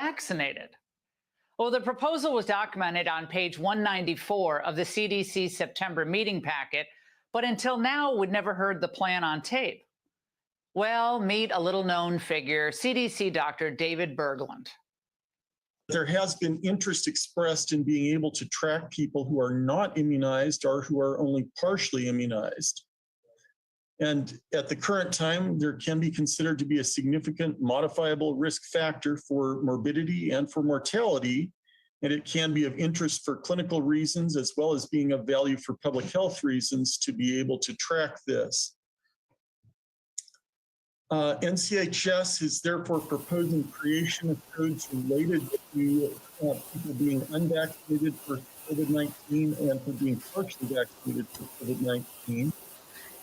unvaccinated. Well, the proposal was documented on page 194 of the CDC September meeting packet, but until now, we'd never heard the plan on tape. Well, meet a little-known figure, CDC Dr. David Bergland. There has been interest expressed in being able to track people who are not immunized or who are only partially immunized. And at the current time, there can be considered to be a significant modifiable risk factor for morbidity and for mortality. And it can be of interest for clinical reasons as well as being of value for public health reasons to be able to track this. NCHS is therefore proposing creation of codes related to people being unvaccinated for COVID-19 and for being partially vaccinated for COVID-19.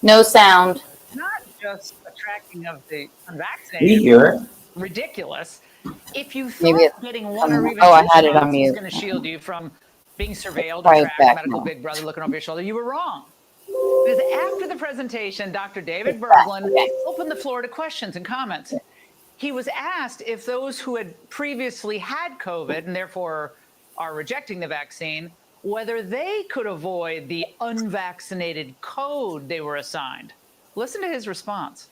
No sound. Not just a tracking of the We unvaccinated. hear it. Ridiculous. If you Maybe thought it's getting one or even I two had it on shots was mute. going to shield you from being surveilled Try or it tracked, back medical now. big brother looking over your shoulder, you were wrong. Because after the presentation, Dr. David Bergland opened the floor to questions and comments. He was asked if those who had previously had COVID and therefore are rejecting the vaccine, whether they could avoid the unvaccinated code they were assigned. Listen to his response.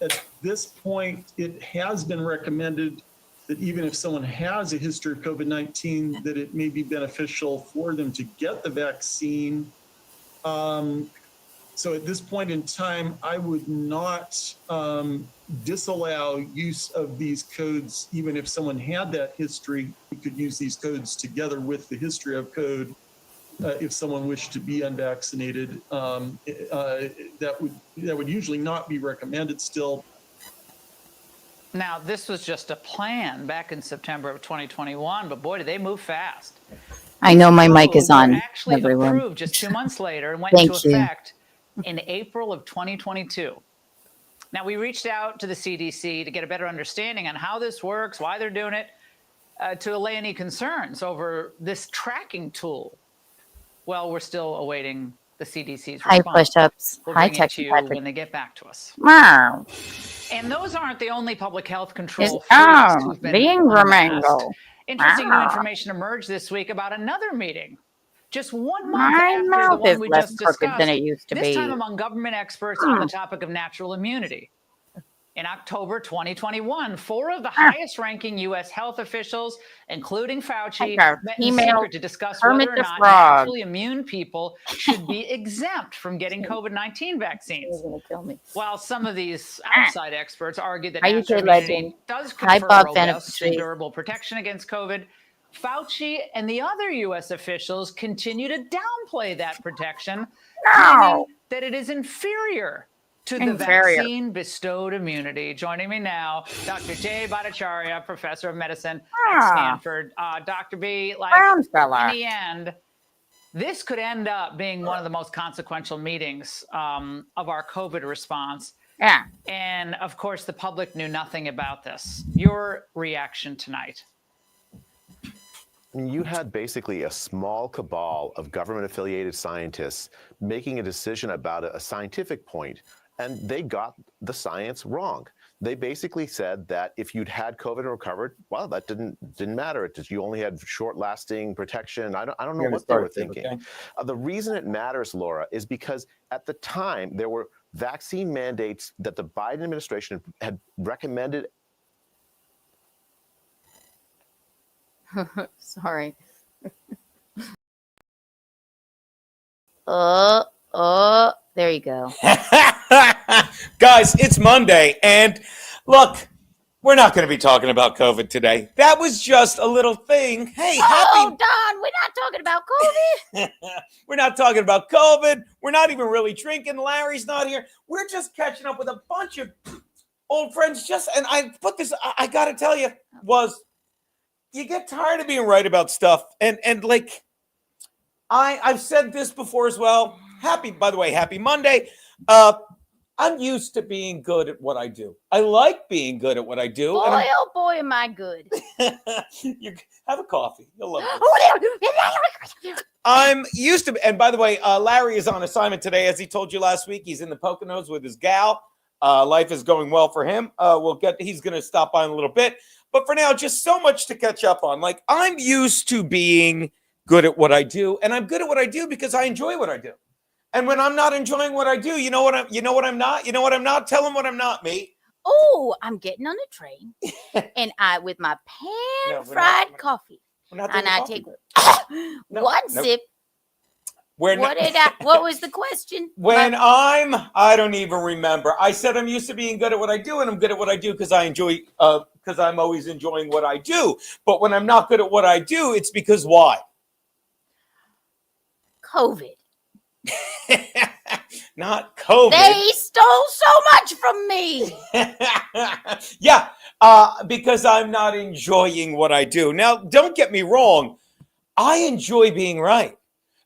At this point, it has been recommended that even if someone has a history of COVID-19, that it may be beneficial for them to get the vaccine. So at this point in time, I would not disallow use of these codes, even if someone had that history. We could use these codes together with the history of code. If someone wished to be unvaccinated, that would usually not be recommended still. Now, this was just a plan back in September of 2021, but boy, did they move fast. I know my mic is Codes were on, actually everyone. approved just 2 months later and went Thank into you. effect in April of 2022. Now, we reached out to the CDC to get a better understanding on how this works, why they're doing it, to allay any concerns over this tracking tool. Well, we're still awaiting the CDC's Hi, response. push-ups. We'll Hi, bring it Tex to you Patrick. when they get back to us. Wow. And those aren't the only public health control freaks Oh, who've been being unmasked. Ramango. Interesting new Wow. information emerged this week about another meeting. Just 1 month My after the mouth one is we less just crooked discussed, than it used to this be. time among government experts on the topic of natural immunity. In October 2021, 4 of the highest-ranking U.S. health officials, including Fauci, met in secret to discuss whether or not naturally immune people should be exempt from getting COVID-19 vaccines. While some of these outside experts argued that natural immunity does confer robust and durable protection against COVID, Fauci and the other U.S. officials continue to downplay that protection, claiming that it is inferior to the vaccine-bestowed immunity. Joining me now, Dr. Jay Bhattacharya, professor of medicine at Stanford. Dr. B, in the end, this could end up being one of the most consequential meetings of our COVID response. Yeah. And of course, the public knew nothing about this. Your reaction tonight? You had basically a small cabal of government-affiliated scientists making a decision about a scientific point, and they got the science wrong. They basically said that if you'd had COVID and recovered, well, that didn't matter. You only had short-lasting protection. I don't know what they were thinking. Okay? The reason it matters, Laura, is because at the time there were vaccine mandates that the Biden administration had recommended. Sorry. There you go. Guys, it's Monday, and look, we're not going to be talking about COVID today. That was just a little thing. Hey, Don, we're not talking about COVID. We're not talking about COVID. We're not even really drinking. Larry's not here. We're just catching up with a bunch of old friends. And I put this, I got to tell you, you get tired of being right about stuff. And like, I've said this before as well. By the way, happy Monday. I'm used to being good at what I do. I like being good at what I do. Boy, oh boy, am I good. You have a coffee. You'll love it. I'm used to, and by the way, Larry is on assignment today. As he told you last week, he's in the Poconos with his gal. Life is going well for him. He's going to stop by in a little bit. But for now, just so much to catch up on. Like, I'm used to being good at what I do, and I'm good at what I do because I enjoy what I do. And when I'm not enjoying what I do, you know what I'm not? Tell them what I'm not, mate. Oh, I'm getting on a train, and I with my pan-fried coffee, and I take one sip. What was the question? I don't even remember. I said I'm used to being good at what I do, and I'm good at what I do because I enjoy, because I'm always enjoying what I do. But when I'm not good at what I do, it's because why? COVID. Not COVID. They stole so much from me. Yeah, because I'm not enjoying what I do. Now, don't get me wrong. I enjoy being right.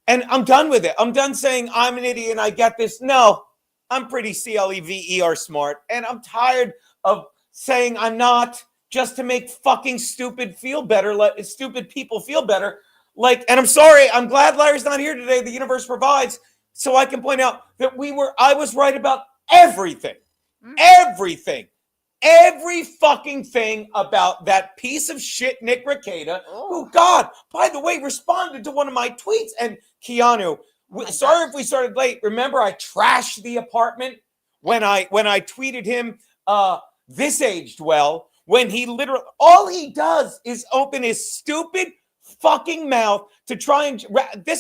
And I'm done with it. I'm done saying I'm an idiot and I get this. No, I'm pretty CLEVER smart. And I'm tired of saying I'm not just to make fucking stupid people feel better. Like, and I'm sorry, I'm glad Larry's not here today. The universe provides so I can point out that I was right about everything. Everything. Every fucking thing about that piece of shit, Nick Rekeita, who, God, by the way, responded to one of my tweets. And Keanu, sorry if we started late. Remember, I trashed the apartment when I tweeted him, this aged well, when he literally, all he does is open his stupid fucking mouth to try and,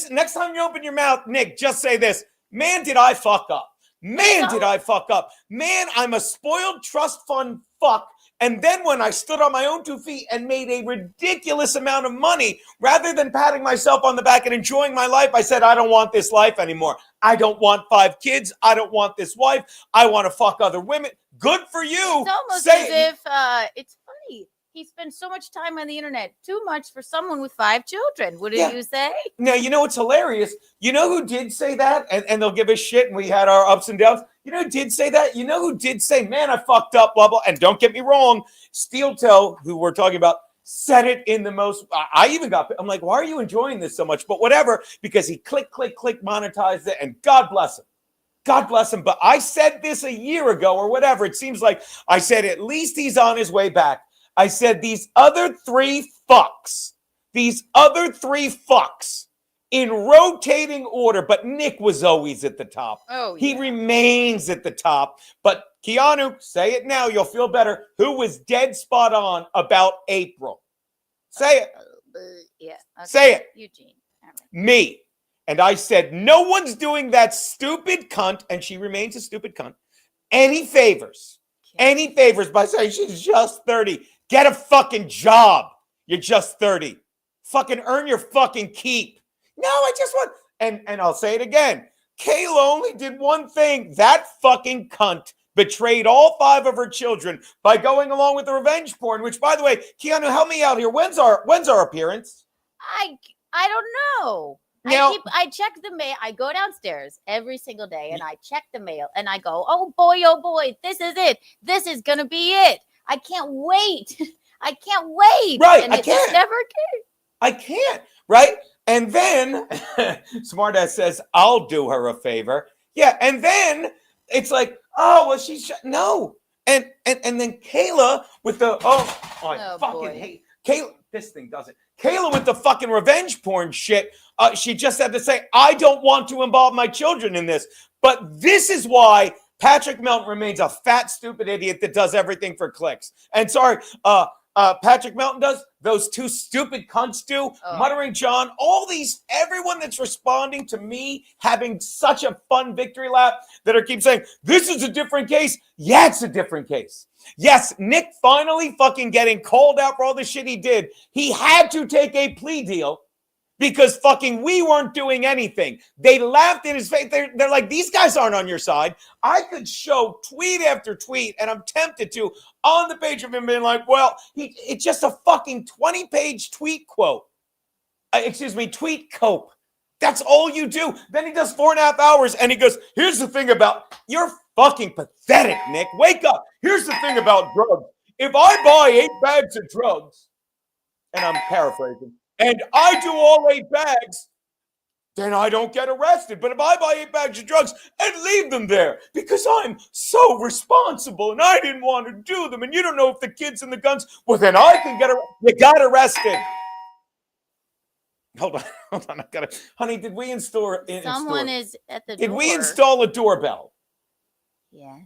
next time you open your mouth, Nick, just say this, man, did I fuck up. Man, did I fuck up. Man, I'm a spoiled trust fund fuck. And then when I stood on my own 2 feet and made a ridiculous amount of money, rather than patting myself on the back and enjoying my life, I said, I don't want this life anymore. I don't want 5 kids. I don't want this wife. I want to fuck other women. Good for you. It's almost as if it's funny. He spends so much time on the internet. Too much for someone with 5 children, wouldn't you say? Now, you know what's hilarious? You know who did say that? And they'll give us shit, and we had our ups and downs. You know who did say that? You know who did say, man, I fucked up, blah, blah. And don't get me wrong, Steel Toe, who we're talking about, said it in the most, I'm like, why are you enjoying this so much? But whatever, because he click, monetized it, and God bless him. God bless him. But I said this a year ago or whatever. It seems like I said, at least he's on his way back. I said these other three fucks in rotating order, but Nick was always at the top. Oh, He remains at the top. But Keanu, say it now, you'll feel better. Who was dead spot on about April? Say it. Yeah. Okay. Say it. Eugene. Right. Me. And I said, no one's doing that stupid cunt, and she remains a stupid cunt, any favors by saying she's just 30. Get a fucking job. You're just 30. Fucking earn your fucking keep. No, I just want, and I'll say it again. Kayla only did one thing. That fucking cunt betrayed all 5 of her children by going along with the revenge porn, which, by the way, Keanu, help me out here. When's our appearance? I don't know. Now, I check the mail. I go downstairs every single day and I check the mail and I go, oh boy, this is it. This is going to be it. I can't wait. I can't wait. Right. And I can't. Never came. I can't. Right. And then Smartass says, I'll do her a favor. Yeah. And then it's like, oh, well, no. And then Kayla with the, I fucking hate Kayla. This thing does it. Kayla with the fucking revenge porn shit. She just had to say, I don't want to involve my children in this. But this is why Patrick Melton remains a fat, stupid idiot that does everything for clicks. And sorry, Patrick Melton does, those 2 stupid cunts do, Muttering John, everyone that's responding to me having such a fun victory lap that are keep saying, this is a different case. Yeah, it's a different case. Yes, Nick finally fucking getting called out for all the shit he did. He had to take a plea deal because fucking we weren't doing anything. They laughed in his face. They're like, these guys aren't on your side. I could show tweet after tweet, and I'm tempted to, on the page of him being like, well, it's just a fucking 20-page tweet quote. Tweet cope. That's all you do. Then he does 4.5 hours, and he goes, here's the thing about, you're fucking pathetic, Nick. Wake up. Here's the thing about drugs. If I buy 8 bags of drugs, and I'm paraphrasing, and I do all 8 bags, then I don't get arrested. But if I buy 8 bags of drugs and leave them there because I'm so responsible and I didn't want to do them, and you don't know if the kids and the guns, well, then I can get arrested. You got arrested. Hold on. I gotta, honey, did we install? Someone is at the door. Did we install a doorbell? Yeah.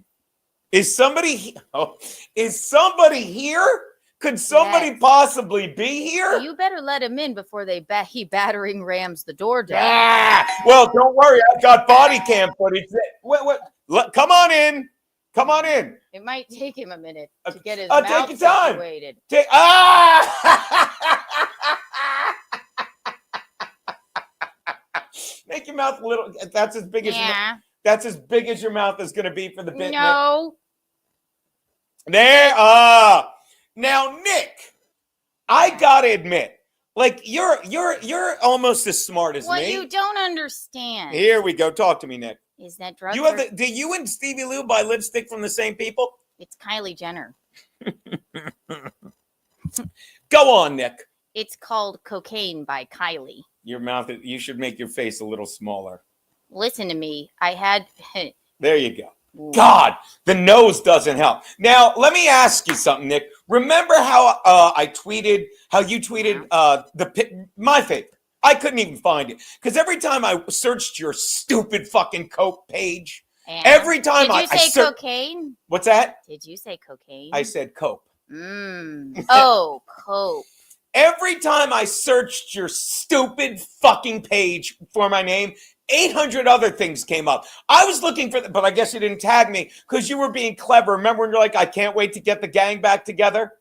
Is somebody here? Could somebody possibly be here? You better let him in before he battering rams the door down. Well, don't worry. I've got body cam footage. Come on in. Come on in. It might take him a minute to get his mouth take your time. situated. Make your mouth a little. That's as big as that's as big as your mouth is going to be for the bit. No. There. Now, Nick, I gotta admit, like you're almost as smart as me. What you don't understand. Here we go. Talk to me, Nick. Is that drug? Do you and Stevie Lou buy lipstick from the same people? It's Kylie Jenner. Go on, Nick. It's called Cocaine by Kylie. Your mouth. You should make your face a little smaller. Listen to me. I had. There you go. God, the nose doesn't help. Now, let me ask you something, Nick. Remember how you tweeted my favorite? I couldn't even find it because every time I searched your stupid fucking coke page, every time did you say cocaine? What's that? Did you say cocaine? I said coke. Oh, coke. Every time I searched your stupid fucking page for my name, 800 other things came up. I was looking for but I guess you didn't tag me because you were being clever. Remember when you're like, I can't wait to get the gang back together?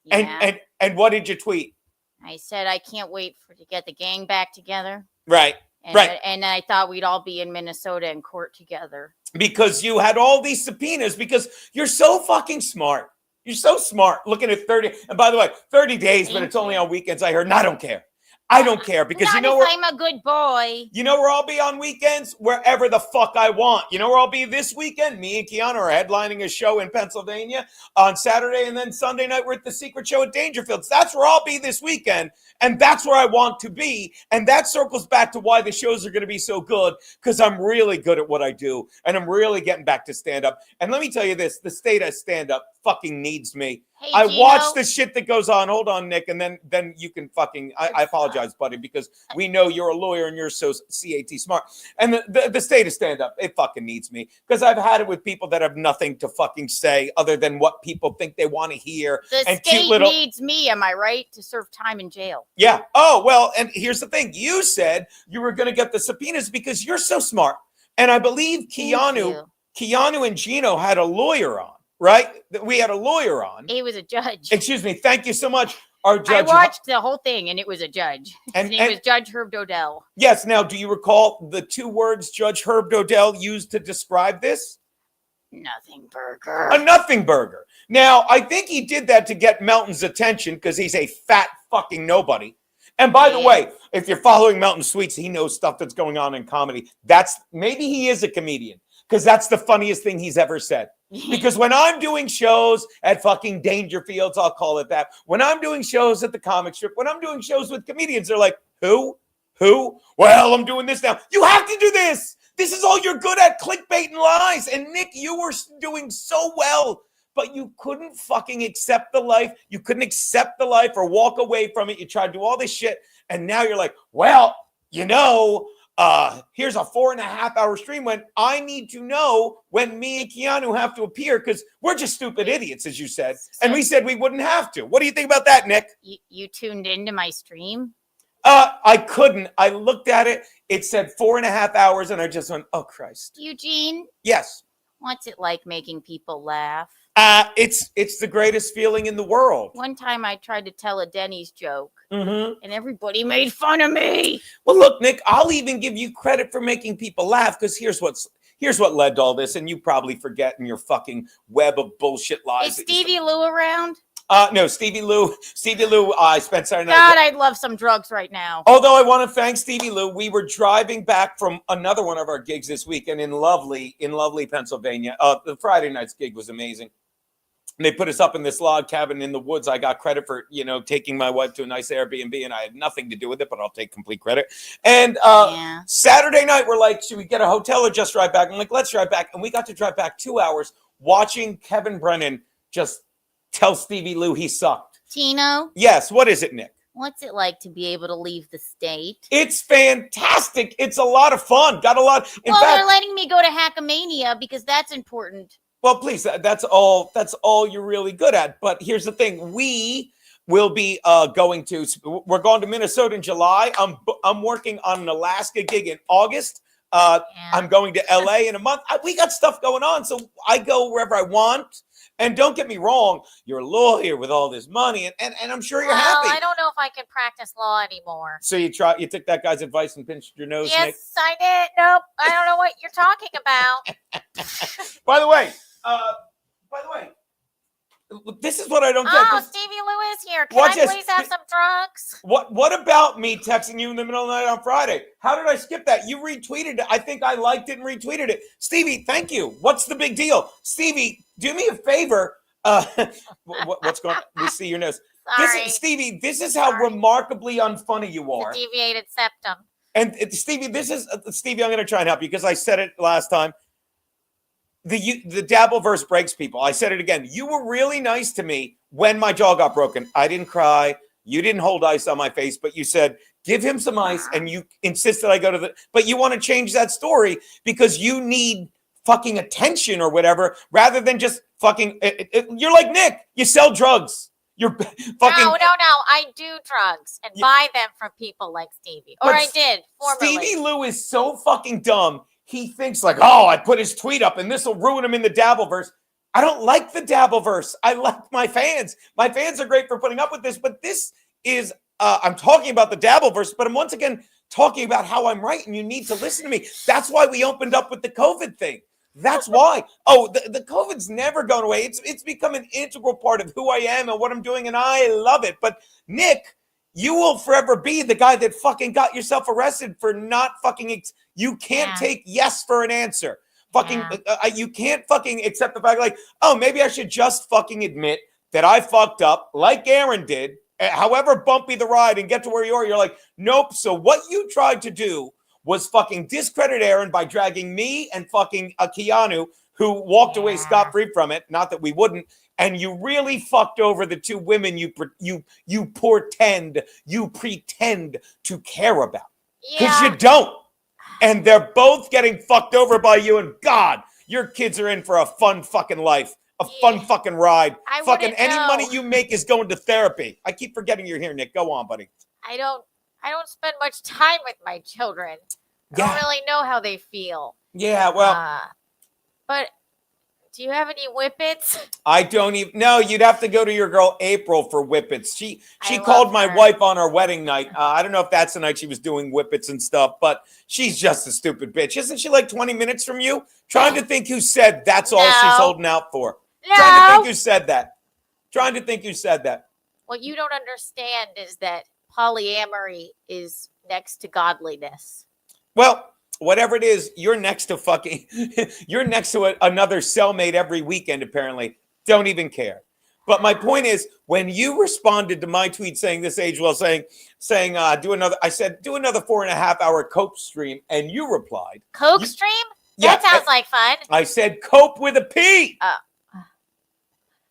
Yeah. And what did you tweet? I said, I can't wait to get the gang back together. Right. And I thought we'd all be in Minnesota in court together. Because you had all these subpoenas because you're so fucking smart. You're so smart looking at 30. And by the way, 30 days, but it's only on weekends. I heard, and I don't care. I don't care because Not you know if where I'm a good boy. You know where I'll be on weekends? Wherever the fuck I want. You know where I'll be this weekend? Me and Keanu are headlining a show in Pennsylvania on Saturday, and then Sunday night we're at the Secret Show at Dangerfields. That's where I'll be this weekend, and that's where I want to be. And that circles back to why the shows are going to be so good, because I'm really good at what I do, and I'm really getting back to stand-up. And let me tell you this, the state of stand-up fucking needs me. Hey, I Geno. watch the shit that goes on. Hold on, Nick, and then you can fucking. I apologize, buddy, because we know you're a lawyer and you're so CAT smart. And the state of stand up, it fucking needs me because I've had it with people that have nothing to fucking say other than what people think they want to hear. The state needs me, am I right, to serve time in jail? Yeah. Oh well, and here's the thing: you said you were going to get the subpoenas because you're so smart, and I believe Keanu and Geno had a lawyer on. Right? We had a lawyer on. He was a judge. Excuse me. Thank you so much. Our judge. I watched the whole thing, and it was a judge. His name was Judge Herb Dodell. Yes. Now, do you recall the 2 words Judge Herb Dodell used to describe this? Nothing burger. A nothing burger. Now, I think he did that to get Melton's attention because he's a fat fucking nobody. And by the way, if you're following Melton Sweets, he knows stuff that's going on in comedy. Maybe he is a comedian because that's the funniest thing he's ever said. Because when I'm doing shows at fucking Dangerfields, I'll call it that. When I'm doing shows at the comic strip, when I'm doing shows with comedians, they're like, who? Well, I'm doing this now. You have to do this. This is all you're good at, clickbait and lies. And Nick, you were doing so well, but you couldn't fucking accept the life. You couldn't accept the life or walk away from it. You tried to do all this shit. And now you're like, well, you know, here's a 4.5-hour stream when I need to know when me and Keanu have to appear because we're just stupid idiots, as you said. And we said we wouldn't have to. What do you think about that, Nick? You tuned into my stream? I couldn't. I looked at it. It said 4.5 hours and I just went, oh, Christ. Eugene? Yes. What's it like making people laugh? It's the greatest feeling in the world. One time I tried to tell a Denny's joke and everybody made fun of me. Well, look, Nick, I'll even give you credit for making people laugh because here's what led to all this, and you probably forget in your fucking web of bullshit lies. Is Stevie Lou around? No, Stevie Lou, I spent Saturday night. God, I'd love some drugs right now. Although I want to thank Stevie Lou, we were driving back from another one of our gigs this weekend in lovely Pennsylvania. The Friday night's gig was amazing. And they put us up in this log cabin in the woods. I got credit for, taking my wife to a nice Airbnb, and I had nothing to do with it, but I'll take complete credit. And Saturday night, we're like, should we get a hotel or just drive back? I'm like, let's drive back. And we got to drive back 2 hours watching Kevin Brennan just tell Stevie Lou he sucked. Geno? Yes. What is it, Nick? What's it like to be able to leave the state? It's fantastic. It's a lot of fun. Got a lot. In fact, they're letting me go to Hackamania because that's important. Well, please, that's all you're really good at. But here's the thing. We will be we're going to Minnesota in July. I'm working on an Alaska gig in August. I'm going to LA in a month. We got stuff going on. So I go wherever I want. And don't get me wrong, you're a lawyer with all this money, and I'm sure you're happy. I don't know if I can practice law anymore. So you took that guy's advice and pinched your nose, Yes, Nick? I did. Nope, I don't know what you're talking about. By the way, this is what I don't get. Oh, Stevie Lou is here. Can I please have some drugs? What about me texting you in the middle of the night on Friday? How did I skip that? You retweeted it. I think I liked it and retweeted it. Stevie, thank you. What's the big deal? Stevie, do me a favor. What's going on? We see your nose. Sorry. Stevie, this is how remarkably unfunny you are. The deviated septum. And Stevie, Stevie, I'm going to try and help you because I said it last time. The Dabbleverse breaks people. I said it again. You were really nice to me when my jaw got broken. I didn't cry. You didn't hold ice on my face, but you said, give him some ice. And you insisted I go but you want to change that story because you need fucking attention or whatever, rather than just fucking, you're like Nick. You sell drugs. You're fucking. No. I do drugs and buy them from people like Stevie. Or I did formerly. Stevie Lou is so fucking dumb. He thinks like, oh, I put his tweet up and this will ruin him in the Dabbleverse. I don't like the Dabbleverse. I like my fans. My fans are great for putting up with this, but this is, I'm talking about the Dabbleverse, but I'm once again talking about how I'm right and you need to listen to me. That's why we opened up with the COVID thing. That's why. Oh, the COVID's never gone away. It's become an integral part of who I am and what I'm doing, and I love it. But Nick, you will forever be the guy that fucking got yourself arrested for not fucking. You can't take yes for an answer. Fucking, you can't fucking accept the fact like, oh, maybe I should just fucking admit that I fucked up like Aaron did, however bumpy the ride, and get to where you are. You're like, nope. So what you tried to do was fucking discredit Aaron by dragging me and fucking Keanu, who walked away scot-free from it. Not that we wouldn't. And you really fucked over the two women you pretend to care about. Because you don't. And they're both getting fucked over by you. And God, your kids are in for a fun fucking life. A fun fucking ride. Fucking any money you make is going to therapy. I keep forgetting you're here, Nick. Go on, buddy. I don't spend much time with my children. I don't really know how they feel. Yeah, well. But do you have any whippets? I don't even. No, you'd have to go to your girl April for whippets. She called my wife on our wedding night. I don't know if that's the night she was doing whippets and stuff, but she's just a stupid bitch. Isn't she like 20 minutes from you? Trying to think who said that's all she's holding out for. No. Trying to think who said that. What you don't understand is that polyamory is next to godliness. Well, whatever it is, you're next to another cellmate every weekend, apparently. Don't even care. But my point is, when you responded to my tweet saying this age well, saying do another 4.5 hour cope stream, and you replied. Coke stream? That sounds like fun. I said cope with a P.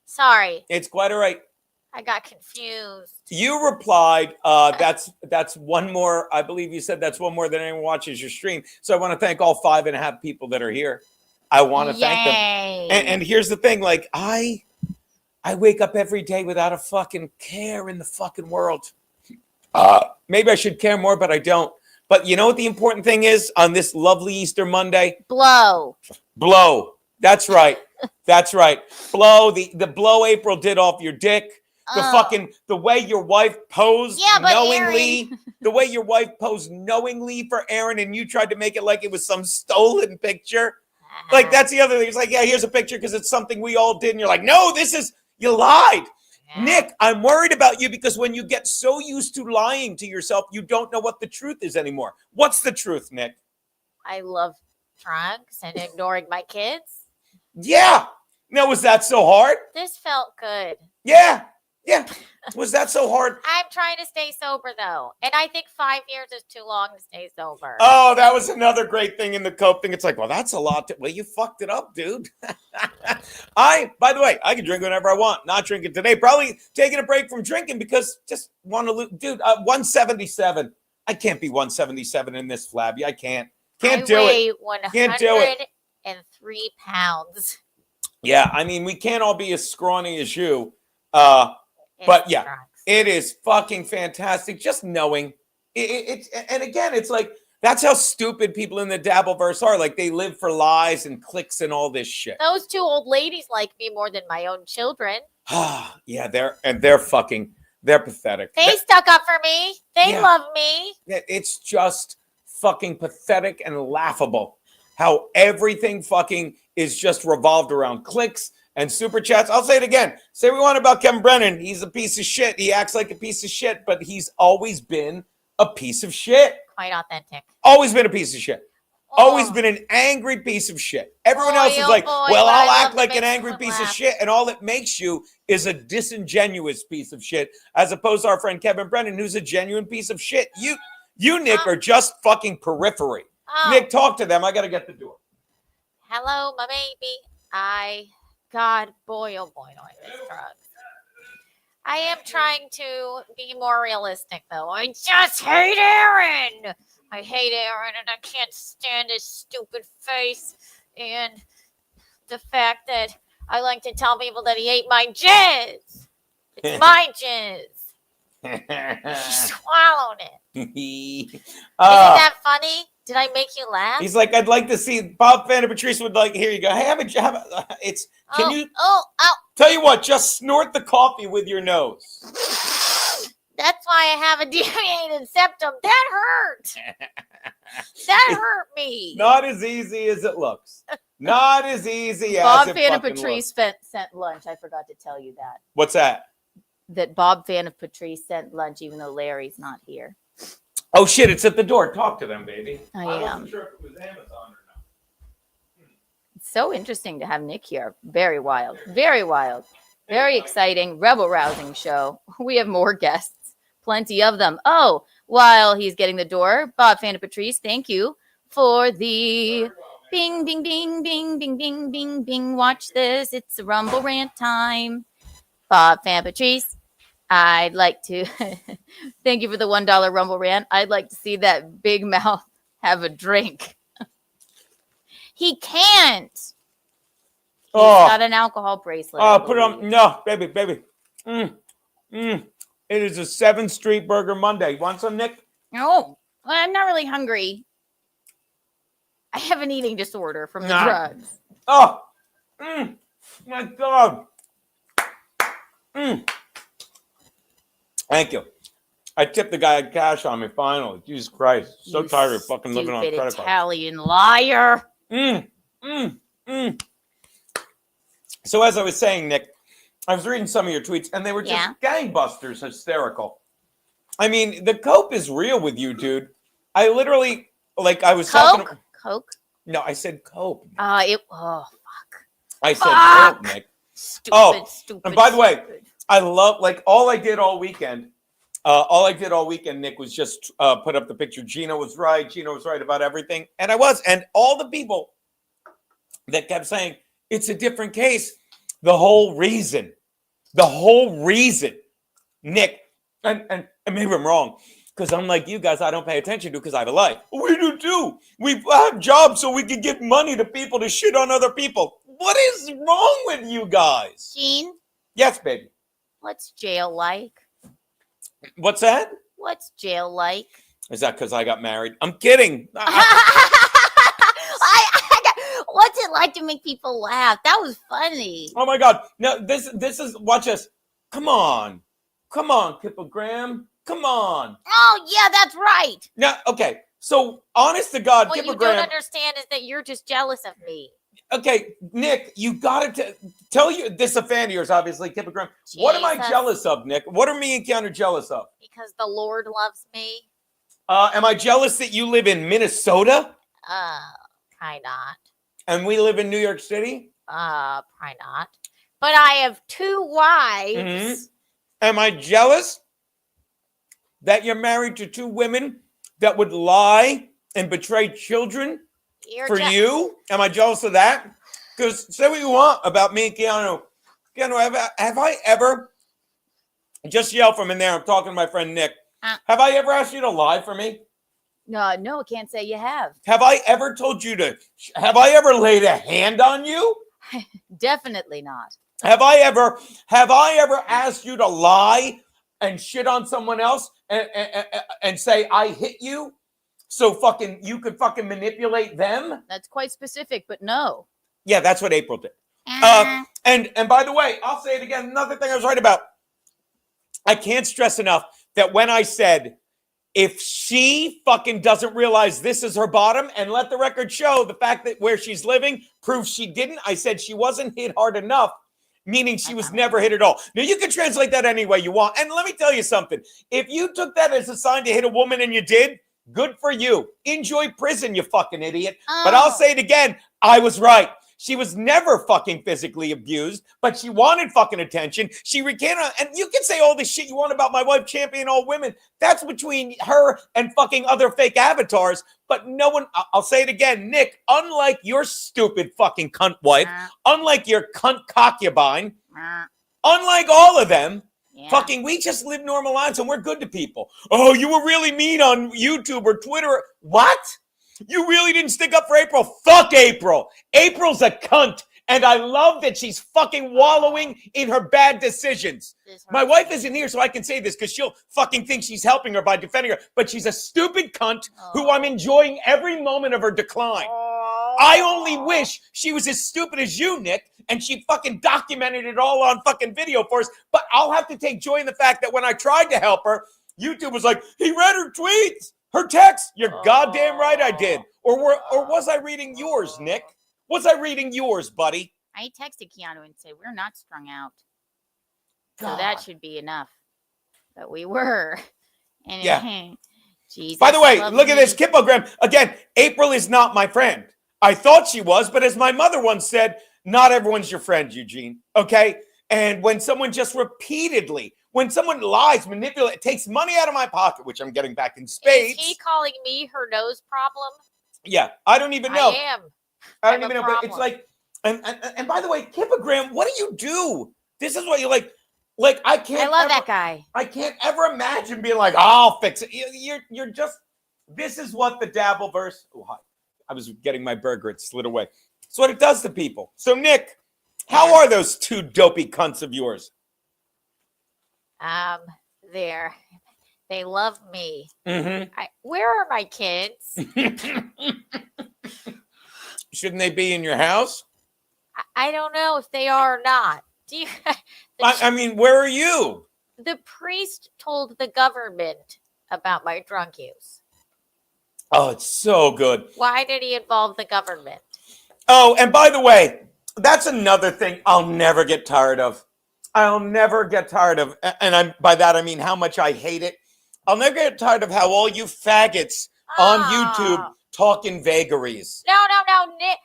Sorry. It's quite all right. I got confused. You replied, that's one more. I believe you said that's one more than anyone watches your stream. So I want to thank all 5.5 people that are here. I want to thank them. And here's the thing, like I wake up every day without a fucking care in the fucking world. Maybe I should care more, but I don't. But you know what the important thing is on this lovely Easter Monday? Blow. That's right. Blow the blow April did off your dick. The way your wife posed knowingly, the way your wife posed knowingly for Aaron, and you tried to make it like it was some stolen picture. Like that's the other thing. It's like, yeah, here's a picture because it's something we all did, and you're like, no, you lied. Nick, I'm worried about you because when you get so used to lying to yourself, you don't know what the truth is anymore. What's the truth, Nick? I love drugs and ignoring my kids. Yeah. Now, was that so hard? This felt good. Yeah. Was that so hard? I'm trying to stay sober though, and I think 5 years is too long to stay sober. Oh, that was another great thing in the cope thing. It's like, well, that's a lot. Well, you fucked it up, dude. By the way, I can drink whenever I want. Not drinking today. Probably taking a break from drinking because just want to lose. Dude, 177. I can't be 177 in this flabby. I can't. Can't do it. 103 pounds. Yeah, I mean, we can't all be as scrawny as you. But yeah, it is fucking fantastic. Just knowing it. And again, it's like, that's how stupid people in the Dabbleverse are. Like, they live for lies and clicks and all this shit. Those two old ladies like me more than my own children. Yeah, they're pathetic. They stuck up for me. They love me. It's just fucking pathetic and laughable how everything fucking is just revolved around clicks and super chats. I'll say it again. Say what we want about Kevin Brennan. He's a piece of shit. He acts like a piece of shit, but he's always been a piece of shit. Quite authentic. Always been a piece of shit. Always been an angry piece of shit. Everyone else is like, well, I'll act like an angry piece of shit, and all it makes you is a disingenuous piece of shit, as opposed to our friend Kevin Brennan, who's a genuine piece of shit. You, Nick, are just fucking periphery. Nick, talk to them. I got to get the door. Hello, my baby. God, boy, oh boy, I miss drugs. I am trying to be more realistic, though. I just hate Aaron. I hate Aaron, and I can't stand his stupid face. And the fact that I like to tell people that he ate my jizz. It's my jizz. He swallowed it. Isn't that funny? Did I make you laugh? He's like, I'd like to see Bob Fan and Patrice would like. Here you go. Hey, tell you what? Just snort the coffee with your nose. That's why I have a deviated septum. That hurt. That hurt me. Not as easy as it looks. Not as easy as Bob it Fan and fucking Patrice looks. sent lunch. I forgot to tell you that. What's that? That Bob Fan of Patrice sent lunch, even though Larry's not here. Oh shit! It's at the door. Talk to them, baby. I wasn't sure if it was Amazon or not. It's so interesting to have Nick here. Very wild. Very wild. Very exciting, rebel-rousing show. We have more guests. Plenty of them. Oh, while he's getting the door, Bob Fan of Patrice, thank you for the bing, bing, bing, bing, bing, bing, bing, bing. Watch this. It's a Rumble Rant time. Bob Fan Patrice, I'd like to thank you for the $1 Rumble Rant. I'd like to see that big mouth have a drink. He can't. He's got an alcohol bracelet. Put it on. No, baby. It is a 7th Street Burger Monday. Want some, Nick? No, I'm not really hungry. I have an eating disorder from the drugs. My God. Thank you. I tipped the guy cash on me finally. Jesus Christ. So You tired of fucking living on credit cards. Italian liar. So as I was saying, Nick, I was reading some of your tweets and they were just gangbusters hysterical. I mean, the cope is real with you, dude. I literally, I was talking. Coke? No, I said cope. Fuck. I said cope, Nick. Stupid. And by the way, I love, all I did all weekend, Nick, was just put up the picture. Geno was right about everything. And I was. And all the people that kept saying, it's a different case. The whole reason, Nick, and maybe I'm wrong, because I'm like you guys, I don't pay attention to because I have a life. We do too. We have jobs so we can give money to people to shit on other people. What is wrong with you guys? Gene? Yes, baby. What's jail like? What's that? What's jail like? Is that because I got married? I'm kidding. What's it like to make people laugh? That was funny. Oh my God. No, this is, watch this. Come on, Kipper Graham. Come on. Oh, yeah, that's right. Yeah, okay. So, honest to God, What Kipper you Graham. don't understand is that you're just jealous of me. Okay, Nick, you got to tell you, this is a fan of yours, obviously, Kipper Graham. What am I jealous of, Nick? What are me and Keanu jealous of? Because the Lord loves me. Am I jealous that you live in Minnesota? Kind of. And we live in New York City? Probably not. But I have 2 wives. Mm-hmm. Am I jealous that you're married to 2 women that would lie and betray children for you? Am I jealous of that? Because say what you want about me and Keanu. Keanu, have I ever, just yell from in there, I'm talking to my friend Nick. Have I ever asked you to lie for me? No, I can't say you have. Have I ever told you to, have I ever laid a hand on you? Definitely not. Have I ever asked you to lie and shit on someone else and say I hit you so you could fucking manipulate them? That's quite specific, but no. Yeah, that's what April did. And by the way, I'll say it again. Another thing I was right about. I can't stress enough that when I said, if she fucking doesn't realize this is her bottom, and let the record show the fact that where she's living proves she didn't, I said she wasn't hit hard enough, meaning she was never hit at all. Now, you can translate that any way you want. And let me tell you something. If you took that as a sign to hit a woman and you did, good for you. Enjoy prison, you fucking idiot. But I'll say it again. I was right. She was never fucking physically abused, but she wanted fucking attention. She recanted, and you can say all this shit you want about my wife championing all women. That's between her and fucking other fake avatars. But no one, I'll say it again, Nick, unlike your stupid fucking cunt wife, unlike your cunt concubine, unlike all of them, fucking, we just live normal lives and we're good to people. Oh, you were really mean on YouTube or Twitter. What? You really didn't stick up for April? Fuck April. April's a cunt. And I love that she's fucking wallowing in her bad decisions. My wife isn't here, so I can say this because she'll fucking think she's helping her by defending her. But she's a stupid cunt who I'm enjoying every moment of her decline. I only wish she was as stupid as you, Nick, and she fucking documented it all on fucking video for us. But I'll have to take joy in the fact that when I tried to help her, YouTube was like, he read her tweets. Her text, you're goddamn right I did. Or was I reading yours, Nick? Was I reading yours, buddy? I texted Keanu and said, we're not strung out. God. So that should be enough. But we were. And Jesus. By the way, look at this Kipogram. Again, April is not my friend. I thought she was, but as my mother once said, not everyone's your friend, Eugene. Okay? And when someone just repeatedly, when someone lies, manipulates, takes money out of my pocket, which I'm getting back in spades. Is he calling me her nose problem? Yeah, I don't even know. I don't even know. But it's like, and by the way, Kipogram, what do you do? This is what you like. Like I can't. I love that guy. I can't ever imagine being like, I'll fix it. You're just. This is what the Dabbleverse. Oh, hi. I was getting my burger. It slid away. It's what it does to people. So Nick, how are those 2 dopey cunts of yours? They love me. Mm-hmm. Where are my kids? Shouldn't they be in your house? I don't know if they are or not. Do you? I mean, where are you? The priest told the government about my drug use. Oh, it's so good. Why did he involve the government? Oh, and by the way, that's another thing I'll never get tired of. I'll never get tired of, and by that I mean how much I hate it. I'll never get tired of how all you faggots on YouTube talk in vagaries. No, Nick.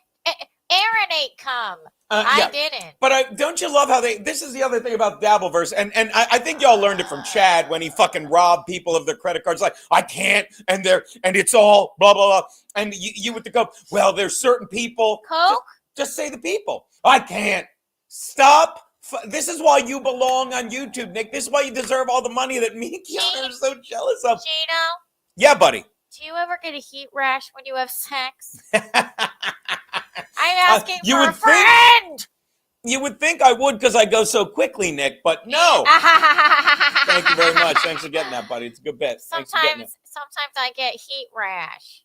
Aaron ain't come. I didn't. But don't you love how this is the other thing about Dabbleverse, and I think y'all learned it from Chad when he fucking robbed people of their credit cards. Like, I can't, and it's all blah, blah, blah. And you with the coke, well, there's certain people. Coke? Just say the people. I can't. Stop. This is why you belong on YouTube, Nick. This is why you deserve all the money that me and Keanu are so jealous of. Geno? Yeah, buddy. Do you ever get a heat rash when you have sex? I'm asking for a friend. You would think I would because I go so quickly, Nick, but no. Thank you very much. Thanks for getting that, buddy. It's a good bet. Sometimes I get heat rash.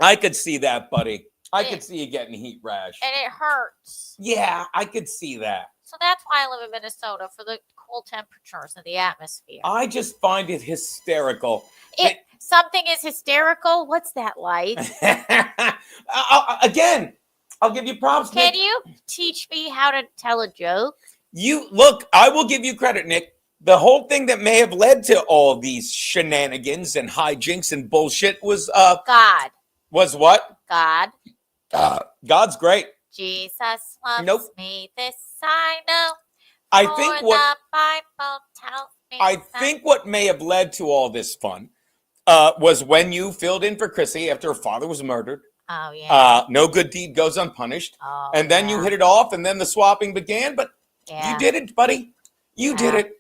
I could see that, buddy. I could see you getting heat rash. And it hurts. Yeah, I could see that. So that's why I live in Minnesota, for the cold temperatures of the atmosphere. I just find it hysterical. Something is hysterical? What's that like? Again, I'll give you props, Nick. Can you teach me how to tell a joke? Look, I will give you credit, Nick. The whole thing that may have led to all these shenanigans and hijinks and bullshit was God. Was what? God. God's great. Jesus loves Nope. me. This I know. I For think what the Bible tells me. I so. think what may have led to all this fun was when you filled in for Chrissy after her father was murdered. Oh yeah. No good deed goes unpunished. Oh, And then you hit it off, and then the swapping began. But Yeah. you did it, buddy. You did Yeah. it.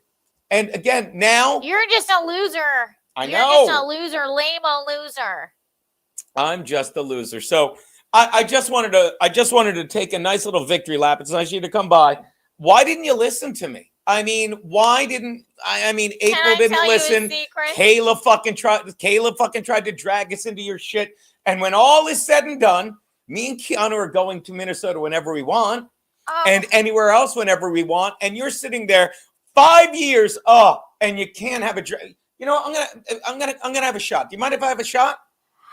And again, now You're just a loser. You're just a loser, lame-o loser. I'm just a loser. So I just wanted to take a nice little victory lap. It's nice of you to come by. Why didn't you listen to me? I mean, why didn't I mean April didn't listen. Kayla fucking tried to drag us into your shit. And when all is said and done, me and Keanu are going to Minnesota whenever we want, and anywhere else whenever we want. And you're sitting there 5 years, and you can't have a drink. You know, I'm gonna have a shot. Do you mind if I have a shot?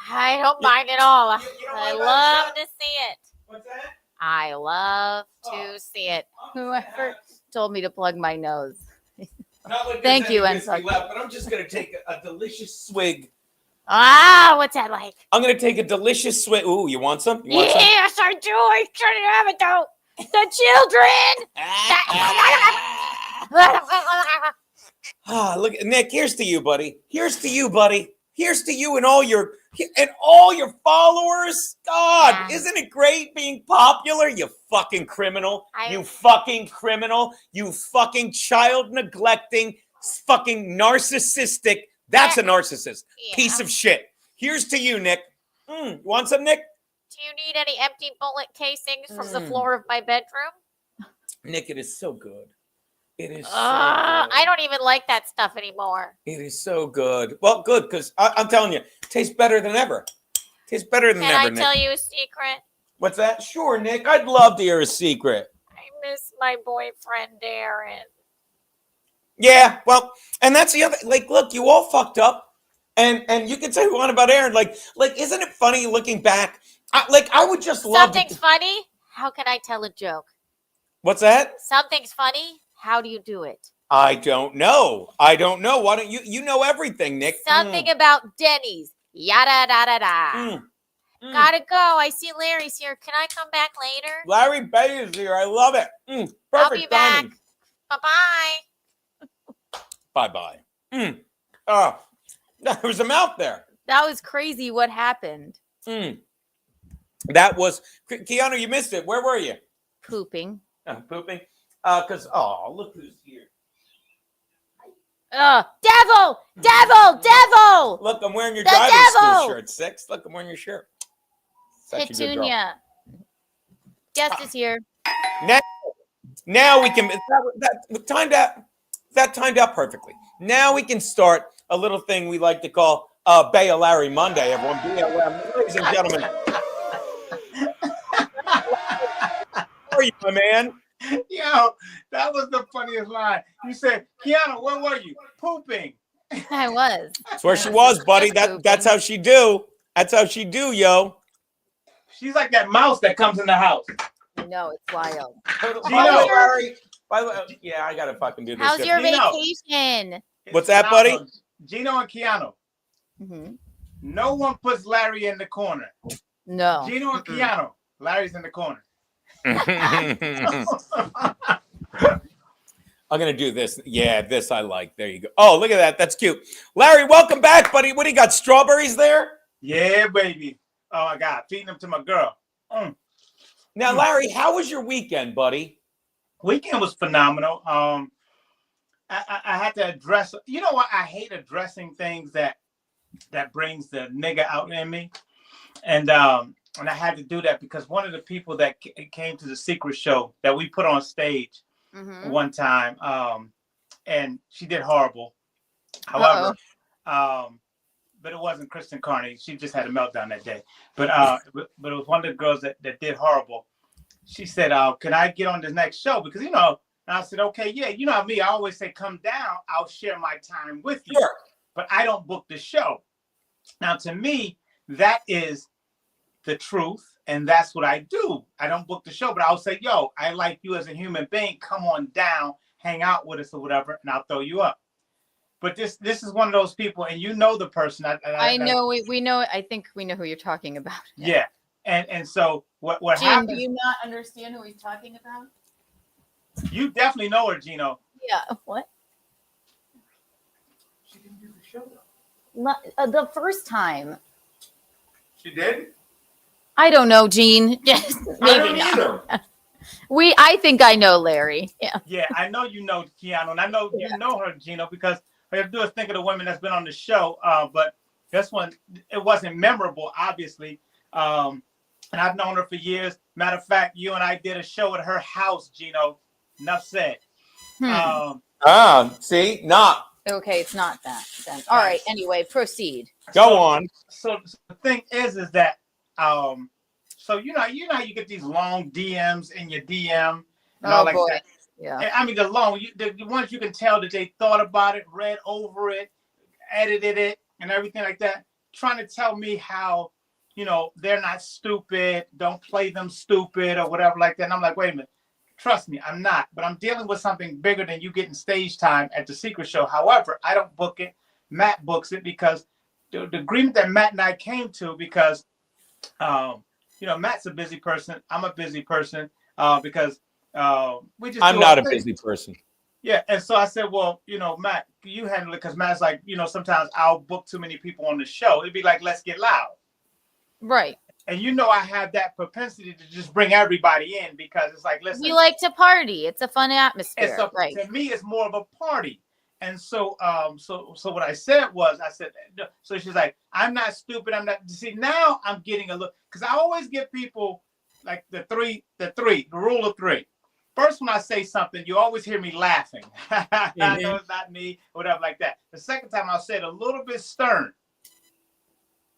I don't mind at all. You don't I mind love that to see it. What's that? I love to see it. Whoever told me to plug my nose. Not like Thank you, left, Enzo. but I'm just gonna take a delicious swig. What's that like? I'm gonna take a delicious swig. Ooh, you want some? You want some? Yes, I do. I shouldn't have it though. The children. Look, Nick. Here's to you, buddy. Here's to you, buddy. Here's to you and all your followers. God, isn't it great being popular? You fucking criminal. You fucking criminal. You fucking child neglecting, fucking narcissistic. That's a narcissist. Piece of shit. Here's to you, Nick. You want some, Nick? Do you need any empty bullet casings from the floor of my bedroom? Nick, it is so good. It is so good. I don't even like that stuff anymore. It is so good. Well, good, because I'm telling you, it tastes better than ever. Tastes better than ever, Can I Nick. tell you a secret? What's that? Sure, Nick. I'd love to hear a secret. I miss my boyfriend, Darren. Yeah, well, and that's the other. Like, look, you all fucked up, and you can say what you want about Aaron. Like, isn't it funny looking back? I would just love. Something's funny. How can I tell a joke? What's that? Something's funny. How do you do it? I don't know. Why don't you? You know everything, Nick. Something about Denny's. Yada da da da. Gotta go. I see Larry's here. Can I come back later? Larry Bay is here. I love it. Perfect I'll be timing. back. Bye bye. Bye. There was a mouth there. That was crazy. What happened? That was Keanu. You missed it. Where were you? Pooping. Pooping. Because look who's here. Devil! Look, I'm wearing your The driving devil! school shirt. 6. Look, I'm wearing your shirt. Such a good girl. Petunia. Guest is here. Now we can. That timed out perfectly. Now we can start a little thing we like to call Bay of Larry Monday. Everyone, BLM, ladies and gentlemen. How are you, my man? Yo, that was the funniest line. You said, Keanu, where were you? Pooping. I was. That's where she was, buddy. That's how she do. That's how she do, yo. She's like that mouse that comes in the house. No, it's wild. Geno. By the way, yeah, I gotta fucking do this. How's your Geno. vacation? What's that, buddy? Geno and Keanu. Mm-hmm. No one puts Larry in the corner. No. Geno and Keanu. Larry's in the corner. I'm gonna do this. Yeah, this I like. There you go. Oh, look at that. That's cute. Larry, welcome back, buddy. What do you got? Strawberries there? Yeah, baby. Oh my God, feeding them to my girl. Now, Larry, how was your weekend, buddy? Weekend was phenomenal. I had to address. You know what? I hate addressing things that brings the nigga out in me, and I had to do that because one of the people that came to the secret show that we put on stage one time, and she did horrible. However, but it wasn't Kristen Carney. She just had a meltdown that day. But it was one of the girls that did horrible. She said, "Can I get on the next show?" Because and I said, "Okay, yeah, you know me. I always say, come down. I'll share my time with you, Sure. but I don't book the show." Now, to me, that is the truth, and that's what I do. I don't book the show, but I'll say, "Yo, I like you as a human being. Come on down, hang out with us or whatever, and I'll throw you up." But this is one of those people, and you know the person. I know. We know. I think we know who you're talking about. Yeah. And so what Jim, happens? do you not understand who he's talking about? You definitely know her, Geno. Yeah. What? She didn't do the show though. The first time. She did? I don't know, Gene. I don't either. I think I know Larry. Yeah. Yeah, I know you know Keanu, and I know you know her, Geno, because all you have to do is think of the women that's been on the show. But this one, it wasn't memorable, obviously. And I've known her for years. Matter of fact, you and I did a show at her house, Geno. Enough said. See, not. Okay, it's not that then. All right. Anyway, proceed. Go on. So the thing is that so you know how you get these long DMs in your DM and all like that. Yeah. And, I mean the ones you can tell that they thought about it, read over it, edited it, and everything like that, trying to tell me how, you know, they're not stupid, don't play them stupid or whatever like that. And I'm like, wait a minute. Trust me, I'm not, but I'm dealing with something bigger than you getting stage time at the Secret Show. However, I don't book it. Matt books it because the agreement that Matt and I came to, because, you know, Matt's a busy person. I'm a busy person because we just. I'm not a busy person. Yeah, and so I said, well, you know, Matt, you handle it, because Matt's like, you know, sometimes I'll book too many people on the show. It'd be like, let's get loud. Right. And you know, I have that propensity to just bring everybody in because it's like, listen. We like to party. It's a fun atmosphere. Right. To me, it's more of a party. And so, so what I said was, so she's like, I'm not stupid. I'm not. See, now I'm getting a look, because I always give people like the rule of three. First, when I say something, you always hear me laughing. I know it's not me, or whatever like that. The second time, I'll say it a little bit stern.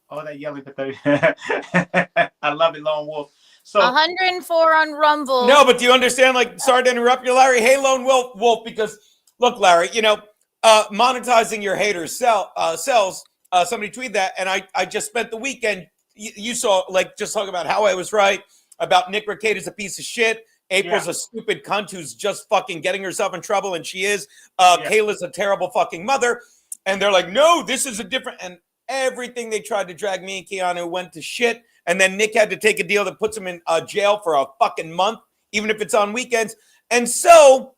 Oh, that yelling for 30. I love it, Lone Wolf. So 104 on Rumble. No, but do you understand? Like, sorry to interrupt you, Larry. Hey, Lone Wolf, because look, Larry, you know, monetizing your haters sells. Somebody tweeted that, and I just spent the weekend. You saw, like, just talking about how I was right about Nick Rekeita's a piece of shit. April's a stupid cunt who's just fucking getting herself in trouble, and she is. Kayla's a terrible fucking mother, and they're like, no, this is a different. And everything they tried to drag me and Keanu went to shit. And then Nick had to take a deal that puts him in jail for a fucking month, even if it's on weekends. And so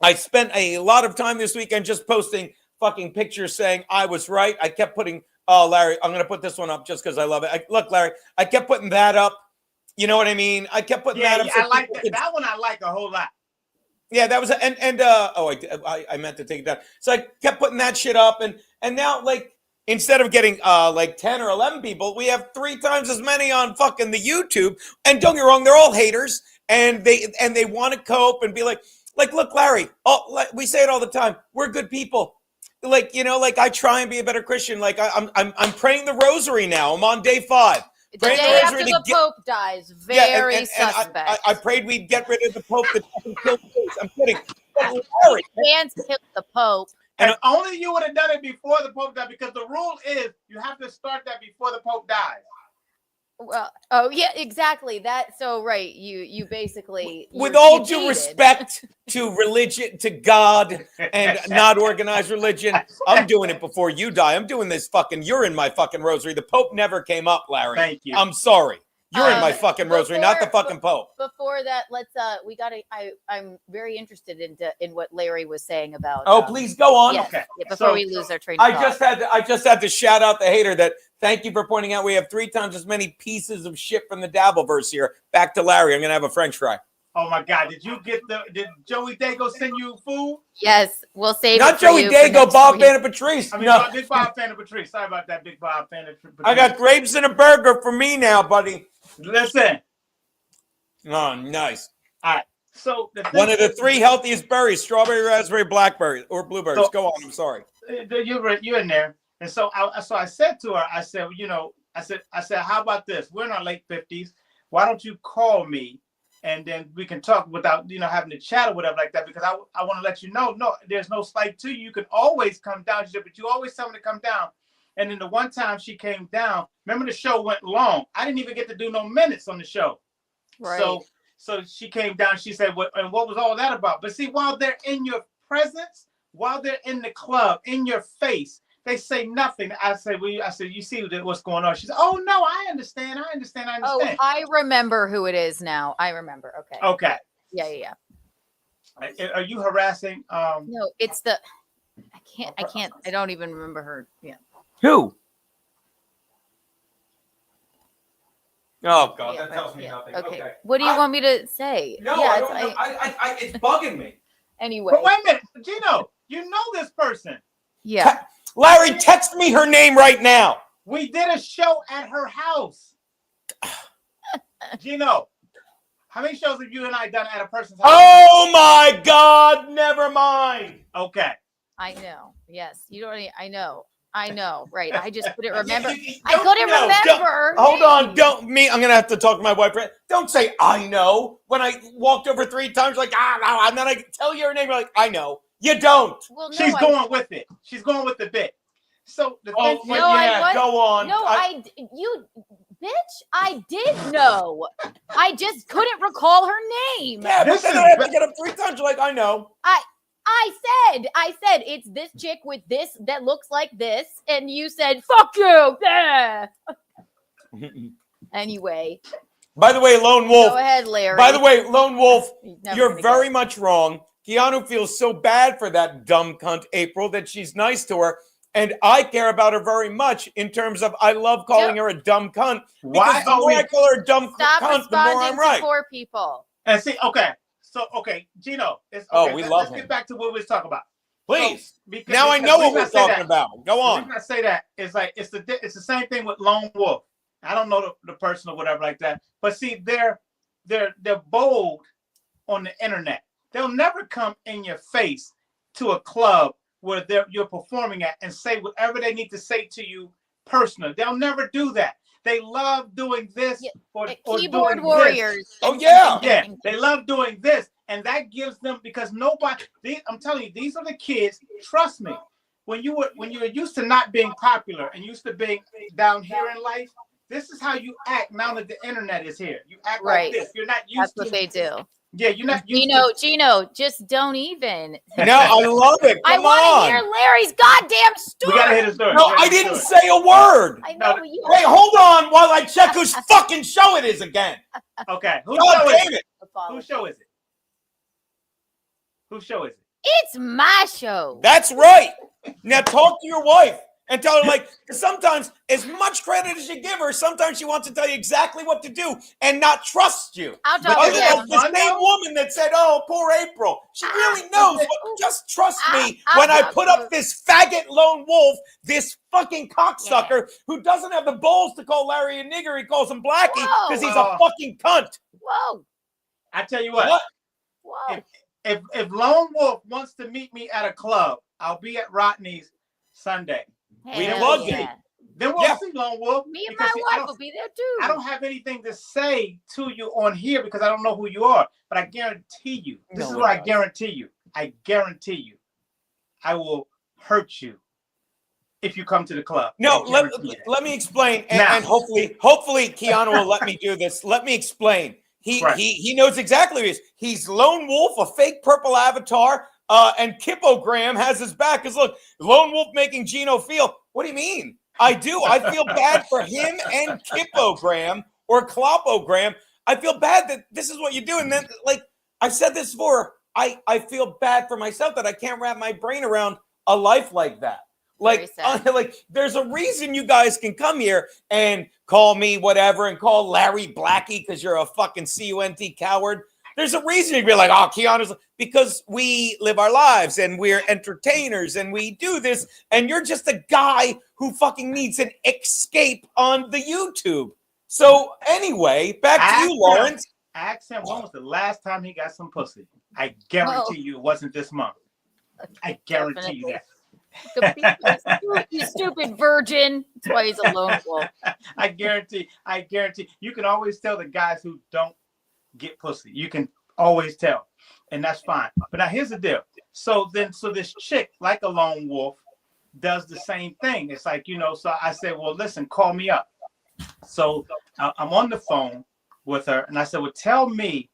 I spent a lot of time this weekend just posting fucking pictures saying I was right. I kept putting, Larry, I'm going to put this one up just because I love it. Look, Larry, I kept putting that up. You know what I mean? I kept putting that up. I like that. That one I like a whole lot. Yeah, that was, I meant to take it down. So I kept putting that shit up. And now, like, instead of getting like 10 or 11 people, we have 3 times as many on fucking the YouTube. And don't get me wrong, they're all haters, and they want to cope and be like, look, Larry, we say it all the time. We're good people. Like, you know, like I try and be a better Christian. Like I'm praying the rosary now. I'm on day 5. The day after the Pope dies, very suspect. I prayed we'd get rid of the Pope that killed the. I'm kidding. Larry can't kill the Pope. And if only you would have done it before the Pope died, because the rule is you have to start that before the Pope dies. Well, oh yeah, exactly. That so right. You basically, with all due respect to religion, to God, and not organized religion, I'm doing it before you die. I'm doing this fucking. You're in my fucking rosary. The Pope never came up, Larry. Thank you. I'm sorry. You're in my fucking rosary, not the fucking Pope. Before that, let's I'm very interested in what Larry was saying about. Oh, please go on. Yes, okay. Yeah, before we lose our train of thought. I just had to shout out the hater that thank you for pointing out we have 3 times as many pieces of shit from the Dabbleverse here. Back to Larry. I'm gonna have a French fry. Oh my God! Did Joey Dago send you food? Yes, we'll save Not it for Joey you Dago, Bob Fan and Patrice. I mean, No. Big Bob Fan of Patrice. Sorry about that, Big Bob Fan of Patrice. I got grapes and a burger for me now, buddy. Listen. Oh, nice. All right. So one of the 3 healthiest berries: strawberry, raspberry, blackberry, or blueberries. So, go on. I'm sorry. You're in there, and so I said to her, I said, you know, I said, how about this? We're in our late 50s. Why don't you call me, and then we can talk without, you know, having to chat or whatever like that? Because I want to let you know, no, there's no slight to you. You can always come down. She said, but you always tell me to come down. And then the one time she came down, remember the show went long. I didn't even get to do no minutes on the show. Right. So she came down. She said, "What? And what was all that about?" But see, while they're in your presence, while they're in the club, in your face, They say nothing. I said, you see what's going on? She said, oh no, I understand. Oh, I remember who it is now. I remember. Okay. Okay. Yeah. Are you harassing? No, it's the. I can't. I don't even remember her. Yeah. Who? Oh God, Yeah, that tells me nothing. Okay. What do you want me to say? No, yeah, I don't know. It's bugging me. Anyway. But wait a minute, Geno, you know this person. Yeah. Larry, text me her name right now. We did a show at her house. Geno, how many shows have you and I done at a person's house? Oh my God, never mind. Okay. I know. Yes. You don't. I know. Right. I just couldn't remember. I Don't- couldn't no, remember. Hold on. I'm going to have to talk to my wife. Don't say, I know. When I walked over 3 times, like, and then I tell you her name, you're like, I know. You don't. Well, no, She's going with it. She's going with the bit. So the thing, But yeah, go on. No, you, bitch. I did know. I just couldn't recall her name. Yeah, but then I have to get up 3 times. You're like, I know. I said it's this chick with this that looks like this, and you said fuck you. Yeah. Anyway. By the way, Lone Wolf. Go ahead, Larry. By the way, Lone Wolf, you're very go. much wrong. Keanu feels so bad for that dumb cunt April that she's nice to her. And I care about her very much in terms of I love calling her a dumb cunt. Because the more I call her a dumb cunt, the more I'm right. Poor people. And see, okay. So, okay, Geno. We love let's him. get back to what we was talking about. Please. So, now I know what we're talking about. Go on. The reason I say that is like it's the same thing with Lone Wolf. I don't know the person or whatever like that. But see, they're bold on the internet. They'll never come in your face to a club where you're performing at and say whatever they need to say to you personally. They'll never do that. They love doing this or keyboard doing warriors. This. Oh yeah. Yeah, they love doing this. And that gives them, because I'm telling you, these are the kids. Trust me. When you were used to not being popular and used to being down here in life, this is how you act now that the internet is here. You act like this. You're not used to. That's what they do. Yeah, you're not used to. Geno, just don't even. No, I love it. I want to hear Larry's goddamn story. We gotta hear the story. No, I didn't say a word. I know. You Hey, hold on while I check whose fucking show it is again. Okay. God damn it. Whose show is it? Whose show is it? It's my show. That's right. Now talk to your wife and tell her, like, because sometimes as much credit as you give her, sometimes she wants to tell you exactly what to do and not trust you. I'll talk But to you. the same woman that said, oh, poor April, she really knows. Just trust me when I put up this faggot Lone Wolf, this fucking cocksucker who doesn't have the balls to call Larry a nigger. He calls him Blackie because he's a fucking cunt. Whoa. I tell you what. Whoa. If Lone Wolf wants to meet me at a club, I'll be at Rodney's Sunday. We'd love to. Then we'll see Lone Wolf. Me and my wife will be there too. I don't have anything to say to you on here because I don't know who you are. But I guarantee you, this is what I guarantee you. I guarantee you, I will hurt you if you come to the club. No, let me explain, and hopefully Keanu will let me do this. Let me explain. He knows exactly who he is. He's Lone Wolf, a fake purple avatar, and Kippogram has his back. Because look, Lone Wolf making Geno feel. What do you mean? I do. I feel bad for him and Kippogram or Kloppogram. I feel bad that this is what you do. And then, like I've said this before, I feel bad for myself that I can't wrap my brain around a life like that. Like there's a reason you guys can come here and call me whatever and call Larry Blackie because you're a fucking cunt coward. There's a reason you'd be like, oh, Keanu's, because we live our lives and we're entertainers and we do this. And you're just a guy who fucking needs an escape on the YouTube. So anyway, back to you, Lawrence. Ask him when was the last time he got some pussy. I guarantee you it wasn't this month. I guarantee you that. You stupid virgin. That's why he's a lone wolf. I guarantee. You can always tell the guys who don't get pussy. You can always tell. And that's fine. But now here's the deal. So this chick, like a lone wolf, does the same thing. It's like, so I said, well, listen, call me up. So I'm on the phone with her and I said, well, tell me,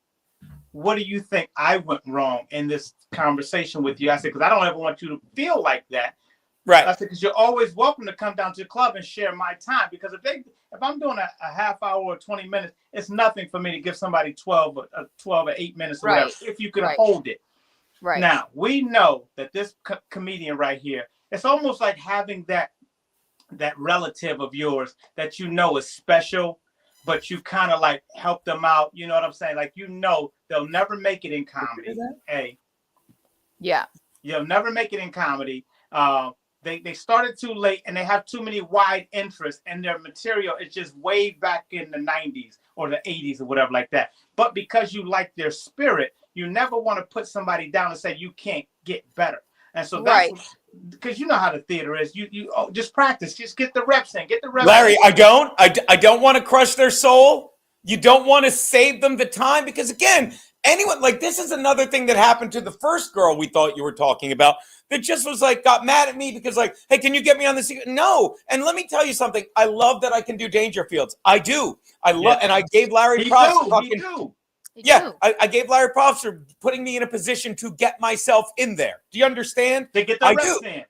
what do you think I went wrong in this conversation with you? I said, because I don't ever want you to feel like that. Right. I said, because you're always welcome to come down to the club and share my time. Because if I'm doing a half hour or 20 minutes, it's nothing for me to give somebody 12 or 8 minutes or whatever, if you can hold it. Right. Now, we know that this comedian right here, it's almost like having that relative of yours that you know is special, but you kind of like help them out. You know what I'm saying? Like, you know, they'll never make it in comedy. Yeah. You'll never make it in comedy. They started too late and they have too many wide interests, and their material is just way back in the 90s or the 80s or whatever like that. But because you like their spirit, you never want to put somebody down and say you can't get better. And so that's because you know how the theater is. You just practice, just get the reps in, Larry, I don't want to crush their soul. You don't want to save them the time, because again, anyone, like, this is another thing that happened to the first girl we thought you were talking about, that just was like, got mad at me because like, hey, can you get me on this? No. And let me tell you something. I love that I can do Dangerfields. I do. I love, and I gave Larry props. I gave Larry props for putting me in a position to get myself in there. Do you understand? To get the reps in.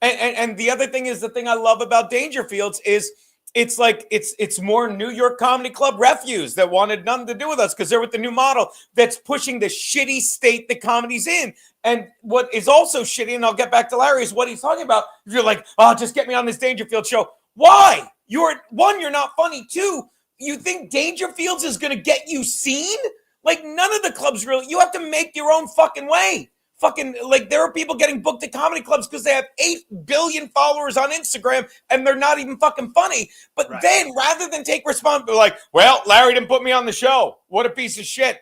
And the other thing is, the thing I love about Dangerfields is it's like it's more New York Comedy Club refuse that wanted nothing to do with us because they're with the new model that's pushing the shitty state that comedy's in. And what is also shitty, and I'll get back to Larry, is what he's talking about. You're like, oh, just get me on this Dangerfield show. Why? You're not funny. Two, you think Dangerfields is going to get you seen? Like, none of the clubs really. You have to make your own fucking way. Fucking, like, there are people getting booked at comedy clubs because they have 8 billion followers on Instagram and they're not even fucking funny. But then, rather than take responsibility, they're like, well, Larry didn't put me on the show. What a piece of shit.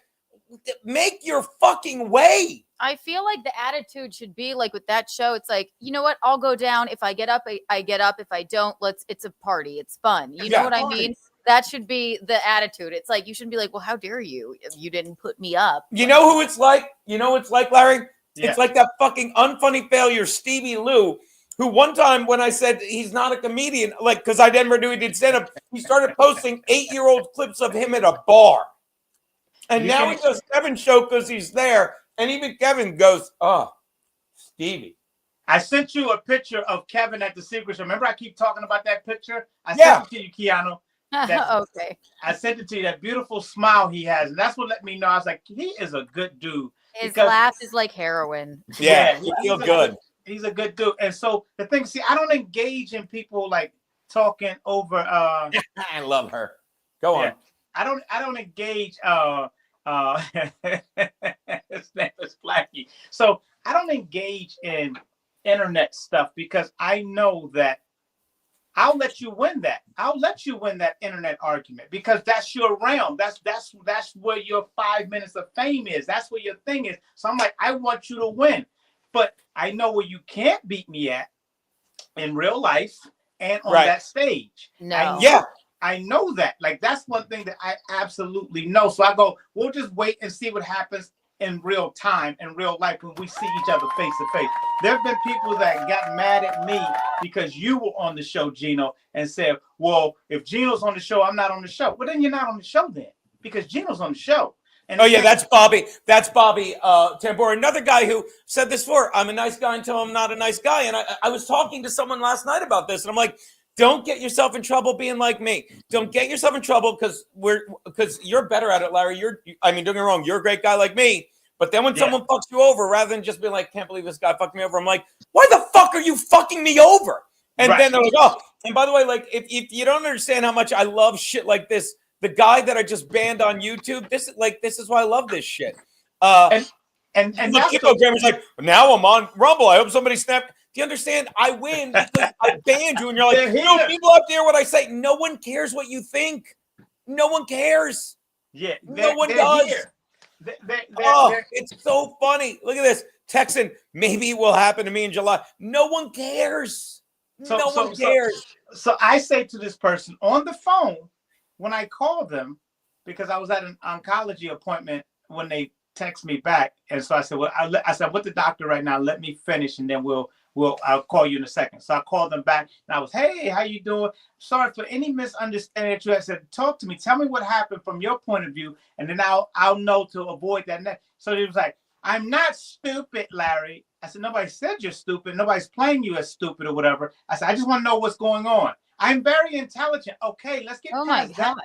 Make your fucking way. I feel like the attitude should be like with that show. It's like, you know what? I'll go down. If I get up, I get up. If I don't, it's a party. It's fun. You know what I mean? That should be the attitude. It's like, you shouldn't be like, well, how dare you? You didn't put me up. You know who it's like? You know what it's like, Larry? Yeah. It's like that fucking unfunny failure, Stevie Lou, who one time when I said he's not a comedian, like, because I never knew he did stand-up, he started posting 8-year-old clips of him at a bar. And now he does Kevin's show because he's there. And even Kevin goes, oh, Stevie. I sent you a picture of Kevin at the Secret Show. Remember I keep talking about that picture? I sent it to you, Keanu. Okay. I sent it to you, that beautiful smile he has. And that's what let me know. I was like, he is a good dude. His laugh is like heroin. Yeah, you feel good. He's a good dude. And so the thing, see, I don't engage in people like talking over. I love her. Go on. I don't engage. His name is Blackie. So I don't engage in internet stuff because I know that I'll let you win that. I'll let you win that internet argument because that's your realm. That's where your 5 minutes of fame is. That's where your thing is. So I'm like, I want you to win. But I know where you can't beat me at in real life and on that stage. No. I know that. Like, that's one thing that I absolutely know. So I go, we'll just wait and see what happens in real time, in real life, when we see each other face to face. There have been people that got mad at me because you were on the show, Geno, and said, well, if Geno's on the show, I'm not on the show. Well, then you're not on the show then, because Geno's on the show. And that's Bobby. That's Bobby Tambor, another guy who said this before. I'm a nice guy until I'm not a nice guy. And I was talking to someone last night about this, and I'm like, don't get yourself in trouble being like me. Don't get yourself in trouble because you're better at it, Larry. Don't get me wrong, you're a great guy like me. But then when someone fucks you over, rather than just being like, can't believe this guy fucked me over, I'm like, why the fuck are you fucking me over? And then they're like, oh, and by the way, like, if you don't understand how much I love shit like this, the guy that I just banned on YouTube, this is why I love this shit. And the programmer's like, now I'm on Rumble. I hope somebody snapped. Do you understand? I win because I banned you, and you're like, people up there, what I say. No one cares what you think. No one cares. Yeah, no one does. It's so funny. Look at this. Texan, maybe it will happen to me in July. No one cares. No one cares. So I say to this person on the phone when I call them, because I was at an oncology appointment when they text me back, and so I said, well, I said, I'm with the doctor right now. Let me finish, and then I'll call you in a second. So I called them back, and I was, hey, how you doing? Sorry for any misunderstanding that you had. Said, talk to me. Tell me what happened from your point of view, and then I'll know to avoid that. So he was like, I'm not stupid, Larry. I said, nobody said you're stupid. Nobody's playing you as stupid or whatever. I said, I just want to know what's going on. I'm very intelligent. Okay, let's get past that.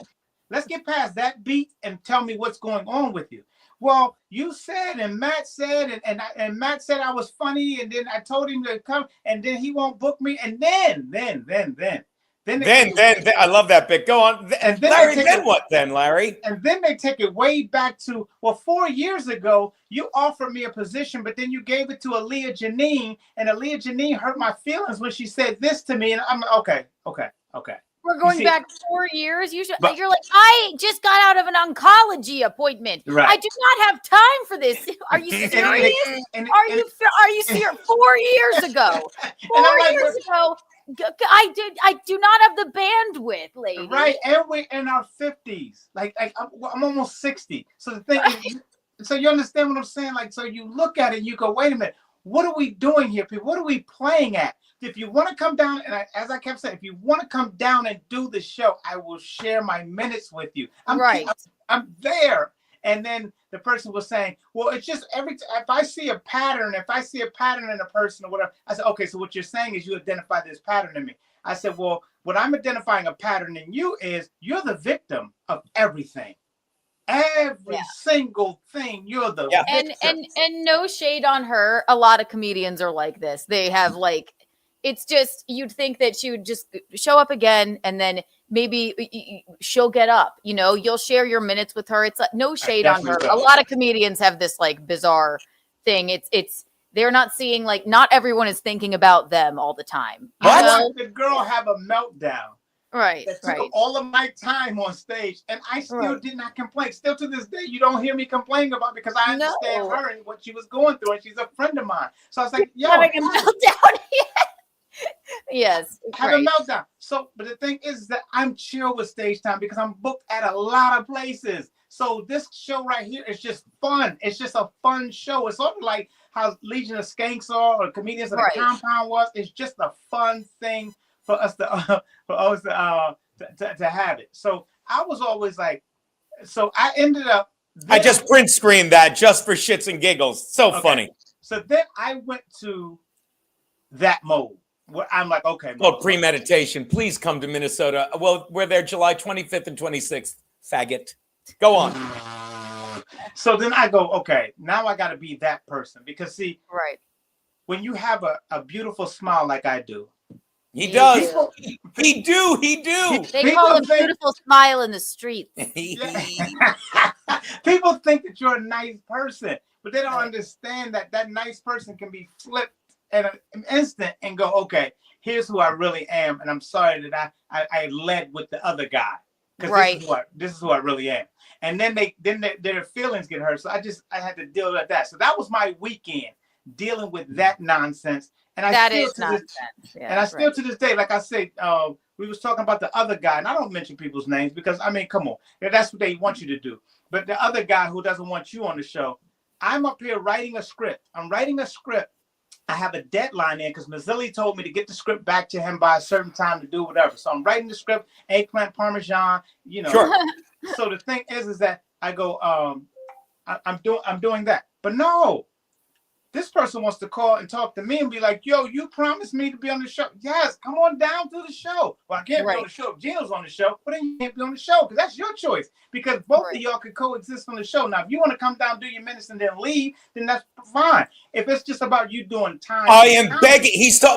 Let's get past that beat and tell me what's going on with you. Well, you said, and Matt said, and Matt said I was funny, and then I told him to come, and then he won't book me, and then I love that bit. Go on. And then Larry, then what then, Larry? And then they take it way back to, well, 4 years ago, you offered me a position, but then you gave it to Aaliyah Janine, and Aaliyah Janine hurt my feelings when she said this to me, and I'm okay. We're going back 4 years. You're like, I just got out of an oncology appointment. Right. I do not have time for this. Are you serious? Are you serious? 4 years ago. 4 years ago. I do not have the bandwidth, lady. Right, and we're in our 50s. Like I'm almost 60. So the thing is, so you understand what I'm saying? Like, so you look at it and you go, wait a minute, what are we doing here, people? What are we playing at? If you want to come down, and as I kept saying, if you want to come down and do the show, I will share my minutes with you. I'm there. And then the person was saying, well, it's just if I see a pattern in a person or whatever, I said, okay, so what you're saying is you identify this pattern in me. I said, well, what I'm identifying a pattern in you is you're the victim of everything. Every single thing, you're the victim. And no shade on her. A lot of comedians are like this. They have like, it's just, you'd think that she would just show up again and then maybe she'll get up, you'll share your minutes with her. It's like, no shade on her. A lot of comedians have this like bizarre thing. It's they're not seeing, like, not everyone is thinking about them all the time. I watched the girl have a meltdown. Right. That took all of my time on stage, and I still did not complain. Still to this day, you don't hear me complaining about it because I understand her and what she was going through, and she's a friend of mine. So I was like, yo, having a meltdown. Yes. Have a meltdown. So, but the thing is that I'm chill with stage time because I'm booked at a lot of places. So this show right here is just fun. It's just a fun show. It's sort of like how Legion of Skanks are, or Comedians of the Compound was. It's just a fun thing for us to have it. So I was always like, so I ended up. I just print screened that just for shits and giggles. So funny. So then I went to that mode. Where I'm like, okay. Well, premeditation. Please come to Minnesota. Well, we're there July 25th and 26th. Faggot. Go on. So then I go, okay, now I got to be that person. Because, see, when you have a beautiful smile like I do. He does. He do. They call him beautiful smile in the streets. People think that you're a nice person, but they don't understand that that nice person can be flipped at an instant and go, okay, here's who I really am, and I'm sorry that I led with the other guy, because this is who I really am. And then their feelings get hurt, so I had to deal with that. So that was my weekend, dealing with that nonsense. And I still to this day, like I said, we was talking about the other guy, and I don't mention people's names because, I mean, come on, that's what they want you to do. But the other guy who doesn't want you on the show, I'm up here writing a script. I'm writing a script. I have a deadline in because Mazzilli told me to get the script back to him by a certain time to do whatever. So I'm writing the script, eggplant parmesan, Sure. So the thing is that I go, I'm doing that. But no, this person wants to call and talk to me and be like, yo, you promised me to be on the show. Yes, come on down to the show. Well, I can't be on the show if Geno's on the show, but then you can't be on the show because that's your choice. Because both of y'all could coexist on the show. Now, if you want to come down, do your minutes, and then leave, then that's fine. If it's just about you doing time. I am begging.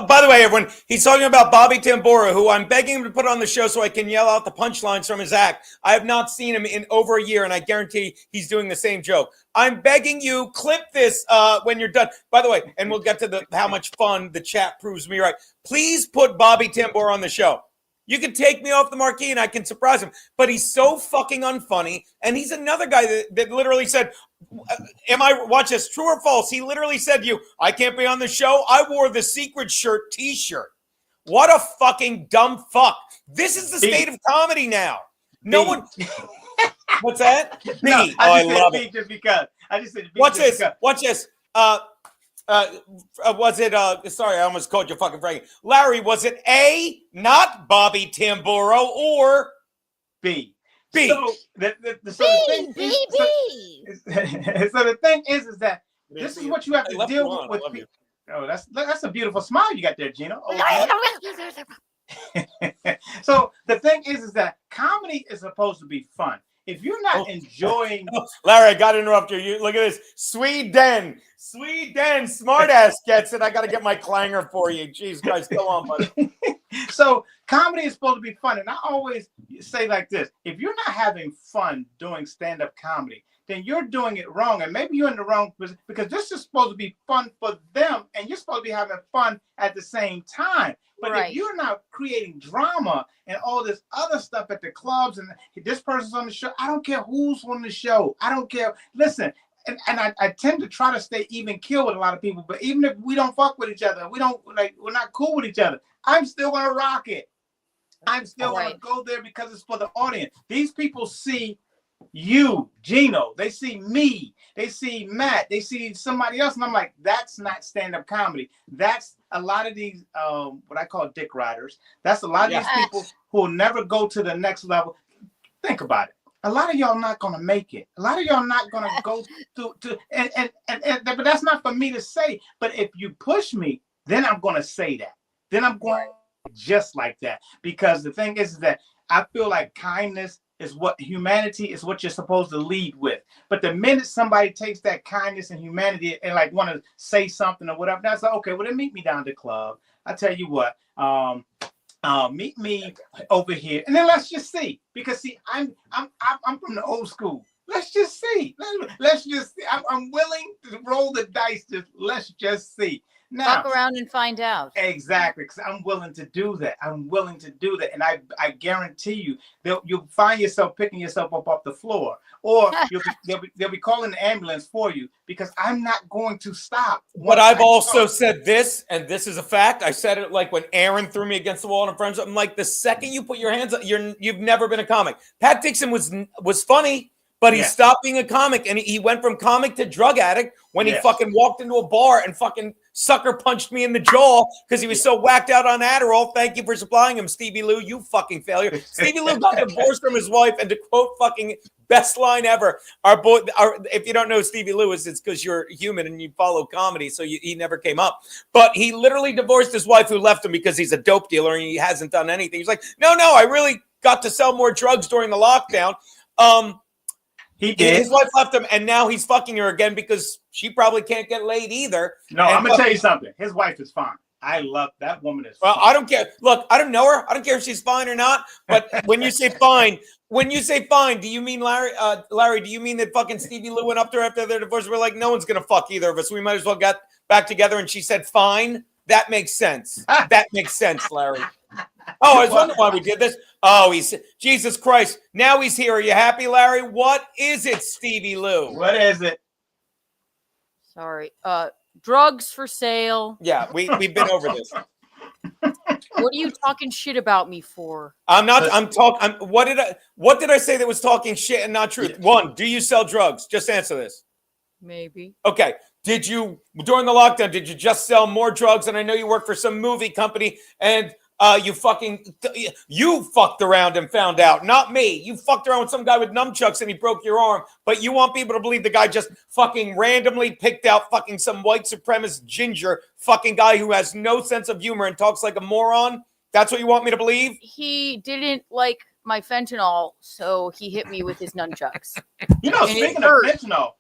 By the way, everyone, he's talking about Bobby Tambora, who I'm begging him to put on the show so I can yell out the punchlines from his act. I have not seen him in over a year, and I guarantee he's doing the same joke. I'm begging you, clip this when you're done. By the way, and we'll get to how much fun the chat proves me right. Please put Bobby Tambora on the show. You can take me off the marquee and I can surprise him. But he's so fucking unfunny. And he's another guy that literally said, watch this, true or false? He literally said to you, I can't be on the show. I wore the Secret Shirt t-shirt. What a fucking dumb fuck. This is the state of comedy now. No one. What's that? No, I love it. Just because. I just said Watch this. Watch this. Was it sorry, I almost called you fucking Frankie. Larry, was it A, not Bobby Tambora, or B? So the thing is that this is what you have to deal with. Oh, that's a beautiful smile you got there, Geno. Oh, so the thing is that comedy is supposed to be fun. If you're not enjoying, Larry, I got to interrupt you. Look at this, Sweden, smart ass gets it. I got to get my clanger for you. Jeez, guys, go on, buddy. So comedy is supposed to be fun, and I always say like this: if you're not having fun doing stand-up comedy, then you're doing it wrong, and maybe you're in the wrong position, because this is supposed to be fun for them, and you're supposed to be having fun at the same time. But if you're not creating drama and all this other stuff at the clubs, and this person's on the show, I don't care who's on the show. I don't care. Listen, and I tend to try to stay even keel with a lot of people, but even if we don't fuck with each other, we're not cool with each other, I'm still gonna rock it. I'm still gonna go there because it's for the audience. These people see you, Geno, they see me, they see Matt, they see somebody else, and I'm like, that's not stand-up comedy. That's a lot of these what I call dick riders. That's a lot of these people who will never go to the next level. Think about it. A lot of y'all not gonna make it. A lot of y'all not gonna go to but that's not for me to say. But if you push me, then I'm gonna say that. Then I'm going just like that. Because the thing is that I feel like kindness is what humanity is, what you're supposed to lead with. But the minute somebody takes that kindness and humanity and like want to say something or whatever, that's like, okay, well then meet me down at the club. I tell you what, meet me over here, and then let's just see. Because see, I'm from the old school. Let's just see. Let's just see. I'm willing to roll the dice. Let's just see. Now, Fuck around and find out. Exactly, because I'm willing to do that. And I guarantee you that you'll find yourself picking yourself up off the floor, or they'll be calling the ambulance for you, because I'm not going to stop. But I've also said this, and this is a fact. I said it like when Aaron threw me against the wall in Friends. I'm like, the second you put your hands up, you've never been a comic. Pat Dixon was funny, but he stopped being a comic, and he went from comic to drug addict when he fucking walked into a bar and fucking sucker punched me in the jaw because he was so whacked out on Adderall. Thank you for supplying him, Stevie Lou, you fucking failure. Stevie Lou got divorced from his wife, and to quote fucking best line ever, if you don't know Stevie Lou, it's because you're human and you follow comedy, so he never came up. But he literally divorced his wife, who left him because he's a dope dealer and he hasn't done anything. He's like, no, I really got to sell more drugs during the lockdown. He did. His wife left him, and now he's fucking her again because she probably can't get laid either. No, I'm gonna tell you something. His wife is fine. I love that woman. Well, I don't care. Look, I don't know her. I don't care if she's fine or not. But when you say fine, do you mean Larry? Larry, do you mean that fucking Stevie Lou went up to her after their divorce? We're like, no one's gonna fuck either of us. We might as well get back together. And she said, fine. That makes sense. That makes sense, Larry. Oh, I was wondering why we did this. Oh, Jesus Christ. Now he's here. Are you happy, Larry? What is it, Stevie Lou? What is it? Sorry. Drugs for sale. Yeah, we've been over this. What are you talking shit about me for? I'm not. I'm talking. What did I say that was talking shit and not truth? One, do you sell drugs? Just answer this. Maybe. Okay. Did you, during the lockdown, did you just sell more drugs? And I know you work for some movie company, and you fucked around and found out. Not me. You fucked around with some guy with nunchucks and he broke your arm. But you want people to believe the guy just fucking randomly picked out fucking some white supremacist ginger fucking guy who has no sense of humor and talks like a moron? That's what you want me to believe? He didn't like my fentanyl, so he hit me with his nunchucks. You know, speaking of fentanyl.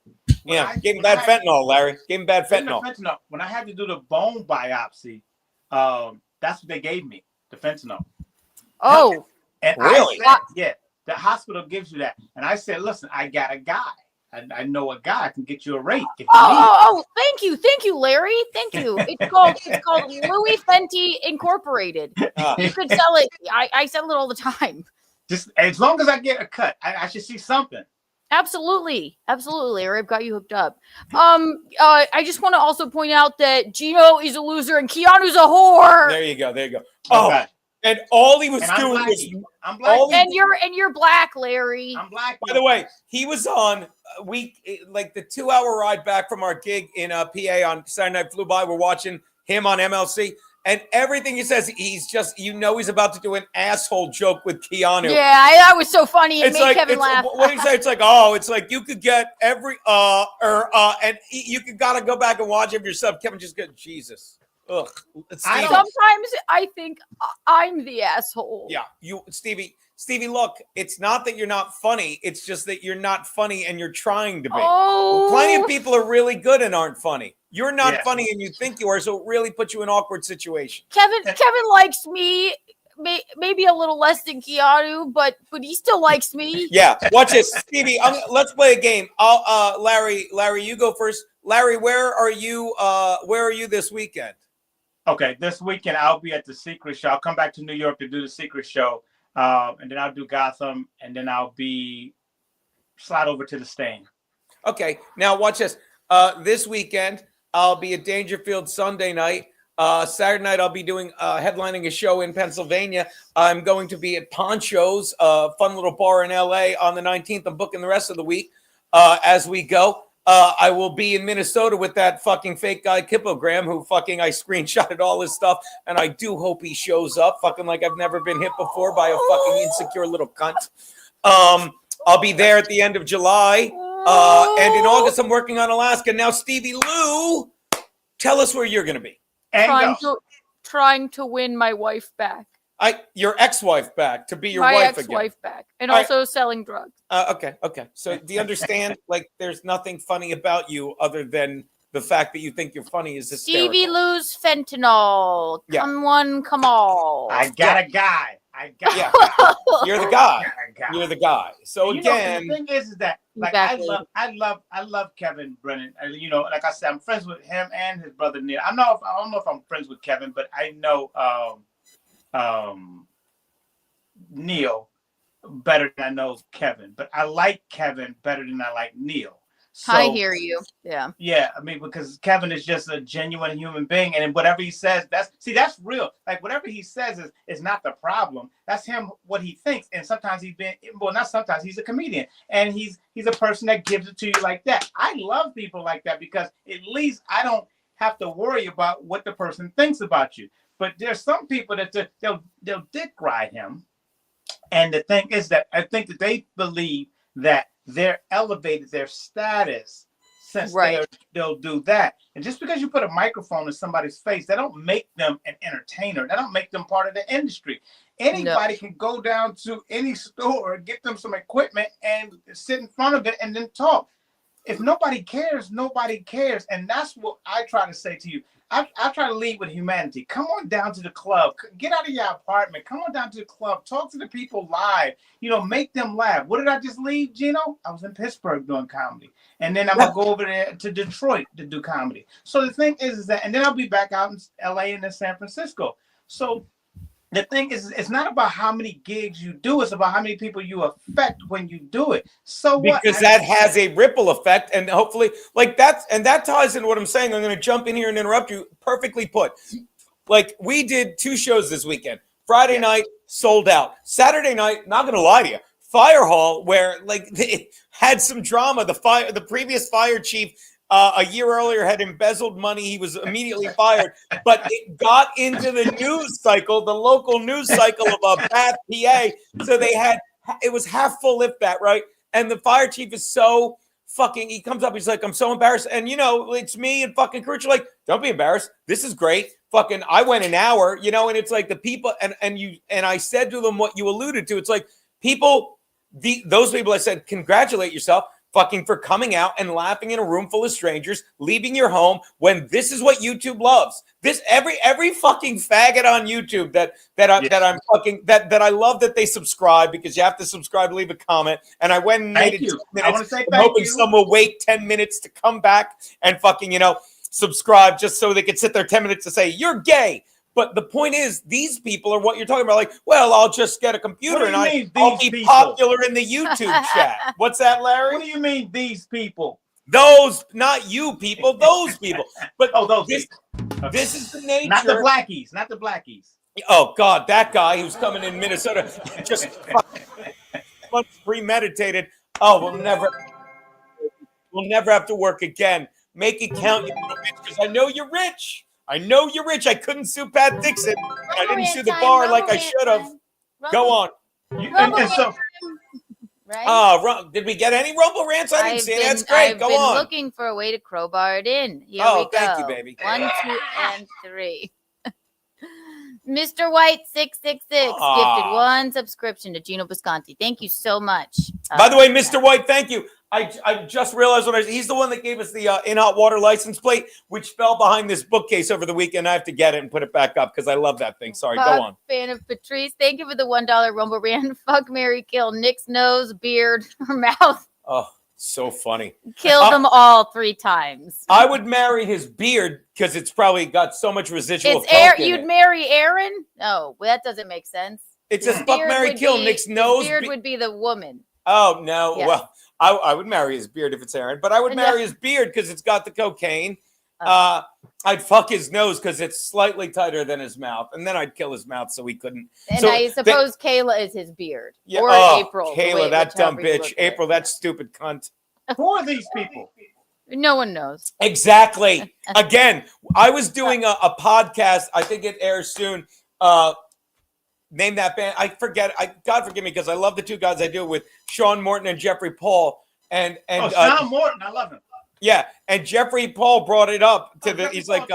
Yeah, gave him bad fentanyl, Larry. Gave him bad fentanyl. When I had to do the bone biopsy, that's what they gave me, the fentanyl. Oh, and really? The hospital gives you that. And I said, listen, I got a guy. I know a guy can get you a rate. Thank you, Larry. Thank you. It's called Louis Fenty Incorporated. You could sell it. I sell it all the time. Just as long as I get a cut, I should see something. Absolutely, Larry. I've got you hooked up. I just want to also point out that Geno is a loser and Keanu's a whore. There you go. Oh, okay. And all he was doing was I'm black. And you're black, Larry. I'm black. By the way, he was on like the 2-hour ride back from our gig in PA on Saturday night. Flew by. We're watching him on MLC, And everything he says, he's just, he's about to do an asshole joke with Keanu. Yeah, that was so funny. It made Kevin laugh. What do you say? It's like, oh, it's like you could get every and you could gotta go back and watch it yourself. Kevin just get Jesus. Ugh. Sometimes I think I'm the asshole. Yeah, Stevie, look, it's not that you're not funny. It's just that you're not funny and you're trying to be. Oh. Plenty of people are really good and aren't funny. You're not funny and you think you are, so it really puts you in awkward situations. Kevin likes me, maybe a little less than Keanu, but he still likes me. Yeah, watch this, Stevie. Let's play a game. Larry, you go first. Larry, where are you this weekend? Okay, this weekend I'll be at the Secret Show. I'll come back to New York to do the Secret Show, and then I'll do Gotham, and then I'll slide over to the Stain. Okay, now watch this. This weekend I'll be at Dangerfield Sunday night. Saturday night I'll be doing headlining a show in Pennsylvania. I'm going to be at Poncho's, fun little bar in LA on the 19th. I'm booking the rest of the week as we go. I will be in Minnesota with that fucking fake guy Kippogram who I screenshotted all his stuff, and I do hope he shows up fucking like I've never been hit before by a fucking insecure little cunt. I'll be there at the end of July. And in August, I'm working on Alaska. Now, Stevie Lou, tell us where you're going to be. Trying to win my wife back. Your ex-wife back, to be your wife again. My ex-wife back. And also selling drugs. Okay. So do you understand, there's nothing funny about you other than the fact that you think you're funny is hysterical. Stevie Lou's fentanyl. Come on, come on. I got a guy. You're the guy. You're the guy. So again, the thing is that I love Kevin Brennan. Like I said, I'm friends with him and his brother Neil. I don't know if I'm friends with Kevin, but I know Neil better than I know Kevin. But I like Kevin better than I like Neil. So, I hear you. Yeah. Yeah, I mean, because Kevin is just a genuine human being, and whatever he says, that's real. Like whatever he says is not the problem. That's him, what he thinks. And sometimes he's a comedian, and he's a person that gives it to you like that. I love people like that because at least I don't have to worry about what the person thinks about you. But there's some people that they'll dick ride him, and the thing is that I think that they believe that they're elevated their status since they'll do that. And just because you put a microphone in somebody's face, that don't make them an entertainer. That don't make them part of the industry. Anybody can go down to any store, get them some equipment and sit in front of it and then talk. If nobody cares, nobody cares. And that's what I try to say to you. I try to lead with humanity. Come on down to the club. Get out of your apartment. Come on down to the club. Talk to the people live. Make them laugh. What did I just leave, Geno? I was in Pittsburgh doing comedy. And then I'm going to go over there to Detroit to do comedy. So the thing is that, and then I'll be back out in LA and then San Francisco. So the thing is, it's not about how many gigs you do. It's about how many people you affect when you do it. So because that has a ripple effect, and hopefully, that ties into what I'm saying. I'm going to jump in here and interrupt you. Perfectly put. We did 2 shows this weekend. Friday night sold out. Saturday night, not going to lie to you, Fire Hall, where they had some drama. The previous fire chief. A year earlier had embezzled money. He was immediately fired, but it got into the news cycle, the local news cycle of Bath, PA. So it was half full lift bat, right? And the fire chief is so he comes up, he's like, I'm so embarrassed. And it's me and fucking crew. Like, don't be embarrassed. This is great. I went an hour, and it's like the people and I said to them what you alluded to. It's like those people, I said, congratulate yourself. For coming out and laughing in a room full of strangers, leaving your home when this is what YouTube loves. This every fucking faggot on YouTube that I love that they subscribe, because you have to subscribe, leave a comment. And I went and made it 10 minutes. I want to say I'm hoping someone will wait 10 minutes to come back and subscribe just so they could sit there 10 minutes to say you're gay. But the point is, these people are what you're talking about. I'll just get a computer and I'll be popular in the YouTube chat. What's that, Larry? What do you mean, these people? Those, not you people, those people. But this is the nature. Not the blackies. Oh, God, that guy who's coming in Minnesota, just premeditated. Oh, we'll never have to work again. Make it count, you little bitch, because I know you're rich. I know you're rich. I couldn't sue Pat Dixon. I didn't sue the bar like I should have. Go on. And so, Right? Did we get any Rumble rants? I didn't see it. That's great. Go on. I've been looking for a way to crowbar it in. Here we go. Thank you, baby. 1, 2, and 3. Mr. White 666 gifted 1 subscription to Geno Bisconti. Thank you so much. By the way, Mr. White, thank you. I just realized he's the one that gave us the in hot water license plate, which fell behind this bookcase over the weekend. I have to get it and put it back up because I love that thing. Sorry, go on. Fan of Patrice. Thank you for the $1 Rumble Rant. Fuck, Mary, kill Nick's nose, beard, or mouth. Oh, so funny. Kill them all 3 times. I would marry his beard because it's probably got so much residual. You'd marry Aaron? No, well, that doesn't make sense. It says fuck, Mary, kill Nick's nose. Beard would be the woman. Oh no, Yeah. well. I would marry his beard if it's Aaron, but I would marry his beard because it's got the cocaine. I'd fuck his nose because it's slightly tighter than his mouth, and then I'd kill his mouth so he couldn't. And so I suppose Kayla is his beard. Yeah, or April. Kayla, that dumb bitch. April, that stupid cunt. who are these people? No one knows. Exactly. Again, I was doing a podcast. I think it airs soon. Name that band. I forget. God forgive me because I love the 2 guys I do it with, Sean Morton and Jeffrey Paul. And Sean Morton, I love him. Yeah, and Jeffrey Paul brought it up to the. He's like,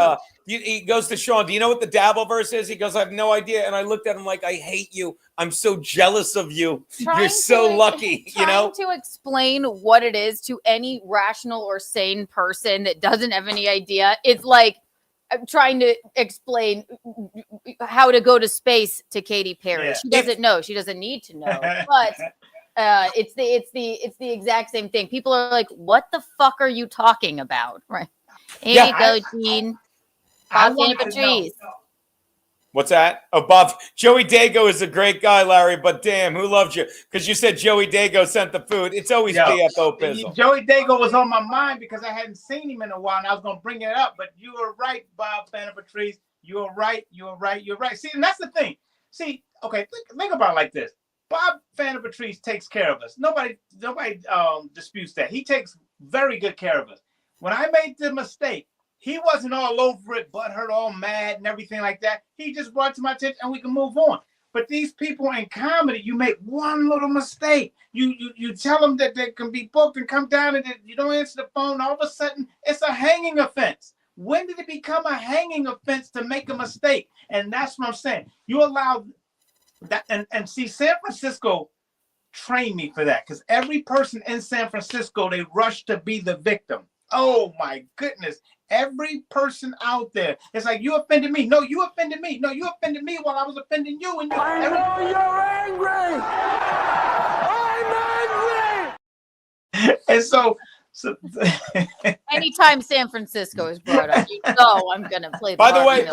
he goes to Sean. Do you know what the Dabble verse is? He goes, I have no idea. And I looked at him like, I hate you. I'm so jealous of you. You're so lucky. You know, to explain what it is to any rational or sane person that doesn't have any idea. It's like I'm trying to explain how to go to space to Katy Perry. Yeah. She doesn't know. She doesn't need to know. But it's the exact same thing. People are like, "What the fuck are you talking about?" Right? Here you go, Gene. Bob Patrice. What's that? Oh, Bob. Joey Dago is a great guy, Larry, but damn, who loves you? Because you said Joey Dago sent the food. It's always BFO pizzle. Joey Dago was on my mind because I hadn't seen him in a while, and I was going to bring it up. But you were right, Bob, fan of Patrice. You were right. See, and that's the thing. See, okay, think about it like this. Bob, fan of Patrice, takes care of us. Nobody disputes that. He takes very good care of us. When I made the mistake, he wasn't all over it, butthurt, all mad and everything like that. He just brought it to my attention and we can move on. But these people in comedy, you make one little mistake. You tell them that they can be booked and come down and you don't answer the phone. All of a sudden, it's a hanging offense. When did it become a hanging offense to make a mistake? And that's what I'm saying. You allow that. And see, San Francisco trained me for that because every person in San Francisco, they rush to be the victim. Oh, my goodness. Every person out there, it's like, you offended me. No, you offended me. No, you offended me while I was offending you. And I know you're angry. I'm angry. And so anytime San Francisco is brought up, you know I'm gonna play. By the way,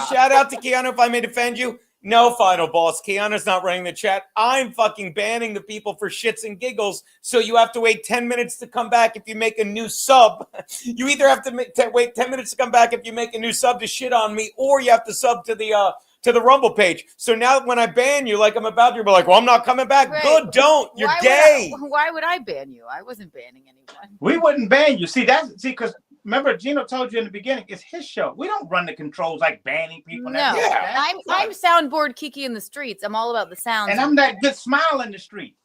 shout out to Keanu if I may defend you. No, final boss. Keanu's not running the chat. I'm fucking banning the people for shits and giggles. So you have to wait 10 minutes to come back if you make a new sub. You either have to wait 10 minutes to come back if you make a new sub to shit on me, or you have to sub to the Rumble page. So now when I ban you, like I'm about to be like, well, I'm not coming back. Right. Good, don't. You're gay. Why would I ban you? I wasn't banning anyone. We wouldn't ban you. See, because remember, Geno told you in the beginning, it's his show. We don't run the controls like banning people. No, I'm soundboard Kiki in the streets. I'm all about the sounds. And I'm that good smile in the street.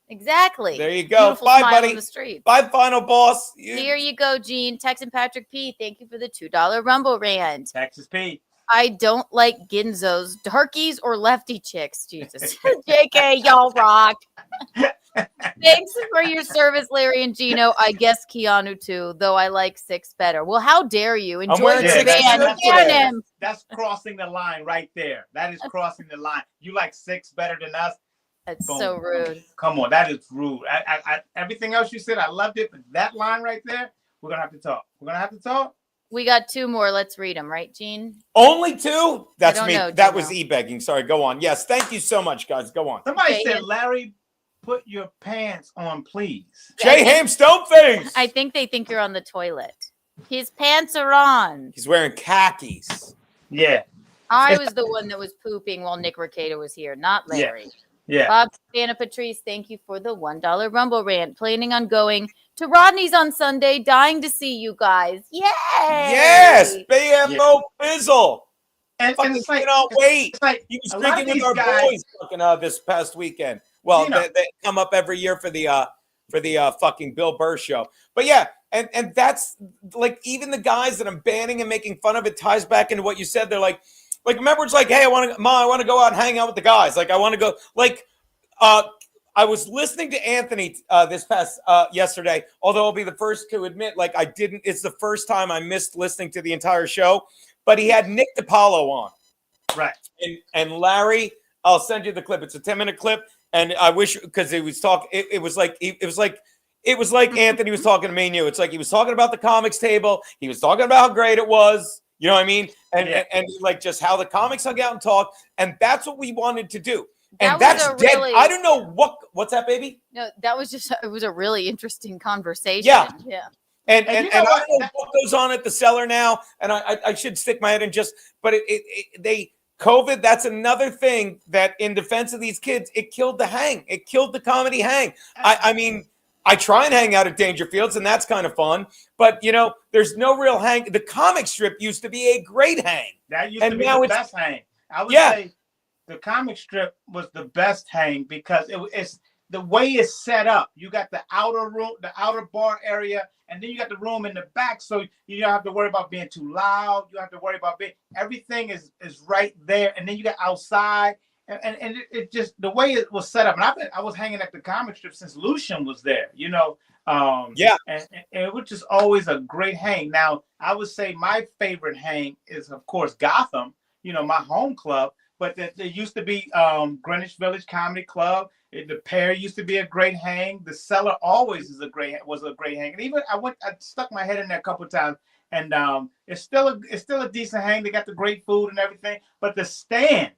Exactly. There you go. Beautiful Bye, smile buddy. in the street. Bye, final boss. Here you go, Gene. Texan Patrick P. Thank you for the $2 Rumble Rant. Texas P. I don't like Ginzos, darkies, or lefty chicks. Jesus. JK, y'all rock. Thanks for your service, Larry and Geno. I guess Keanu too, though I like 6 better. Well, how dare you? Enjoy the band. That's crossing the line right there. That is crossing the line. You like 6 better than us? That's so rude. Come on, that is rude. I everything else you said, I loved it, but that line right there, we're gonna have to talk. We're gonna have to talk. We got 2 more. Let's read them, right, Gene? Only 2? That's me. Know, that was e-begging. Sorry, go on. Yes, thank you so much, guys. Go on. Somebody said, Larry, put your pants on, please. Jay Ham Stoneface. I think they think you're on the toilet. His pants are on. He's wearing khakis. Yeah. I was the one that was pooping while Nick Rekeita was here, not Larry. Yeah. Bob Santa Patrice, thank you for the $1 Rumble rant. Planning on going to Rodney's on Sunday. Dying to see you guys. Yay! Yes, BMO Fizzle. And Fucking it's like, cannot wait. it's like He was a lot of drinking with these our guys, boys fucking this past weekend. Well, they come up every year for the fucking Bill Burr show. But yeah, and that's like even the guys that I'm banning and making fun of, it ties back into what you said. They're like remember it's like, hey, I want to go out and hang out with the guys. Like I want to go I was listening to Anthony this past yesterday, although I'll be the first to admit, like I didn't. It's the first time I missed listening to the entire show. But he had Nick DiPaolo on, right? And Larry, I'll send you the clip. It's a 10-minute clip, and I wish because he was talking. It was like Anthony was talking to me and you. It's like he was talking about the comics table. He was talking about how great it was. You know what I mean? And like just how the comics hung out and talked, and that's what we wanted to do. And that's dead. I don't know what's that, baby? No, that was just it was a really interesting conversation. Yeah. And I don't know what goes on at the cellar now, and I should stick my head in but COVID, that's another thing that in defense of these kids, it killed the hang. It killed the comedy hang. I mean, I try and hang out at Dangerfields, and that's kind of fun, but there's no real hang. The comic strip used to be a great hang. That used to be the best hang. I would say the comic strip was the best hang because it's the way it's set up. You got the outer room, the outer bar area, and then you got the room in the back. So you don't have to worry about being too loud. You don't have to worry about everything is right there. And then you got outside. And it just the way it was set up. And I was hanging at the comic strip since Lucian was there, And it was just always a great hang. Now, I would say my favorite hang is, of course, Gotham, my home club. But there used to be Greenwich Village Comedy Club. The Pair used to be a great hang. The Cellar always was a great hang. And even I stuck my head in there a couple of times, and it's still a decent hang. They got the great food and everything. But the stand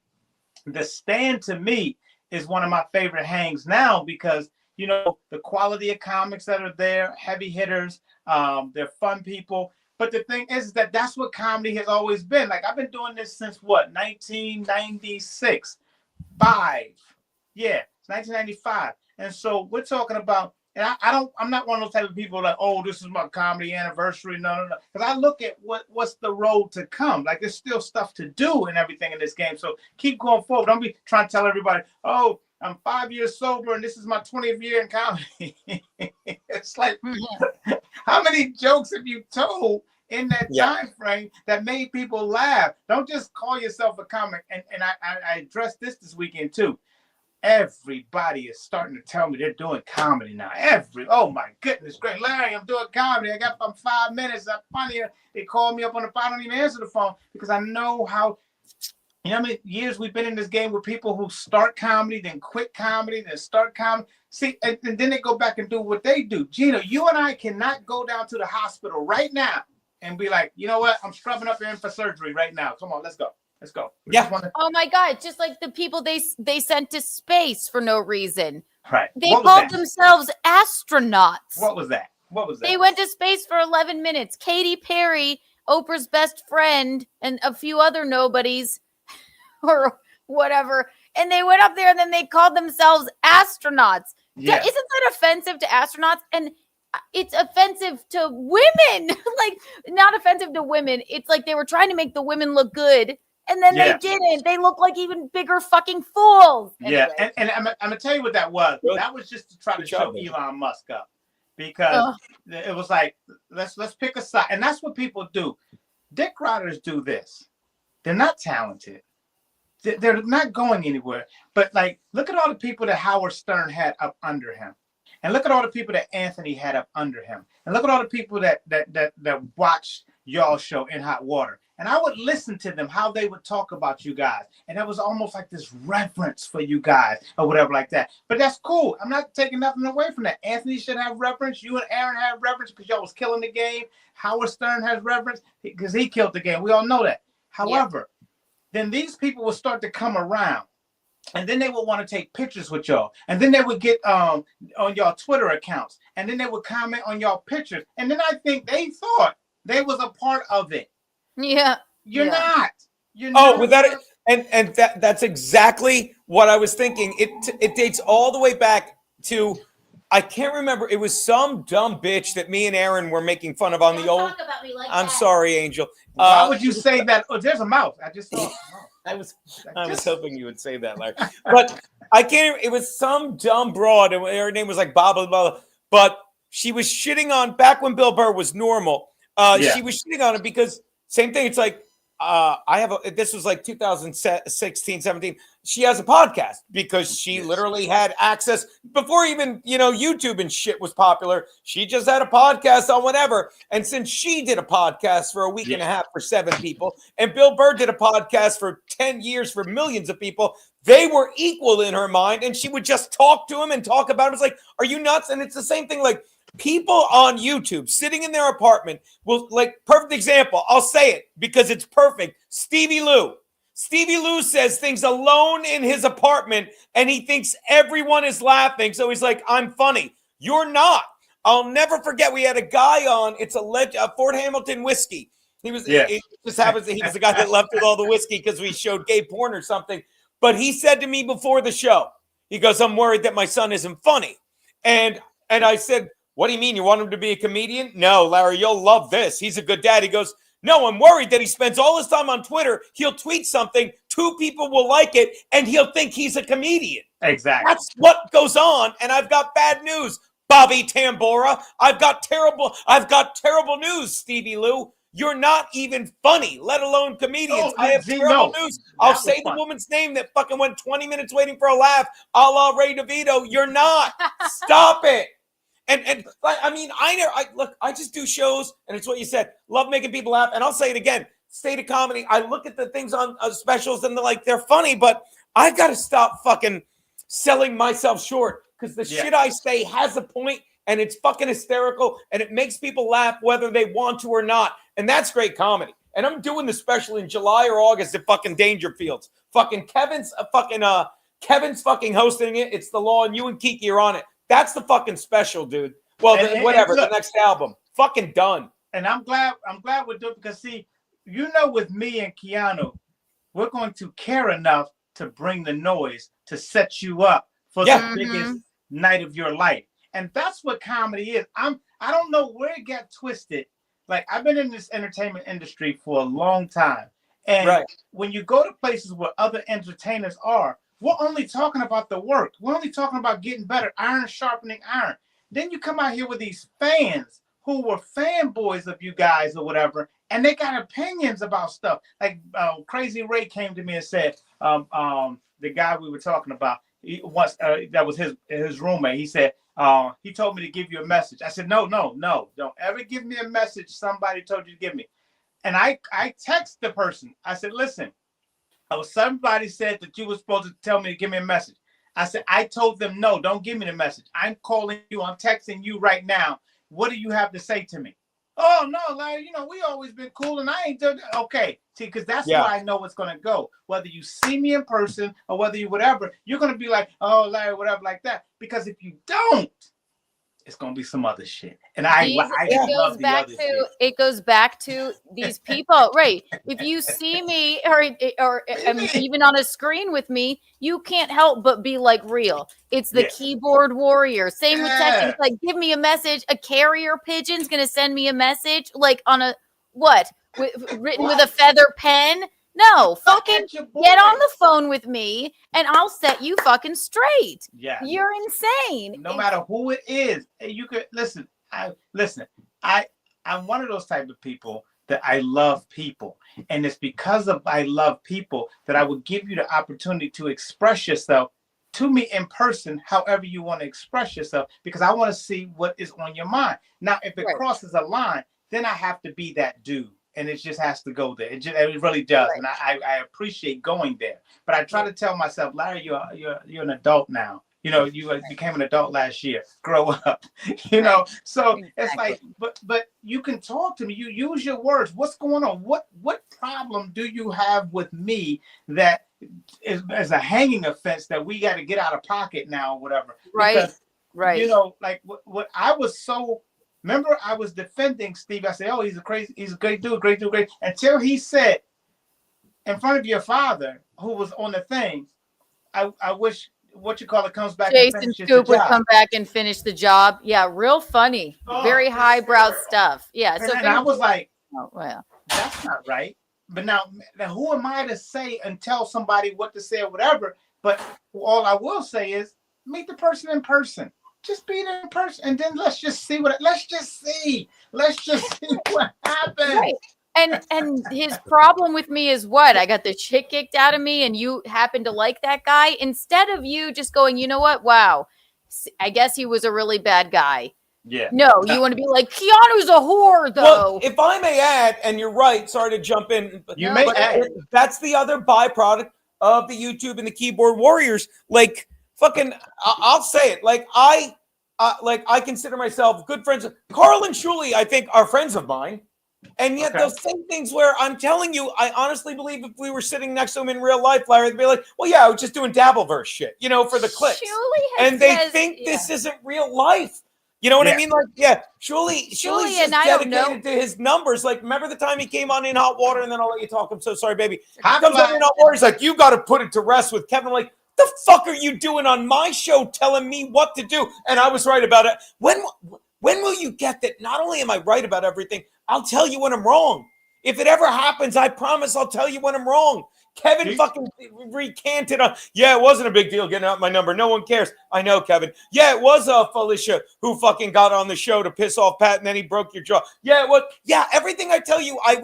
to me is one of my favorite hangs now because the quality of comics that are there, heavy hitters, they're fun people. But the thing is that that's what comedy has always been. Like I've been doing this since 1996, 1995. And so we're talking about, and I'm not one of those type of people like, oh, this is my comedy anniversary. No. Because I look at what's the road to come. Like there's still stuff to do and everything in this game. So keep going forward. Don't be trying to tell everybody, oh, I'm 5 years sober and this is my 20th year in comedy. It's like, how many jokes have you told in that time frame that made people laugh? Don't just call yourself a comic. And I addressed this weekend too. Everybody is starting to tell me they're doing comedy now. Oh my goodness, great, Larry, I'm doing comedy. I got 5 minutes. I'm funny. They call me up on the phone. I don't even answer the phone because I know how. How many years we've been in this game with people who start comedy, then quit comedy, then start comedy. See, and then they go back and do what they do. Geno, you and I cannot go down to the hospital right now and be like, you know what? I'm scrubbing up in for surgery right now. Come on, let's go. Let's go. Oh my God. Just like the people they sent to space for no reason. Right. They called themselves astronauts. What was that? They went to space for 11 minutes. Katy Perry, Oprah's best friend, and a few other nobodies or whatever. And they went up there and then they called themselves astronauts. Yeah. Isn't that offensive to astronauts? And it's offensive to women. Like, not offensive to women. It's like they were trying to make the women look good. And then they didn't. They look like even bigger fucking fools. Anyway. Yeah, and I'm going to tell you what that was. That was just to try to show Elon Musk up. Because it was like, let's pick a side. And that's what people do. Dick riders do this. They're not talented. They're not going anywhere. But like, look at all the people that Howard Stern had up under him. And look at all the people that Anthony had up under him. And look at all the people that watched y'all show In Hot Water. And I would listen to them, how they would talk about you guys. And that was almost like this reverence for you guys or whatever like that. But that's cool. I'm not taking nothing away from that. Anthony should have reverence. You and Aaron have reverence because y'all was killing the game. Howard Stern has reverence because he killed the game. We all know that. However, then these people will start to come around. And then they would want to take pictures with y'all. And then they would get on y'all Twitter accounts. And then they would comment on y'all pictures. And then I think they thought they was a part of it. Yeah. You're not. With that, And that's exactly what I was thinking. It dates all the way back to, I can't remember. It was some dumb bitch that me and Aaron were making fun of on the old. I'm sorry, Angel. Why would you say that? Oh, there's a mouse. I just saw. I was hoping you would say that, Larry. But I can't. It was some dumb broad. And her name was like blah blah blah. But she was shitting on back when Bill Burr was normal. She was shitting on it because same thing. It's like this was like 2016, 17. She has a podcast because she literally had access before even, YouTube and shit was popular. She just had a podcast on whatever. And since she did a podcast for a week and a half for 7 people, and Bill Burr did a podcast for 10 years for millions of people, they were equal in her mind. And she would just talk to him and talk about him. It's like, are you nuts? And it's the same thing. Like, people on YouTube sitting in their apartment will, like, perfect example. I'll say it because it's perfect. Stevie Lou. Stevie Lou says things alone in his apartment and he thinks everyone is laughing. So he's like, I'm funny. You're not. I'll never forget. We had a guy on. It's a Fort Hamilton whiskey. He was, it just happens that he was the guy that left with all the whiskey because we showed gay porn or something. But he said to me before the show, he goes, I'm worried that my son isn't funny. And I said, what do you mean? You want him to be a comedian? No, Larry, you'll love this. He's a good dad. He goes, no, I'm worried that he spends all his time on Twitter. He'll tweet something, 2 people will like it, and he'll think he's a comedian. Exactly. That's what goes on. And I've got bad news, Bobby Tambora. I've got terrible news, Stevie Lou. You're not even funny, let alone comedians. I have terrible news. I'll say the woman's name that fucking went 20 minutes waiting for a laugh, a la Ray DeVito. You're not. Stop it. And I mean, I just do shows, and it's what you said. Love making people laugh. And I'll say it again, State of Comedy. I look at the things on specials, and they're funny, but I got to stop fucking selling myself short because the shit I say has a point, and it's fucking hysterical, and it makes people laugh whether they want to or not. And that's great comedy. And I'm doing the special in July or August at fucking Dangerfields. Fucking Kevin's fucking hosting it. It's the Law, and you and Kiki are on it. That's the fucking special, dude. Well, whatever. Look, the next album, fucking done. And I'm glad we're doing, because see, with me and Keanu, we're going to care enough to bring the noise to set you up for the biggest night of your life. And that's what comedy is. I don't know where it got twisted. Like, I've been in this entertainment industry for a long time. And when you go to places where other entertainers are, we're only talking about the work. We're only talking about getting better, iron sharpening iron. Then you come out here with these fans who were fanboys of you guys or whatever, and they got opinions about stuff. Like Crazy Ray came to me and said, the guy we were talking about, that was his roommate. He said, he told me to give you a message. I said, no, don't ever give me a message somebody told you to give me. And I text the person. I said, listen, somebody said that you were supposed to tell me to give me a message. I said, I told them, no, don't give me the message. I'm calling you. I'm texting you right now. What do you have to say to me? Oh, no, Larry, we always been cool and I ain't done that. Okay. See, because that's where I know it's going to go. Whether you see me in person or whether you whatever, you're going to be like, oh, Larry, whatever, like that. Because if you don't, it's going to be some other shit. And it goes back to these people, right? If you see me or even on a screen with me, you can't help but be like real. It's the keyboard warrior. Same with texting. It's like, give me a message. A carrier pigeon's going to send me a message like on a written with a feather pen. No, fucking get on the phone with me and I'll set you fucking straight. Yeah. You're insane. No matter who it is. You could listen. I'm one of those type of people that I love people. And it's because of I love people that I would give you the opportunity to express yourself to me in person, however you want to express yourself, because I want to see what is on your mind. Now, if it crosses a line, then I have to be that dude. And it just has to go there. It really does. Right. And I appreciate going there. But I try to tell myself, Larry, you're an adult now. You became an adult last year. Grow up. So it's like, but you can talk to me. You use your words. What's going on? What problem do you have with me that is a hanging offense that we got to get out of pocket now or whatever? Right. Because, right. Like what I was so. Remember, I was defending Steve. I said, "Oh, he's a great dude, great." Until he said, in front of your father who was on the thing, I wish comes back Jason and finishes Scoop the would job. come back and finish the job. Yeah, real funny. Very highbrow stuff. Yeah. So And I was like, oh, well, that's not right. But now who am I to say and tell somebody what to say or whatever? But all I will say is meet the person in person. Just be there in person, and then let's just see what happens. right. And his problem with me is what? I got the shit kicked out of me, and you happen to like that guy. Instead of you just going, you know what? Wow, I guess he was a really bad guy. Yeah. No, you want to be like, Keanu's a whore, though. Well, if I may add, and you're right, sorry to jump in. You may add. That's the other byproduct of the YouTube and the keyboard warriors. Like, fucking, I'll say it. Like, I consider myself good friends. Carl and Shuli, I think, are friends of mine. And yet they'll say things where I'm telling you, I honestly believe if we were sitting next to him in real life, Larry, they'd be like, well, yeah, I was just doing Dabbleverse shit, for the clicks. And they think this isn't real life. You know what I mean? Like, yeah, Shuli just dedicated to his numbers. Like, remember the time he came on In Hot Water, and then I'll let you talk. I'm so sorry, baby. He comes on In Hot Water. He's like, you got to put it to rest with Kevin. I'm like, the fuck are you doing on my show telling me what to do? And I was right about it. When will you get that? Not only am I right about everything, I'll tell you when I'm wrong. If it ever happens, I promise I'll tell you when I'm wrong. Kevin fucking recanted on, it wasn't a big deal getting out my number. No one cares. I know, Kevin. Yeah, it was Felicia who fucking got on the show to piss off Pat, and then he broke your jaw. Yeah, it was. Yeah, everything I tell you, I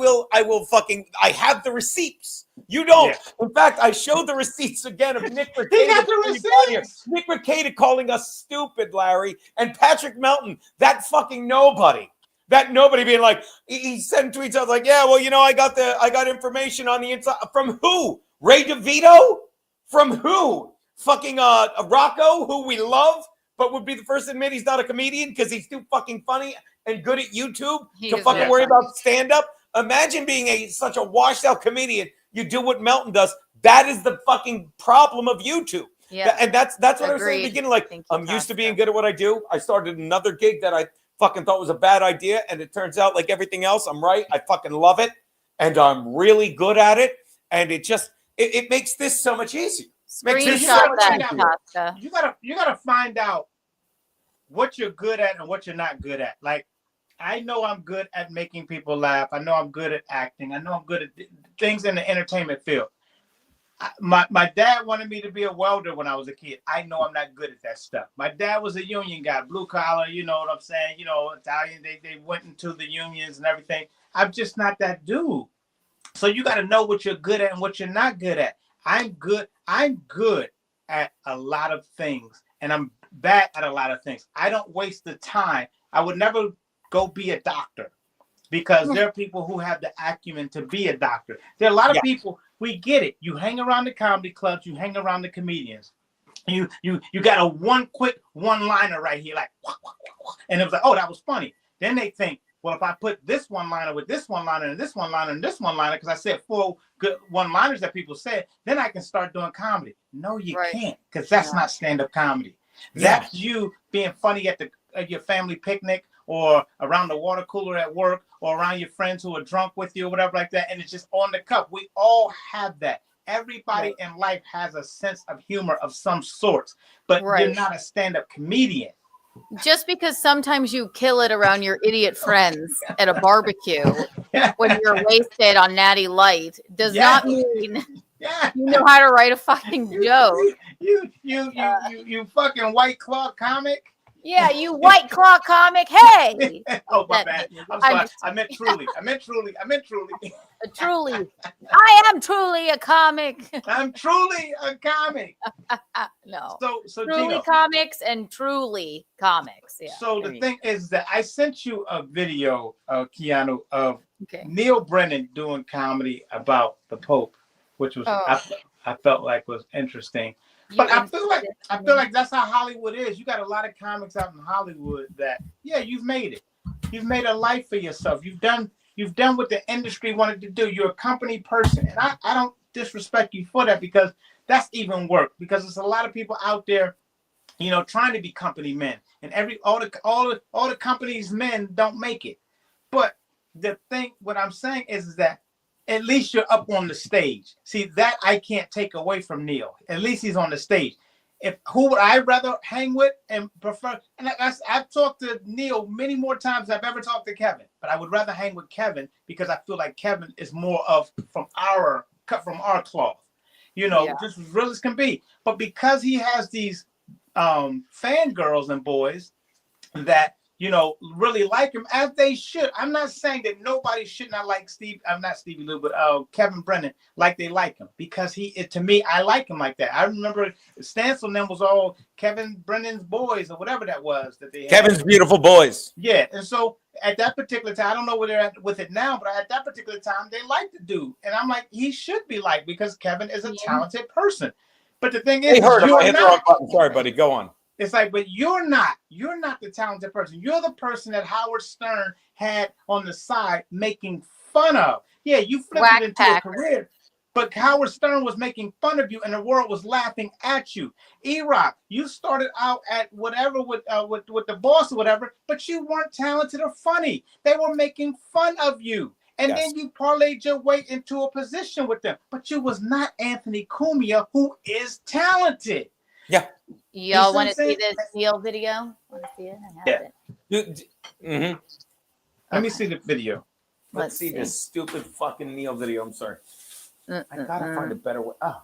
have the receipts. You don't. Yeah. In fact, I showed the receipts again of Nick Rekeita. He got the receipts. Nick Rekeita calling us stupid, Larry, and Patrick Melton, that fucking nobody. That nobody being like, he sent tweets out like, yeah, well, I got information on the inside. From who? Ray DeVito? From who? Fucking Rocco, who we love, but would be the first to admit he's not a comedian because he's too fucking funny and good at YouTube to fucking worry about stand-up. Imagine being such a washed-out comedian. You do what Melton does. That is the fucking problem of YouTube. Yeah. And that's what I was saying at the beginning. Like, I'm used to being good at what I do. I started another gig that I fucking thought was a bad idea, and it turns out, like everything else, I'm right. I fucking love it, and I'm really good at it, and it makes this so much easier. You gotta find out what you're good at and what you're not good at. Like, I know I'm good at making people laugh. I know I'm good at acting. I know I'm good at things in the entertainment field. My dad wanted me to be a welder when I was a kid. I know I'm not good at that stuff. My dad was a union guy, blue collar, you know what I'm saying? Italian, they went into the unions and everything. I'm just not that dude. So you got to know what you're good at and what you're not good at. I'm good at a lot of things, and I'm bad at a lot of things. I don't waste the time. I would never go be a doctor because there are people who have the acumen to be a doctor. There are a lot of people. We get it. You hang around the comedy clubs. You hang around the comedians. You got a quick one-liner right here, like, and it was like, oh, that was funny. Then they think, well, if I put this one-liner with this one-liner and this one-liner and this one-liner, because I said 4 good one-liners that people said, then I can start doing comedy. No, you can't, because that's not stand-up comedy. That's you being funny at your family picnic or around the water cooler at work or around your friends who are drunk with you or whatever like that, and it's just on the cuff. We all have that. Everybody in life has a sense of humor of some sorts, but you're not a stand-up comedian. Just because sometimes you kill it around your idiot friends at a barbecue when you're wasted on Natty Light does not mean you know how to write a fucking joke. You fucking White Claw comic. Yeah, you White Claw comic. Hey. Oh, my bad. I'm sorry. I meant truly. Truly. I am truly a comic. I'm truly a comic. No. So truly Geno, comics and truly comics. Yeah. So the thing is that I sent you a video, Keanu, of Neil Brennan doing comedy about the Pope, which was I felt like was interesting. But I feel like that's how Hollywood is. You got a lot of comics out in Hollywood that, you've made it. You've made a life for yourself. You've done what the industry wanted to do. You're a company person. And I don't disrespect you for that, because that's even work. Because there's a lot of people out there, trying to be company men. And all the company's men don't make it. But what I'm saying is that at least you're up on the stage. See, that I can't take away from Neil. At least he's on the stage. Who would I rather hang with and prefer? And I've talked to Neil many more times than I've ever talked to Kevin, but I would rather hang with Kevin because I feel like Kevin is more cut from our cloth, just as real as can be. But because he has these fangirls and boys that really like him, as they should. I'm not saying that nobody should not like Steve. I'm not Stevie Lou, but Kevin Brennan, like they like him because to me, I like him like that. I remember Stancil and them was all Kevin Brennan's boys or whatever that was that they had. Kevin's beautiful boys. Yeah, and so at that particular time, I don't know where they're at with it now, but at that particular time, they liked the dude, and I'm like, he should be liked because Kevin is a talented person. But the thing is, sorry, buddy, go on. It's like, but you're not the talented person. You're the person that Howard Stern had on the side making fun of. Yeah, you flipped it into a career, but Howard Stern was making fun of you and the world was laughing at you. E-Rock, you started out at whatever with the boss or whatever, but you weren't talented or funny. They were making fun of you. And then you parlayed your way into a position with them. But you was not Anthony Cumia, who is talented. Yeah. Y'all want to see this Neil video? Want to see it? I have it. Mm-hmm. Let me see the video. Let's see this stupid fucking Neil video. I'm sorry. I gotta find a better way. Oh.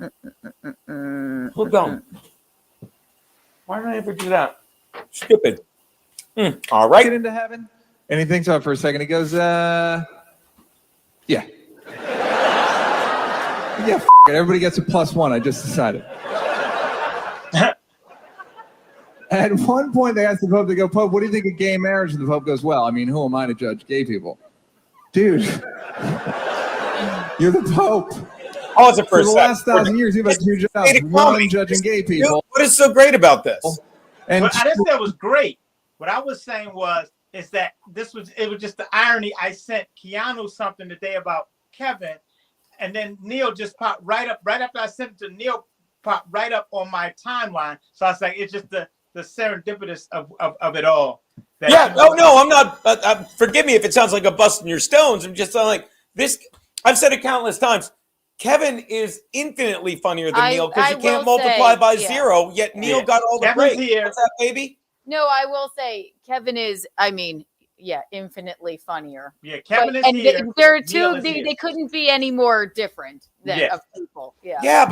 Hold on. Why did I ever do that? Stupid. All right. Get into heaven. And he thinks about it for a second. He goes, yeah. Yeah, it. Everybody gets a +1. I just decided. At one point, they asked the Pope, Pope, what do you think of gay marriage? And the Pope goes, well, I mean, who am I to judge gay people? Dude, you're the Pope. Oh, it's a first. For the last 1,000 years, you've had 2 jobs. One, judging gay people. What is so great about this? And I didn't say it was great. What I was saying is that it was just the irony. I sent Keanu something today about Kevin, and then Neil just popped right after I sent it to Neil, popped right up on my timeline. So I was like, it's just the serendipitous of it all. Oh no, I'm not. Forgive me if it sounds like a busting your stones. I'm just like this. I've said it countless times. Kevin is infinitely funnier than Neil because you can't multiply by 0. Yet Neil got all the breaks. What's that, baby? No, I will say Kevin is. I mean, infinitely funnier. Yeah, Kevin is here. There are two. They couldn't be any more different of people. Yeah. Yeah,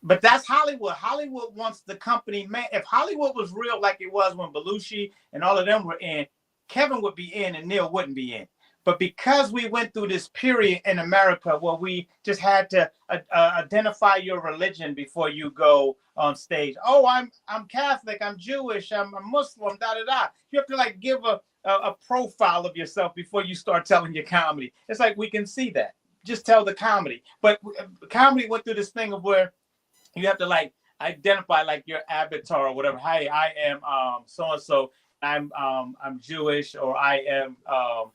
but that's Hollywood. Hollywood wants the company man. If Hollywood was real like it was when Belushi and all of them were in, Kevin would be in and Neil wouldn't be in. But because we went through this period in America where we just had to identify your religion before you go on stage. Oh, I'm Catholic, I'm Jewish, I'm a Muslim, da-da-da. You have to give a profile of yourself before you start telling your comedy. It's like we can see that. Just tell the comedy. But comedy went through this thing of where you have to identify your avatar or whatever. Hey, I am so and so. I'm Jewish, or I am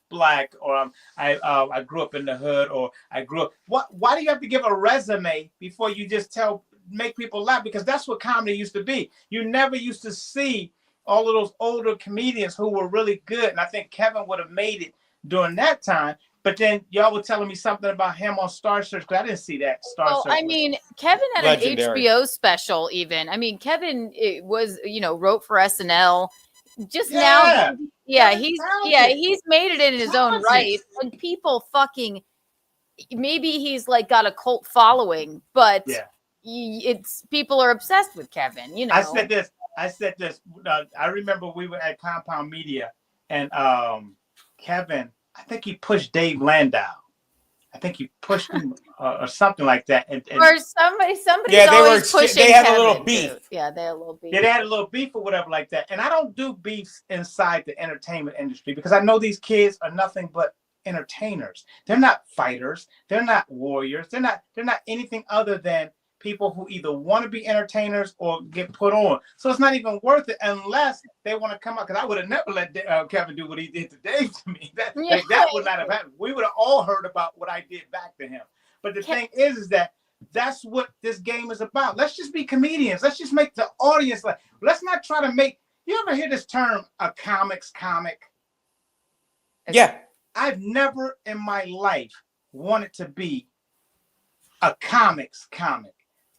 black, or I grew up in the hood, or I grew up. Why do you have to give a resume before you just make people laugh? Because that's what comedy used to be. You never used to see all of those older comedians who were really good, and I think Kevin would have made it during that time. But then y'all were telling me something about him on Star Search, because I didn't see that. Star Search. I mean, Kevin had legendary. an HBO special even. I mean, Kevin was, wrote for SNL. Just now, he's made it in his own right. And people maybe he's got a cult following, but it's people are obsessed with Kevin, I said this. I remember we were at Compound Media, and Kevin, I think he pushed Dave Landau. I think he pushed him or something like that. Or somebody's always pushing. They had Kevin, a little beef. Too. Yeah, they had a little beef. Yeah, they had a little beef or whatever like that. And I don't do beefs inside the entertainment industry because I know these kids are nothing but entertainers. They're not fighters. They're not warriors. They're not anything other than people who either want to be entertainers or get put on. So it's not even worth it unless they want to come out. Because I would have never let Kevin do what he did to Dave to me. That would not have happened. We would have all heard about what I did back to him. But the thing is that that's what this game is about. Let's just be comedians. Let's just make the audience let's not try to make. You ever hear this term, a comic's comic? Yeah. I've never in my life wanted to be a comics comic.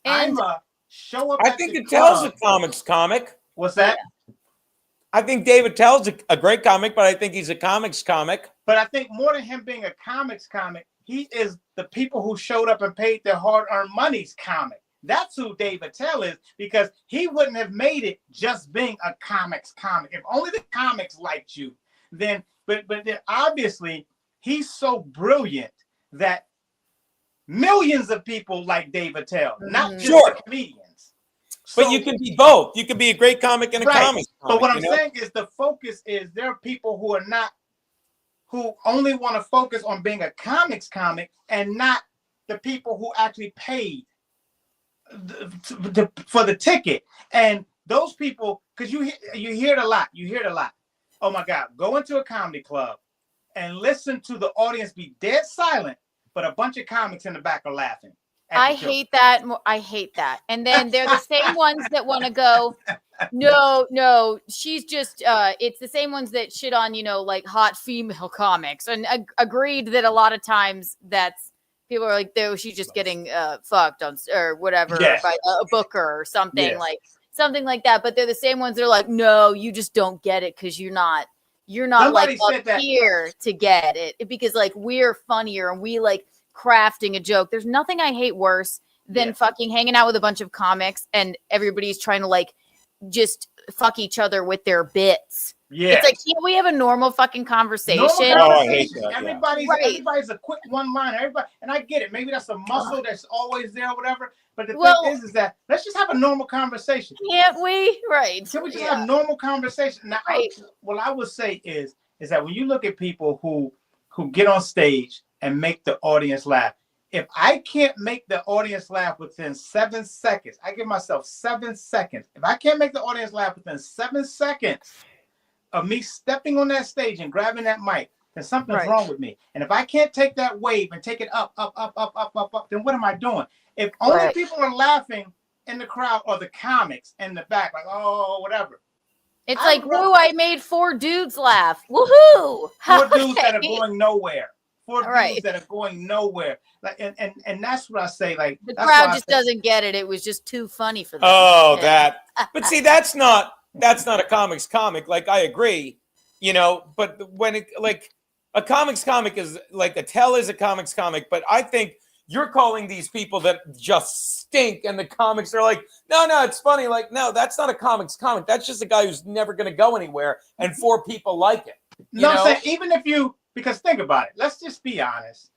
And I'm a show up. I at think the Attell's a club. comics comic. What's that? I think David Attell's a great comic, but I think he's a comics comic. But I think more than him being a comics comic, he is the people who showed up and paid their hard-earned money's comic. That's who Dave Attell is, because he wouldn't have made it just being a comics comic. If only the comics liked you, then but then obviously he's so brilliant that millions of people like Dave Attell, not just Sure. the comedians. But So- you can be both. You can be a great comic and a Right. comics comic. But what I'm you know? saying is the focus is there are people who only want to focus on being a comics comic and not the people who actually paid for the ticket. And those people, because you hear it a lot. You hear it a lot. Oh my God, go into a comedy club and listen to the audience be dead silent, but a bunch of comics in the back are laughing. I hate that. I hate that. And then they're the same ones that want to go, no, she's just, it's the same ones that shit on, like hot female comics. And agreed that a lot of times people are like, though, she's just getting fucked on or whatever by a booker or something like that. But they're the same ones that are like, no, you just don't get it because you're not Somebody like said up that. here to get it, because like we're funnier and we like crafting a joke. There's nothing I hate worse than fucking hanging out with a bunch of comics and everybody's trying to like just fuck each other with their bits. Yeah. It's like, can't we have a normal fucking conversation? Oh, I hate that, yeah. Everybody's a quick one-liner. Everybody, and I get it. Maybe that's a muscle that's always there or whatever. But the thing is that let's just have a normal conversation. Can't we? Right. Can we just have normal conversation? Now, what I would say is that when you look at people who get on stage and make the audience laugh, if I can't make the audience laugh within 7 seconds, I give myself 7 seconds. If I can't make the audience laugh within 7 seconds of me stepping on that stage and grabbing that mic, then something's wrong with me. And if I can't take that wave and take it up, then what am I doing? If only people are laughing in the crowd or the comics in the back, like, oh, whatever. It's like, woo, I made 4 dudes laugh. Woohoo! 4 dudes that are going nowhere. 4 Right. dudes that are going nowhere. Like, and that's what I say. Like The that's crowd why I just say- doesn't get it. It was just too funny for them. Oh, Yeah. that. But see, that's not a comics comic. Like, I agree, but when it like a comics comic is like Attell is a comics comic, but I think you're calling these people that just stink and the comics are like, no, it's funny. Like, no, that's not a comics comic. That's just a guy who's never going to go anywhere and 4 people like it. No, I'm saying even if because think about it. Let's just be honest.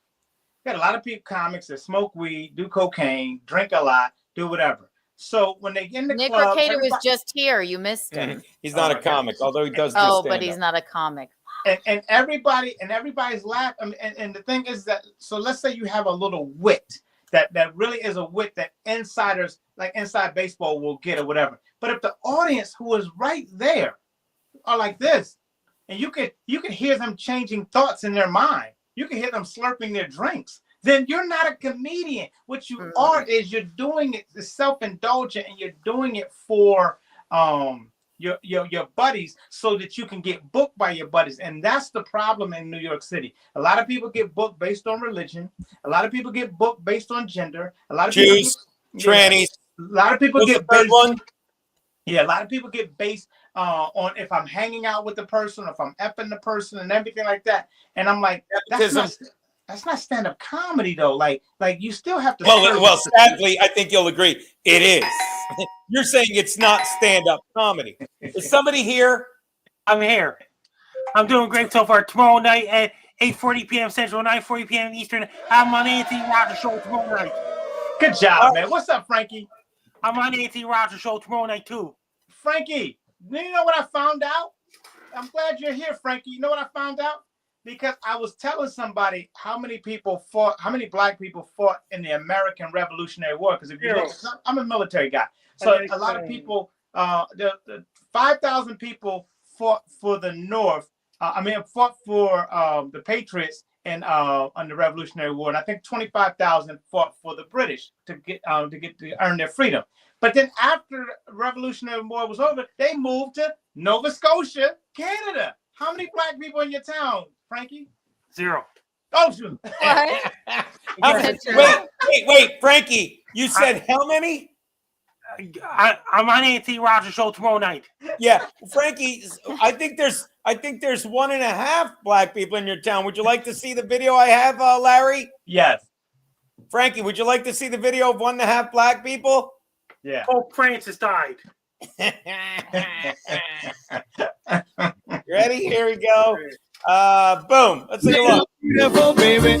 Got a lot of people, comics that smoke weed, do cocaine, drink a lot, do whatever. So when they get in the Nick club, Rekeita was just here. You missed him. He's not a comic, although he does. Oh, but he's not a comic. And everybody's laughing. And the thing is that, so let's say you have a little wit that really is a wit that insiders like inside baseball will get or whatever. But if the audience who is right there are like this, and you could hear them changing thoughts in their mind, you can hear them slurping their drinks, then you're not a comedian. What you are is you're doing it self-indulgent, and you're doing it for your buddies so that you can get booked by your buddies. And that's the problem in New York City. A lot of people get booked based on religion. A lot of people get booked based on gender. A lot of Jews, trannies. A lot of people What's get the third one? Yeah, a lot of people get based on if I'm hanging out with the person, if I'm effing the person, and everything like that. And I'm like, that's not stand-up comedy though. Like you still have to. Well, sadly, I think you'll agree it is. You're saying it's not stand-up comedy. Is somebody here? I'm here. I'm doing great so far. Tomorrow night at 8:40 p.m. Central, 9:40 p.m. Eastern, I'm on Anthony Rogers Show tomorrow night. Good job, man. What's up, Frankie? I'm on Anthony Rogers Show tomorrow night too. Frankie, you know what I found out? I'm glad you're here, Frankie. You know what I found out? Because I was telling somebody how many black people fought in the American Revolutionary War. Because if you look, I'm a military guy, so a lot of people, the 5,000 people fought for the North. Fought for the Patriots on the Revolutionary War, and I think 25,000 fought for the British to earn their freedom. But then after the Revolutionary War was over, they moved to Nova Scotia, Canada. How many black people in your town, Frankie? 0. Ocean. What? Wait, Frankie. You said how many? I'm on Anthony Rogers show tomorrow night. Yeah, Frankie. I think there's 1.5 black people in your town. Would you like to see the video I have, Larry? Yes. Frankie, would you like to see the video of 1.5 black people? Yeah. Pope Francis died. Ready? Here we go. Boom. Let's take a look. Beautiful baby,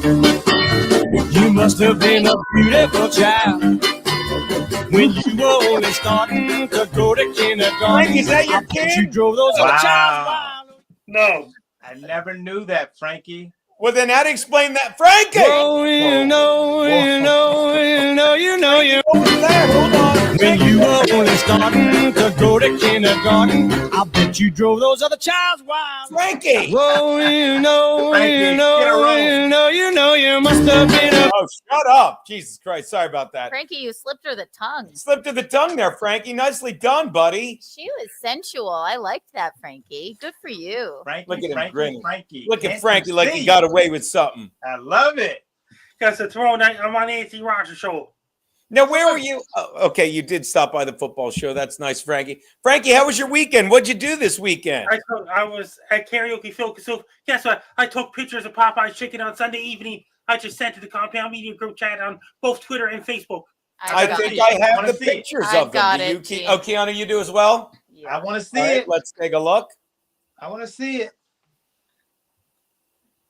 you must have been a beautiful child when you were only starting to go to kindergarten. Frankie, is that your kid? You drove those other child Wow. wild. No. I never knew that, Frankie. Well, then that explain that, Frankie. Oh, you know. What was that? Hold on. When you were only starting to go to kindergarten, I bet you drove those other childs wild. Frankie. Oh, Frankie, get a roll. you must have been a. Oh, shut up. Jesus Christ. Sorry about that. Frankie, you slipped her the tongue. Slipped to the tongue there, Frankie. Nicely done, buddy. She was sensual. I liked that, Frankie. Good for you. Frankie, Look at him Frankie, grinning. Frankie. Look at Can't Frankie you like see? he got away with something. I love it. Yeah, so tomorrow night I'm on Anthony Rogers show. Now, where were you? Oh, okay, you did stop by the football show. That's nice, Frankie. Frankie, how was your weekend? What'd you do this weekend? I was at karaoke Phil. So guess what? I took pictures of Popeye's chicken on Sunday evening. I just sent to the Compound Media group chat on both Twitter and Facebook. I got think it. I have Wanna the see it? pictures I of them. got Do it, you, Gene. oh, Keanu, you do as well? I want to see All right, it. let's take a look. I want to see it.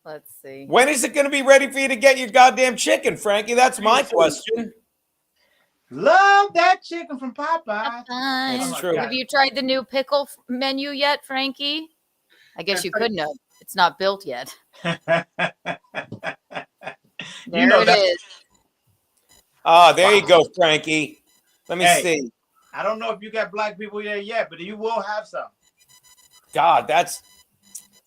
Let's see. When is it going to be ready for you to get your goddamn chicken, Frankie? That's my question. Love that chicken from Popeye. That's true. Have you tried the new pickle menu yet, Frankie? I guess you couldn't have. It's not built yet. There know it that- is. Ah, there you go, Frankie. Let me Hey. see. I don't know if you got black people there yet, but you will have some. God, that's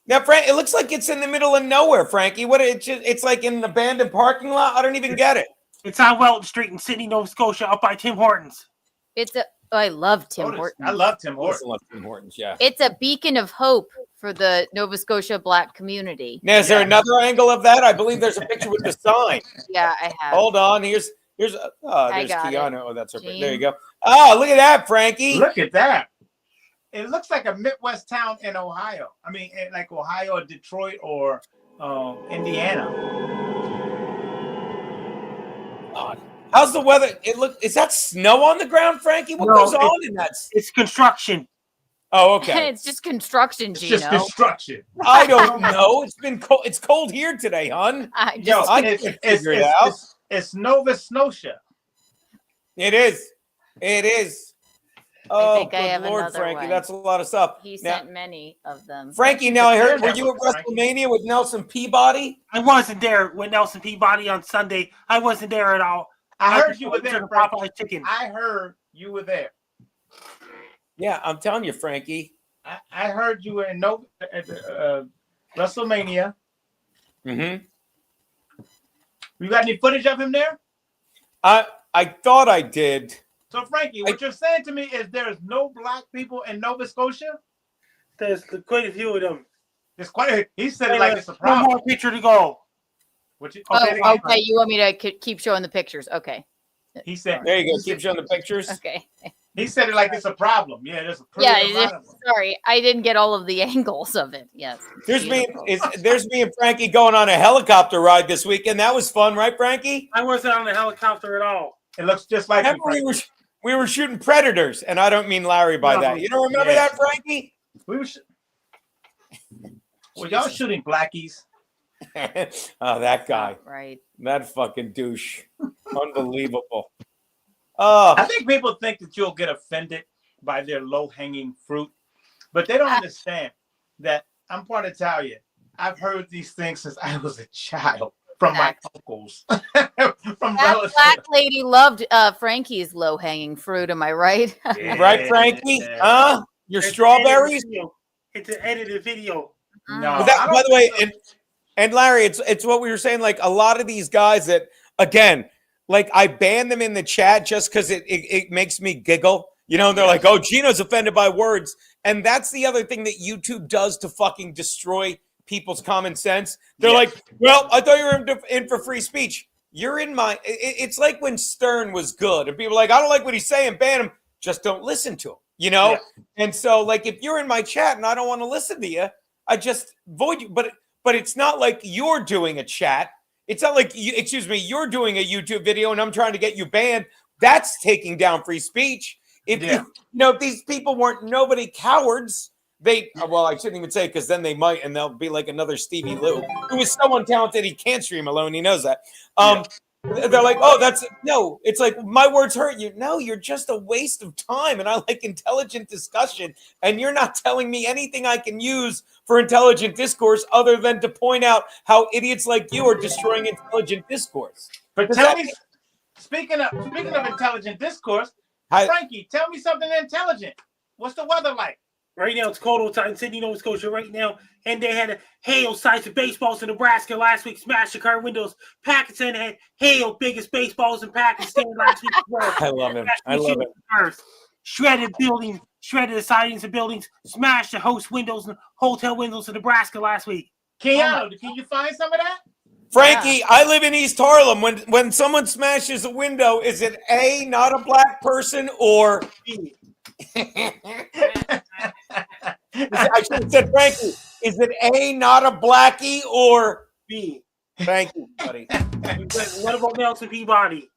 now, Frank. It looks like it's in the middle of nowhere, Frankie. What? It's like in an abandoned parking lot. I don't even get it. It's on Welton Street in Sydney, Nova Scotia, up by Tim Hortons. It's a. Oh, I love Tim Otis, Hortons. I love Tim I also Hortons. love Tim Hortons. Yeah. It's a beacon of hope for the Nova Scotia Black community. Now, is there another angle of that? I believe there's a picture with the sign. Yeah, I have. Hold on. There's there's got Keanu. it. Oh, that's her. Gene. There you go. Oh, look at that, Frankie. Look at that. It looks like a Midwest town in Ohio. I mean, like Ohio or Detroit or Indiana. God. How's the weather? Is that snow on the ground, Frankie? What No, goes on in that? It's construction. Oh, okay. It's just construction, It's Gino. just construction. I don't know. It's been cold. It's cold here today, hon. I Yo, just, I it's, can't it's, figure it it's, out. it's Nova Scotia. It is. It is. Oh, think I good have Lord, another Frankie. one. That's a lot of stuff. he Now, sent many of them. Frankie, now I heard, were There's you at that one, Frankie. WrestleMania with Nelson Peabody? I wasn't there with Nelson Peabody on Sunday. I wasn't there at all. I heard just you were went to there, the Frankie. Popeye's chicken. I heard you were there. Yeah, I'm telling you, Frankie. I heard you were in WrestleMania. Mm-hmm. You got any footage of him there? I thought I did. So, Frankie, what you're saying to me is there's no black people in Nova Scotia? There's quite a few of them. There's quite a, he said it like it's a One problem. more picture to go. What you, Oh, again, okay. You want me to keep showing the pictures? Okay. He said, There you go. Keep showing the pictures. Okay. he said it like it's a problem. Yeah, there's a pretty Yeah. amount of them. Sorry, I didn't get all of the angles of it. Yes. There's me, Beautiful. there's me and Frankie going on a helicopter ride this weekend. That was fun, right, Frankie? I wasn't on the helicopter at all. It looks just like you, Remember Frankie. we were shooting predators, and I don't mean Larry by No. that. You don't remember Yeah. that, Frankie? We were well, y'all shooting blackies. Oh, that guy. Right. That fucking douche. Unbelievable. Oh, I think people think that you'll get offended by their low-hanging fruit, but they don't understand that I'm part Italian. I've heard these things since I was a child from my uncles, from That relatives. black lady loved Frankie's low hanging fruit. Am I right? right, Frankie? Huh? Your It's an strawberries? edited video. It's an edited video. No, But that, I by don't the way, think so. and Larry, it's what we were saying. Like a lot of these guys that, again, like I ban them in the chat just because it makes me giggle. You know, they're like, "Oh, Geno's offended by words," and that's the other thing that YouTube does to fucking destroy people's common sense. They're like, well, I thought you were in for free speech. You're in my. It's like when Stern was good, and people are like, I don't like what he's saying, ban him. Just don't listen to him, you know. Yeah. And so, like, if you're in my chat and I don't want to listen to you, I just void you. But it's not like you're doing a chat. It's not like you're doing a YouTube video and I'm trying to get you banned. That's taking down free speech. If if these people weren't nobody cowards, I shouldn't even say, because then they might, and they'll be like another Stevie Lou, who is so untalented he can't stream alone. He knows that. They're like, oh, it's like my words hurt you. No, you're just a waste of time. And I like intelligent discussion. And you're not telling me anything I can use for intelligent discourse other than to point out how idiots like you are destroying intelligent discourse. But tell me, speaking of intelligent discourse, Frankie, tell me something intelligent. What's the weather like? Right now, it's cold outside in Sydney, Nova Scotia right now. And they had a hail size of baseballs in Nebraska last week, smashed the car windows. Pakistan had hail, biggest baseballs in Pakistan last week as well. I love him. I love it. Shredded buildings, shredded the sidings of buildings, smashed the host windows and hotel windows in Nebraska last week. Keanu, can you find some of that? Frankie, I live in East Harlem. When someone smashes a window, is it A, not a black person, or B? I should have said Frankie. Is it A, not a blackie, or B? Thank you, buddy. What about Nelson Peabody?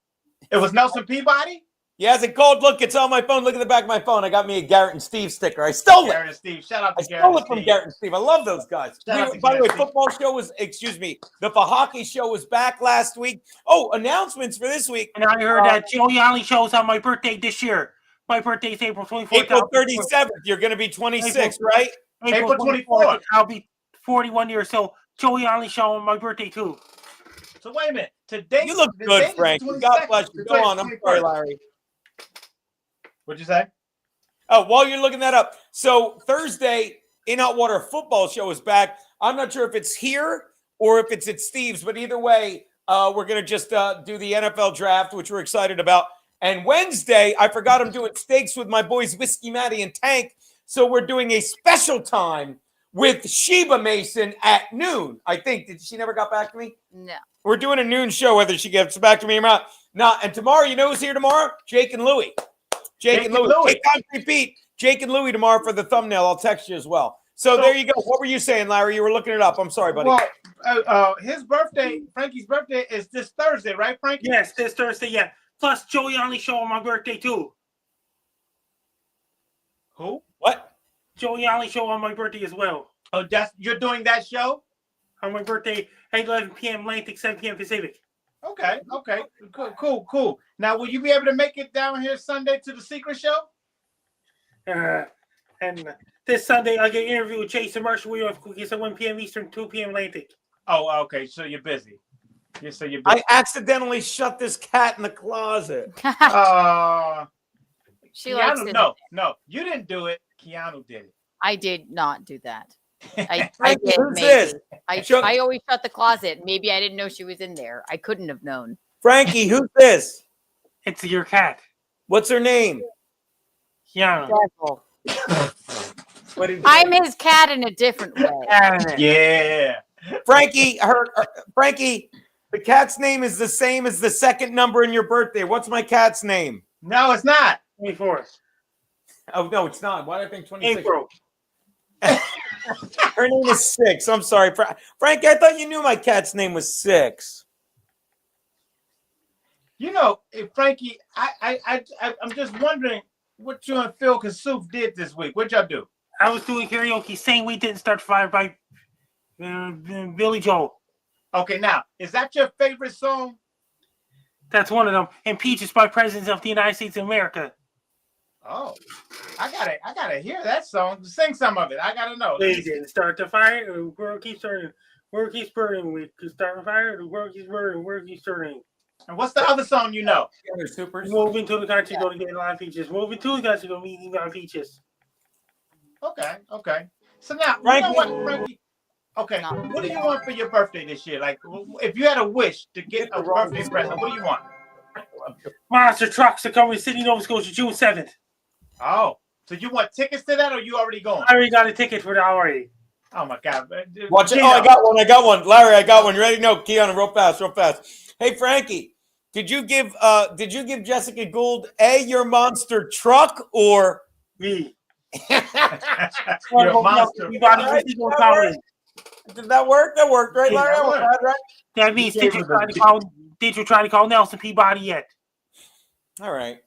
It was Nelson Peabody? Yeah, it's called. Look, it's on my phone. Look at the back of my phone. I got me a Garrett and Steve sticker. I stole it. Garrett and Steve. Shout out to Garrett. I stole it from Garrett and Steve. I love those guys. By the way, football show was, the hockey show was back last week. Oh, announcements for this week. And I heard that Joey only shows on my birthday this year. My birthday is April 24th. April 37th. You're going to be 26, right? April 24th. I'll be 41 years. So Joey only show on my birthday too. So wait a minute. Today you look good, Frank. God bless you. Go on. I'm sorry, Larry. What'd you say? Oh, while you're looking that up. So Thursday, In Hot Water football show is back. I'm not sure if it's here or if it's at Steve's, but either way, we're going to just do the NFL draft, which we're excited about. And Wednesday, I forgot I'm doing steaks with my boys Whiskey Matty and Tank. So we're doing a special time with Sheba Mason at noon. I think. Did she never got back to me? No. We're doing a noon show, whether she gets back to me or not. And tomorrow, you know who's here tomorrow? Jake and Louie. Jake and Louie. Hey, repeat. Jake and Louie tomorrow for the thumbnail. I'll text you as well. So there you go. What were you saying, Larry? You were looking it up. I'm sorry, buddy. Well, his birthday, Frankie's birthday, is this Thursday, right, Frankie? Yes, this Thursday, yeah. Plus, Joey only show on my birthday, too. Who? What? Joey only show on my birthday as well. Oh, you're doing that show? On my birthday, 11 p.m. Atlantic, 7 p.m. Pacific. Okay. Cool. Now, will you be able to make it down here Sunday to the secret show? And this Sunday, I get an interview with Jason Marshall. We have cookies at 1 p.m. Eastern, 2 p.m. Atlantic. Oh, okay. So you're busy. I accidentally shut this cat in the closet. She likes it. No, you didn't do it. Keanu did it. I did not do that. I did. did. Maybe. I always shut the closet. Maybe I didn't know she was in there. I couldn't have known. Frankie, who's this? It's your cat. What's her name? Kiana. I'm his cat in a different way. Yeah. Frankie, Frankie, the cat's name is the same as the second number in your birthday. What's my cat's name? No, it's not. 24. Oh, no, it's not. Why did I think 26? April. Her name is 6. I'm sorry. Frankie, I thought you knew my cat's name was 6. You know, Frankie, I'm just wondering what you and Phil Kassouf did this week. What'd y'all do? I was doing karaoke. Same week didn't start fire by Billy Joel. Okay, now, is that your favorite song? That's one of them. And Peaches by Presidents of the United States of America. Oh, I gotta hear that song. Sing some of it. I gotta know. We didn't start the fire. The world keeps turning. World keeps burning. We could start the fire. The world keeps burning. World keeps turning. And what's the other song you know? Moving to the country, go to get a lot of peaches. Moving to the country, go meet a lot of peaches. Okay. So now, you know what, Frankie? Okay, what do you want for your birthday this year? Like, if you had a wish to get a birthday present, what do you want? Monster trucks are coming to Sydney, Nova Scotia, June 7th. Oh, so you want tickets to that, or you already going? I already got a ticket for that already. Oh my God! Watch it. Oh, I got one. Larry, I got one. You ready? No, Keanu, real fast. Hey, Frankie, did you give Jessica Gould your monster truck or Me. You're a monster. Did that work? That worked, right, Larry? That worked. Right? That means did you try to call Nelson Peabody yet? All right.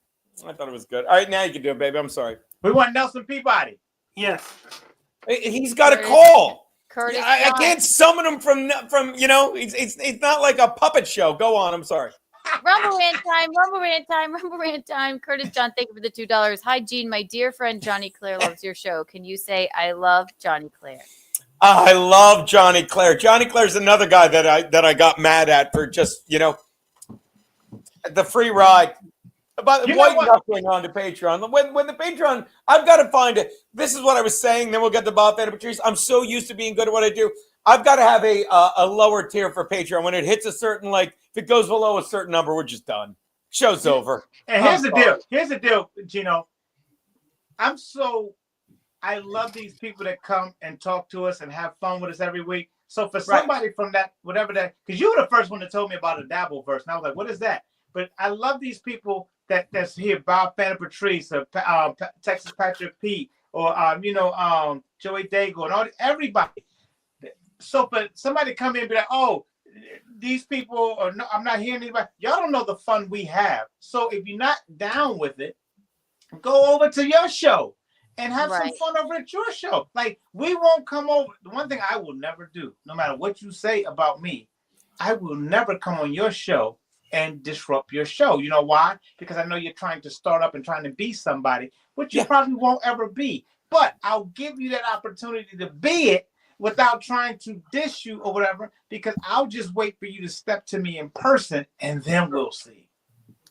I thought it was good. All right, now you can do it, baby. I'm sorry. We want Nelson Peabody. Yes. He's got a call. Curtis, I can't summon him from it's not like a puppet show. Go on. I'm sorry. Rumble rant time. Curtis John, thank you for the $2. Hi, Gene. My dear friend Johnny Claire loves your show. Can you say I love Johnny Claire? I love Johnny Claire. Johnny Claire's another guy that I got mad at for just the free ride. About white knuckling on the Patreon. When the Patreon, I've got to find it. This is what I was saying. Then we'll get to Bob Fan and Patrice. I'm so used to being good at what I do. I've got to have a lower tier for Patreon. When it hits a certain, if it goes below a certain number, we're just done. Show's over. And here's the deal. Here's the deal, Geno. I love these people that come and talk to us and have fun with us every week. So for somebody from that, whatever that, because you were the first one that told me about a Dabble verse, and I was like, what is that? But I love these people that's here, Bob Fan and Patrice, or Texas Patrick Pete, or Joey Dago, and everybody. So for somebody to come in and be like, oh, these people are no, I'm not hearing anybody. Y'all don't know the fun we have. So if you're not down with it, go over to your show and have some fun over at your show. Like, we won't come over. The one thing I will never do, no matter what you say about me, I will never come on your show and disrupt your show. You know why? Because I know you're trying to start up and trying to be somebody, which you probably won't ever be. But I'll give you that opportunity to be it without trying to dish you or whatever, because I'll just wait for you to step to me in person, and then we'll see.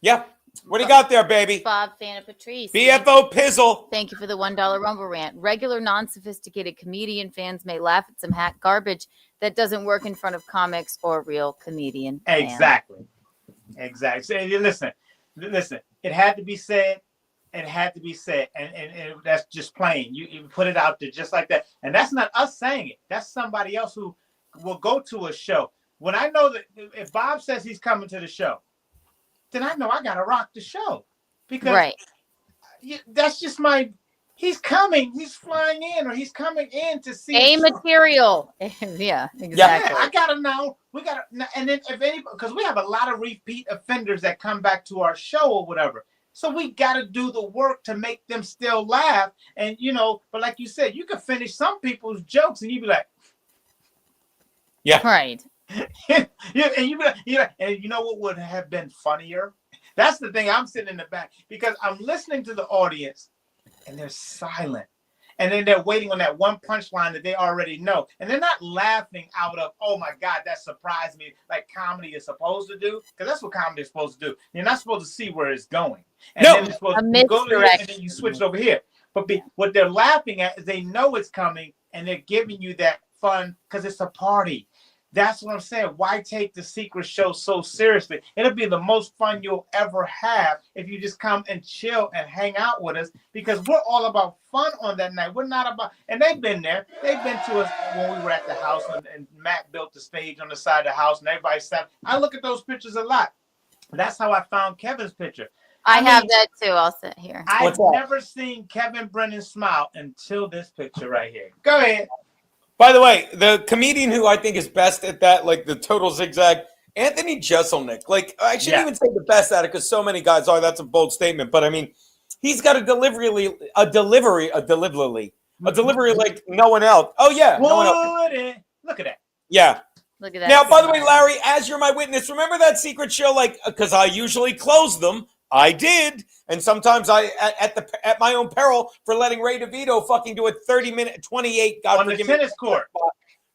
Yeah. What do you got there, baby? Bob Fan and Patrice. BFO Pizzle. Thank you for the $1 Rumble rant. Regular, non-sophisticated comedian fans may laugh at some hack garbage that doesn't work in front of comics or real comedian fans. Exactly. So, listen. It had to be said. And that's just plain. You put it out there just like that. And that's not us saying it. That's somebody else who will go to a show. When I know that if Bob says he's coming to the show, then I know I got to rock the show. Because that's just he's coming. He's flying in, or he's coming in to see material. Yeah, exactly. Yeah, I got to know. We got to, and then if anybody, because we have a lot of repeat offenders that come back to our show or whatever. So we got to do the work to make them still laugh. And, but like you said, you could finish some people's jokes and you'd be like, yeah. Right. And you know what would have been funnier? That's the thing. I'm sitting in the back because I'm listening to the audience and they're silent. And then they're waiting on that one punchline that they already know. And they're not laughing out of, oh my God, that surprised me, like comedy is supposed to do. Because that's what comedy is supposed to do. You're not supposed to see where it's going. And then you're supposed to go to it, and then you switch it over here. But what they're laughing at is they know it's coming and they're giving you that fun because it's a party. That's what I'm saying. Why take the secret show so seriously? It'll be the most fun you'll ever have if you just come and chill and hang out with us, because we're all about fun on that night. We're not about, and they've been there. They've been to us when we were at the house and Matt built the stage on the side of the house and everybody sat. I look at those pictures a lot. That's how I found Kevin's picture. I have that too. I'll sit here. I've never seen Kevin Brennan smile until this picture right here. Go ahead. By the way, the comedian who I think is best at that, like the total zigzag, Anthony Jeselnik. Like, I shouldn't even say the best at it because so many guys are. That's a bold statement. But I mean, he's got a delivery like no one else. Oh, yeah. No one else. Look at that. Yeah. Look at that. Now, by the way, Larry, as you're my witness, remember that secret show? Like, because I usually close them. I did. And sometimes at my own peril for letting Ray DeVito fucking do a 30-minute, 28, God forgive me. On the tennis court.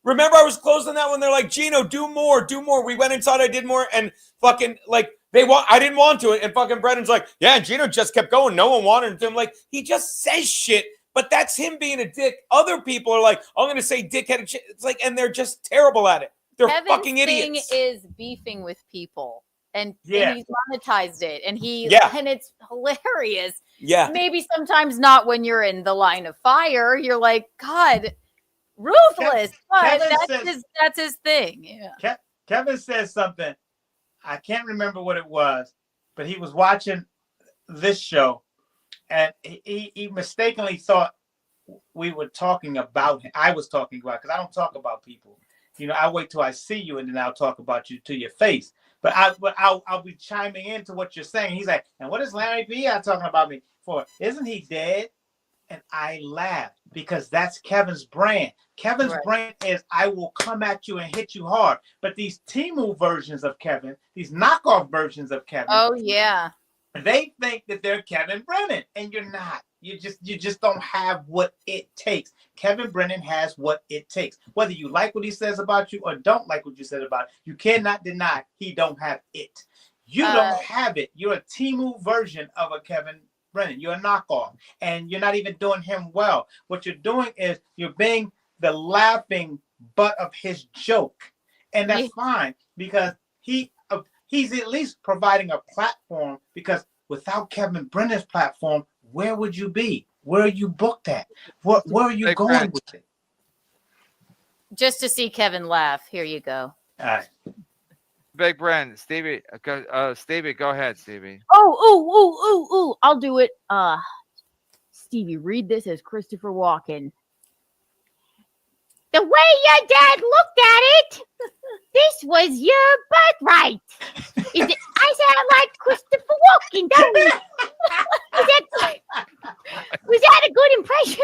Remember I was closing that when they're like, Geno, do more. We went inside, I did more, and fucking, like, I didn't want to. And fucking Brennan's like, yeah, Geno just kept going. No one wanted him. Like, he just says shit, but that's him being a dick. Other people are like, I'm going to say dickheaded shit. It's like, and they're just terrible at it. They're fucking idiots. Kevin's thing is beefing with people. And he's monetized it, and and it's hilarious. Yeah. Maybe sometimes not when you're in the line of fire. You're like, God, Ruthless, but Kevin that's his thing. Yeah. Kevin says something. I can't remember what it was, but he was watching this show, and he mistakenly thought we were talking about him. I was talking about, because I don't talk about people. You know, I wait till I see you, and then I'll talk about you to your face. But I'll be chiming into what you're saying. He's like, and what is Larry B talking about me for? Isn't he dead? And I laughed because that's Kevin's brand. Kevin's brand is I will come at you and hit you hard. But these Temu versions of Kevin, these knockoff versions of Kevin, oh yeah, they think that they're Kevin Brennan, and you're not. You just don't have what it takes. Kevin Brennan has what it takes. Whether you like what he says about you or don't like what you said about it, you cannot deny he don't have it. You don't have it. You're a Temu version of a Kevin Brennan. You're a knockoff, and you're not even doing him well. What you're doing is you're being the laughing butt of his joke, and that's fine because he's at least providing a platform. Because without Kevin Brennan's platform, where would you be? Where are you booked at? Where are you going with it? Just to see Kevin laugh. Here you go. All right. Big Bren, Stevie, Stevie, go ahead, Stevie. Oh, I'll do it. Stevie, read this as Christopher Walken. The way your dad looked at it, this was your birthright. I sound like Christopher Walken, don't you? Was that a good impression?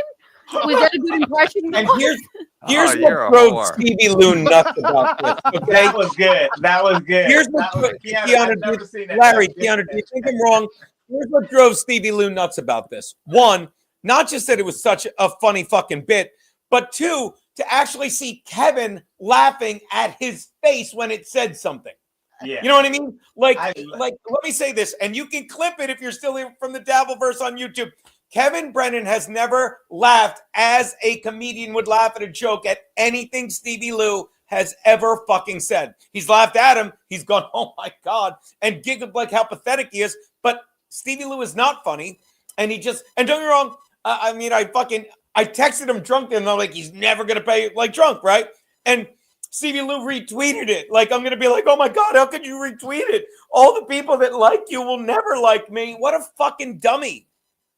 Was that a good impression? And here's what drove Stevie Lou nuts about this. Okay, that was good. That was good. Here's what Larry, Keanu, do you think I'm wrong? Here's what drove Stevie Lou nuts about this. One, not just that it was such a funny fucking bit, but two, to actually see Kevin laughing at his face when it said something. Yeah. You know what I mean? Like, let me say this, and you can clip it if you're still here from the Dabbleverse on YouTube. Kevin Brennan has never laughed as a comedian would laugh at a joke at anything Stevie Lou has ever fucking said. He's laughed at him. He's gone, oh my God, and giggled like how pathetic he is. But Stevie Lou is not funny. And and don't get me wrong, I texted him drunk and I'm like, he's never going to pay like drunk, right? And Stevie Lou retweeted it. Like, I'm going to be like, oh my God, how could you retweet it? All the people that like you will never like me. What a fucking dummy.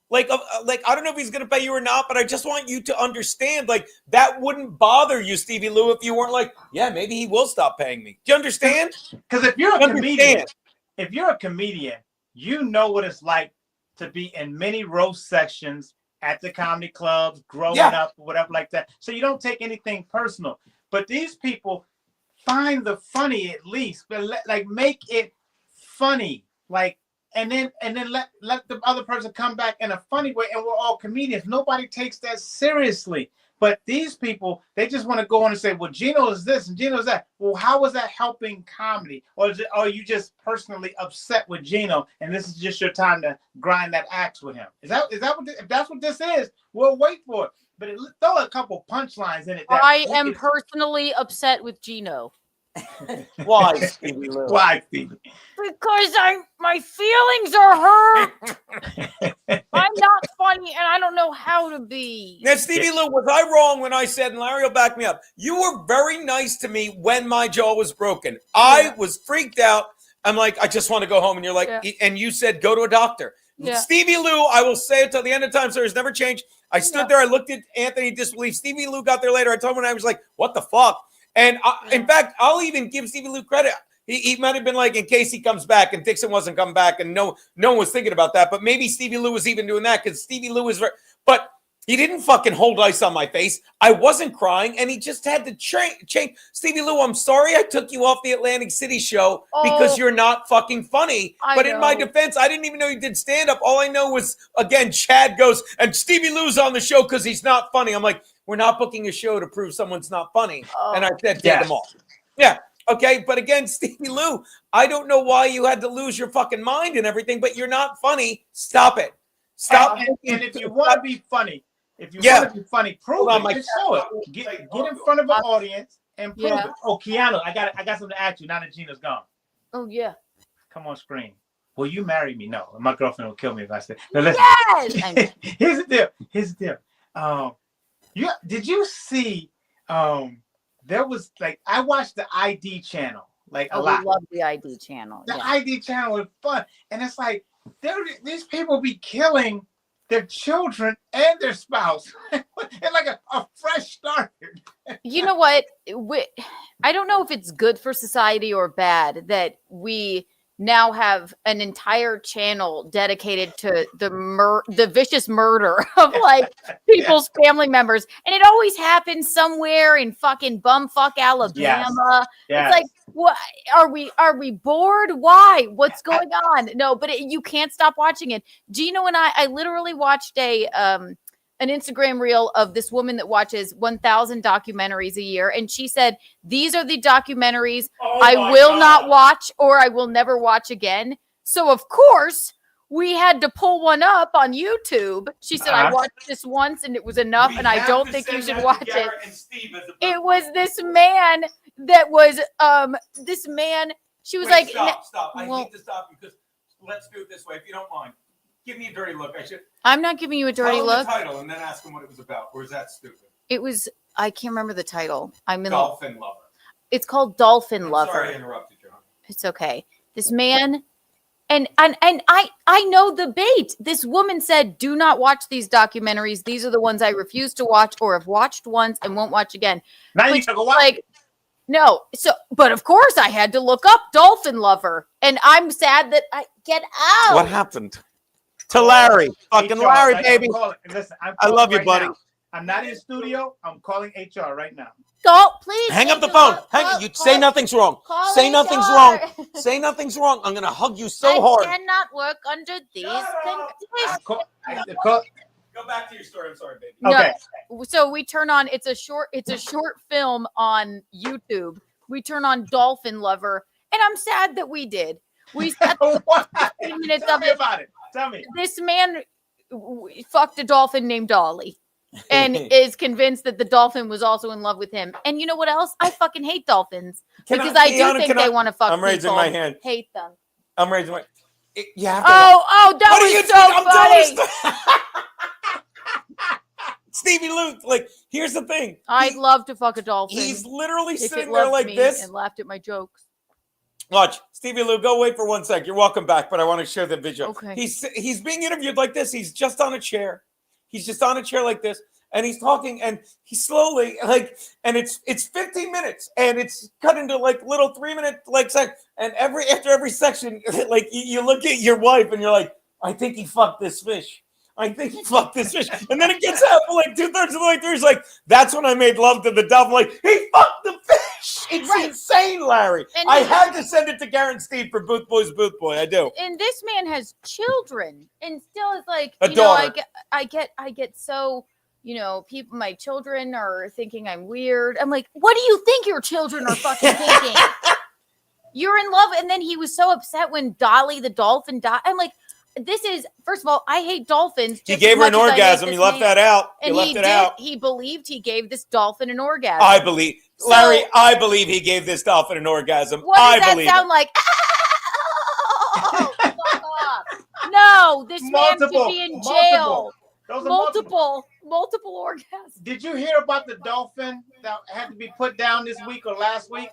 Like, I don't know if he's going to pay you or not, but I just want you to understand, like, that wouldn't bother you, Stevie Lou, if you weren't like, yeah, maybe he will stop paying me. Do you understand? Because if you're a comedian, you know what it's like to be in many roast sections at the comedy clubs, growing up, or whatever like that. So you don't take anything personal. But these people find the funny at least, but make it funny, and then let the other person come back in a funny way, and we're all comedians. Nobody takes that seriously. But these people, they just want to go on and say, well, Geno is this and Geno is that. Well, how is that helping comedy? Or are you just personally upset with Geno, and this is just your time to grind that axe with him? Is that what if that's what this is? We'll wait for it. But throw a couple punchlines in it. I am personally upset with Geno. Why, Stevie Lou? Why, Stevie? Because my feelings are hurt. I'm not funny, and I don't know how to be. Now, Stevie Lou, was I wrong when I said, and Larry will back me up, you were very nice to me when my jaw was broken. I was freaked out. I'm like, I just want to go home. And you're like, and you said, go to a doctor. Yeah. Stevie Lou, I will say it till the end of time, sir, has never changed. I stood there. I looked at Anthony disbelief. Stevie Lou got there later. I told him, and I was like, what the fuck? And in fact, I'll even give Stevie Lou credit. He might have been like, in case he comes back, and Dixon wasn't coming back, and no one was thinking about that. But maybe Stevie Lou was even doing that because Stevie Lou is but he didn't fucking hold ice on my face. I wasn't crying, and he just had to change. Stevie Lou, I'm sorry I took you off the Atlantic City show because you're not fucking funny. But in my defense, I didn't even know you did stand-up. All I know was, again, Chad goes, and Stevie Lou's on the show because he's not funny. I'm like, we're not booking a show to prove someone's not funny. And I said, take them off. Yeah. Okay. But again, Stevie Lou, I don't know why you had to lose your fucking mind and everything, but you're not funny. Stop it. Stop. And if you want to be funny, want to be funny, prove it. Just show it. Get in front of an audience and prove it. Oh, Keanu, I got something to ask you now that Geno's gone. Oh, yeah. Come on screen. Will you marry me? No. My girlfriend will kill me if I say. No, yes! Here's the deal. Did you see there was like I watched the ID channel like a Oh, lot. we love the ID channel. The Yeah. ID channel was fun, and it's like these people be killing their children and their spouse. It's like a fresh start. You know what? I don't know if it's good for society or bad that we now have an entire channel dedicated to the vicious murder of like people's family members, and it always happens somewhere in fucking bumfuck Alabama. Yes. It's like, what are we bored? Why? What's going on? No, but you can't stop watching it. Geno and I literally watched an Instagram reel of this woman that watches 1,000 documentaries a year. And she said, these are the documentaries I will not watch or I will never watch again. So, of course, we had to pull one up on YouTube. She said, I watched this once and it was enough. And I don't think you should watch it. It was this man that was, she was like, Stop. I hate to stop because let's do it this way, if you don't mind. Give me a dirty look. I'm not giving you a dirty tell look. The title and then ask him what it was about. Or is that stupid? It was, I can't remember the title. Dolphin Lover. It's called Dolphin Lover. Sorry I interrupted you. It's okay. This man, and I know the bait. This woman said, do not watch these documentaries. These are the ones I refuse to watch or have watched once and won't watch again. Now you can go watch. Like, no. So, but of course I had to look up Dolphin Lover. And I'm sad that I get out. What happened? To Larry. Fucking HR, Larry, like, baby. Listen, I love you, buddy. Now. I'm not in studio. I'm calling HR right now. Please. Hang up the phone. Say nothing's wrong. Say nothing's wrong. Say nothing's wrong. I'm going to hug you so hard. I cannot work under these conditions. Go back to your story. I'm sorry, baby. No. Okay. So we turn on, it's a short film on YouTube. We turn on Dolphin Lover, and I'm sad that we did. We sat 15 minutes Tell of me it. about it. Tell me. This man fucked a dolphin named Dolly and is convinced that the dolphin was also in love with him. And you know what else? I fucking hate dolphins because I do think they want to fuck I'm raising people. my hand. Hate them. I'm raising my. You have to. That was so funny. Stevie Lou, like, here's the thing. I'd love to fuck a dolphin. He's literally if sitting it there loved like me this. and laughed at my jokes. Watch, Stevie Lou, go wait for 1 sec. You're welcome back, but I want to share the video. Okay. He's being interviewed like this. He's just on a chair. He's just on a chair like this, and he's talking, and he's slowly and it's 15 minutes, and it's cut into like little 3-minute and after every section, like you look at your wife and you're like, I think he fucked this fish. I think he fucked this fish. And then it gets out for like 2/3 of the way through. He's like, that's when I made love to the dolphin. Like, he fucked the fish. It's insane, Larry. And I had to send it to Garrett Steve for Booth Boys Booth Boy. I do. And this man has children and still is like, A daughter. I get so, people, my children are thinking I'm weird. I'm like, what do you think your children are fucking thinking? You're in love. And then he was so upset when Dolly the dolphin died. I'm like, this is, first of all, I hate dolphins. He gave her an orgasm. You left that out. And you left it out. He believed he gave this dolphin an orgasm. I believe, Larry, I believe he gave this dolphin an orgasm. What does that sound like? Fuck off. No, this man should be in jail. Multiple orgasms. Did you hear about the dolphin that had to be put down this week or last week?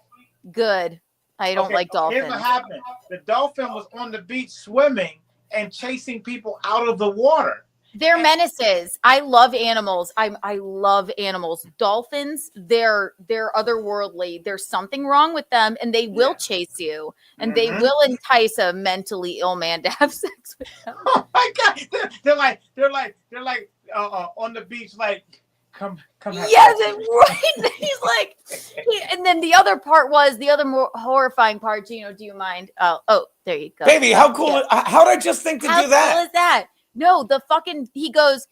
Good. I don't like dolphins. Here's what happened. The dolphin was on the beach swimming and chasing people out of the water. They're menaces. I love animals. I love animals. Dolphins, they're otherworldly. There's something wrong with them, and they will chase you, and they will entice a mentally ill man to have sex with them. Oh my God! They're like on the beach, like come. Yes, right. He's like, and then the other more horrifying part. Geno, do you mind? Oh, there you go, baby. How cool! Yeah. How did I just think to do that? How cool is that? No, he goes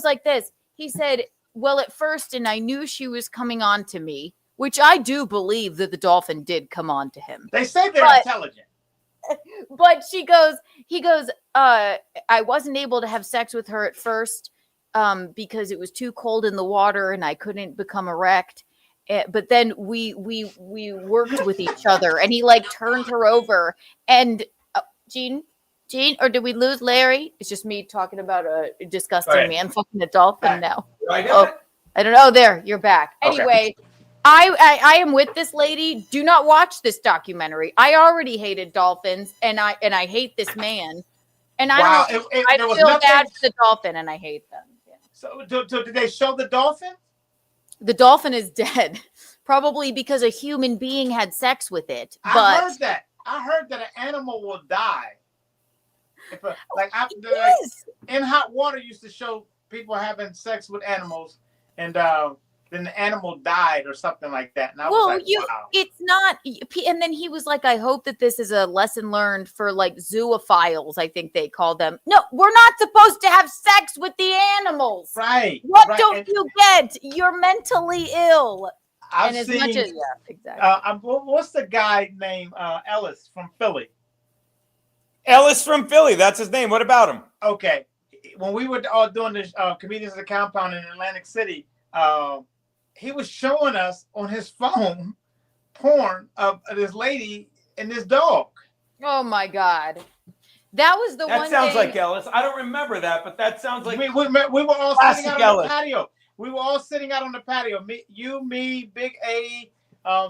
like this. He said, well, at first, and I knew she was coming on to me, which I do believe that the dolphin did come on to him. They say they're intelligent. But he goes, I wasn't able to have sex with her at first because it was too cold in the water and I couldn't become erect. But then we worked with each other and he turned her over and Gene, or did we lose Larry? It's just me talking about a disgusting man fucking a dolphin now. I don't know. There, you're back. Okay. Anyway, I am with this lady. Do not watch this documentary. I already hated dolphins, and I hate this man. And Wow, I there was feel nothing- bad for the dolphin, and I hate them. Yeah. So did they show the dolphin? The dolphin is dead, probably because a human being had sex with it. But I heard that. I heard that an animal will die. In hot water used to show people having sex with animals, and then the animal died or something like that. And I was like, wow. It's not. And then he was like, I hope that this is a lesson learned for like zoophiles, I think they call them. No, we're not supposed to have sex with the animals. Right. What right. don't you get? You're mentally ill. I've and as seen, much as, yeah, exactly. What's the guy named Ellis from Philly? Ellis from Philly. That's his name. What about him? Okay. When we were all doing this Comedians of the Compound in Atlantic City, he was showing us on his phone porn of this lady and this dog. Oh my God. That was the one. That sounds like Ellis. I don't remember that, but that sounds like we were all classic sitting out on Ellis. the patio. We were all sitting out on the patio. Me, Big A,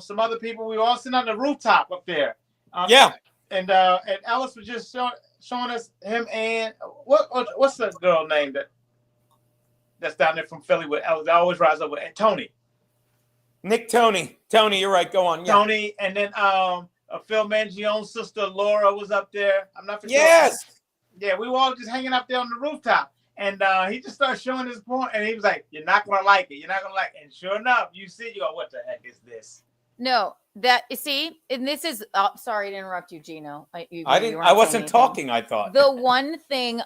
some other people. We were all sitting on the rooftop up there. Yeah. And Ellis was just showing us him and what's the girl name that's down there from Philly with Ellis? I always rise up with Tony. Tony, you're right. Go on. Yeah. Tony, and then Phil Mangione's sister Laura was up there. I'm not forgetting. Yes. Yeah, we were all just hanging up there on the rooftop, and he just started showing his porn, and he was like, "You're not gonna like it. You're not gonna like it." And sure enough, you see, you go, "What the heck is this?" No, that see, and this is sorry to interrupt you, Geno. I wasn't talking. I thought the one thing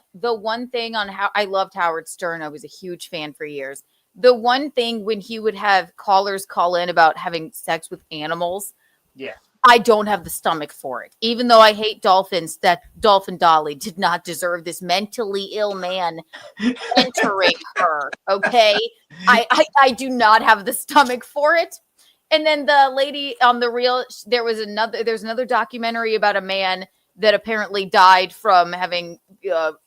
on how I loved Howard Stern. I was a huge fan for years. The one thing when he would have callers call in about having sex with animals, yeah, I don't have the stomach for it. Even though I hate dolphins, that Dolphin Dolly did not deserve this mentally ill man entering her. Okay, I do not have the stomach for it. And then the lady on the real, there's another documentary about a man that apparently died from having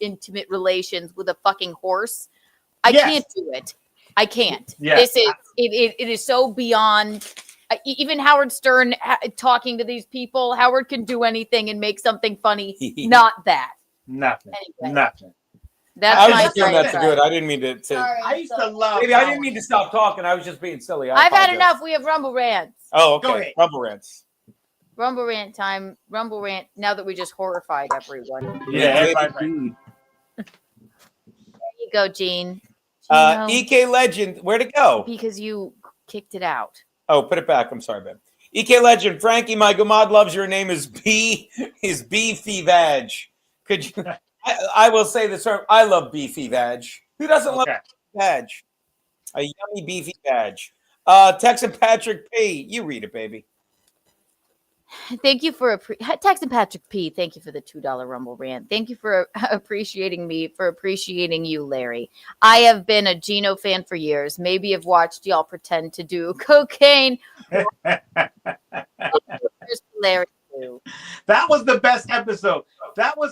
intimate relations with a fucking horse. I can't do it. I can't. Yes. It is so beyond. Even Howard Stern talking to these people, Howard can do anything and make something funny. Not that. Nothing. Anyway. Nothing. That's I was just that's good. I didn't mean to. Sorry, I used to love. Maybe I didn't mean to stop talking. I was just being silly. I've had enough. We have Rumble Rants. Oh, okay. Go ahead. Rumble Rants. Rumble Rant time. Rumble Rant. Now that we just horrified everyone. Yeah. There you go, Gene. EK Legend. Where'd it go? Because you kicked it out. Oh, put it back. I'm sorry, babe. EK Legend. Frankie, my Gumad loves your name is Beefy Vag. Could you? I will say this. I love beefy vag. Who doesn't love vag? A yummy beefy vag. Texan Patrick P. You read it, baby. Thank you for Texan Patrick P. Thank you for the $2 Rumble Rant. Thank you for appreciating me, for appreciating you, Larry. I have been a Geno fan for years. Maybe I've watched y'all pretend to do cocaine. Larry. That was the best episode. That was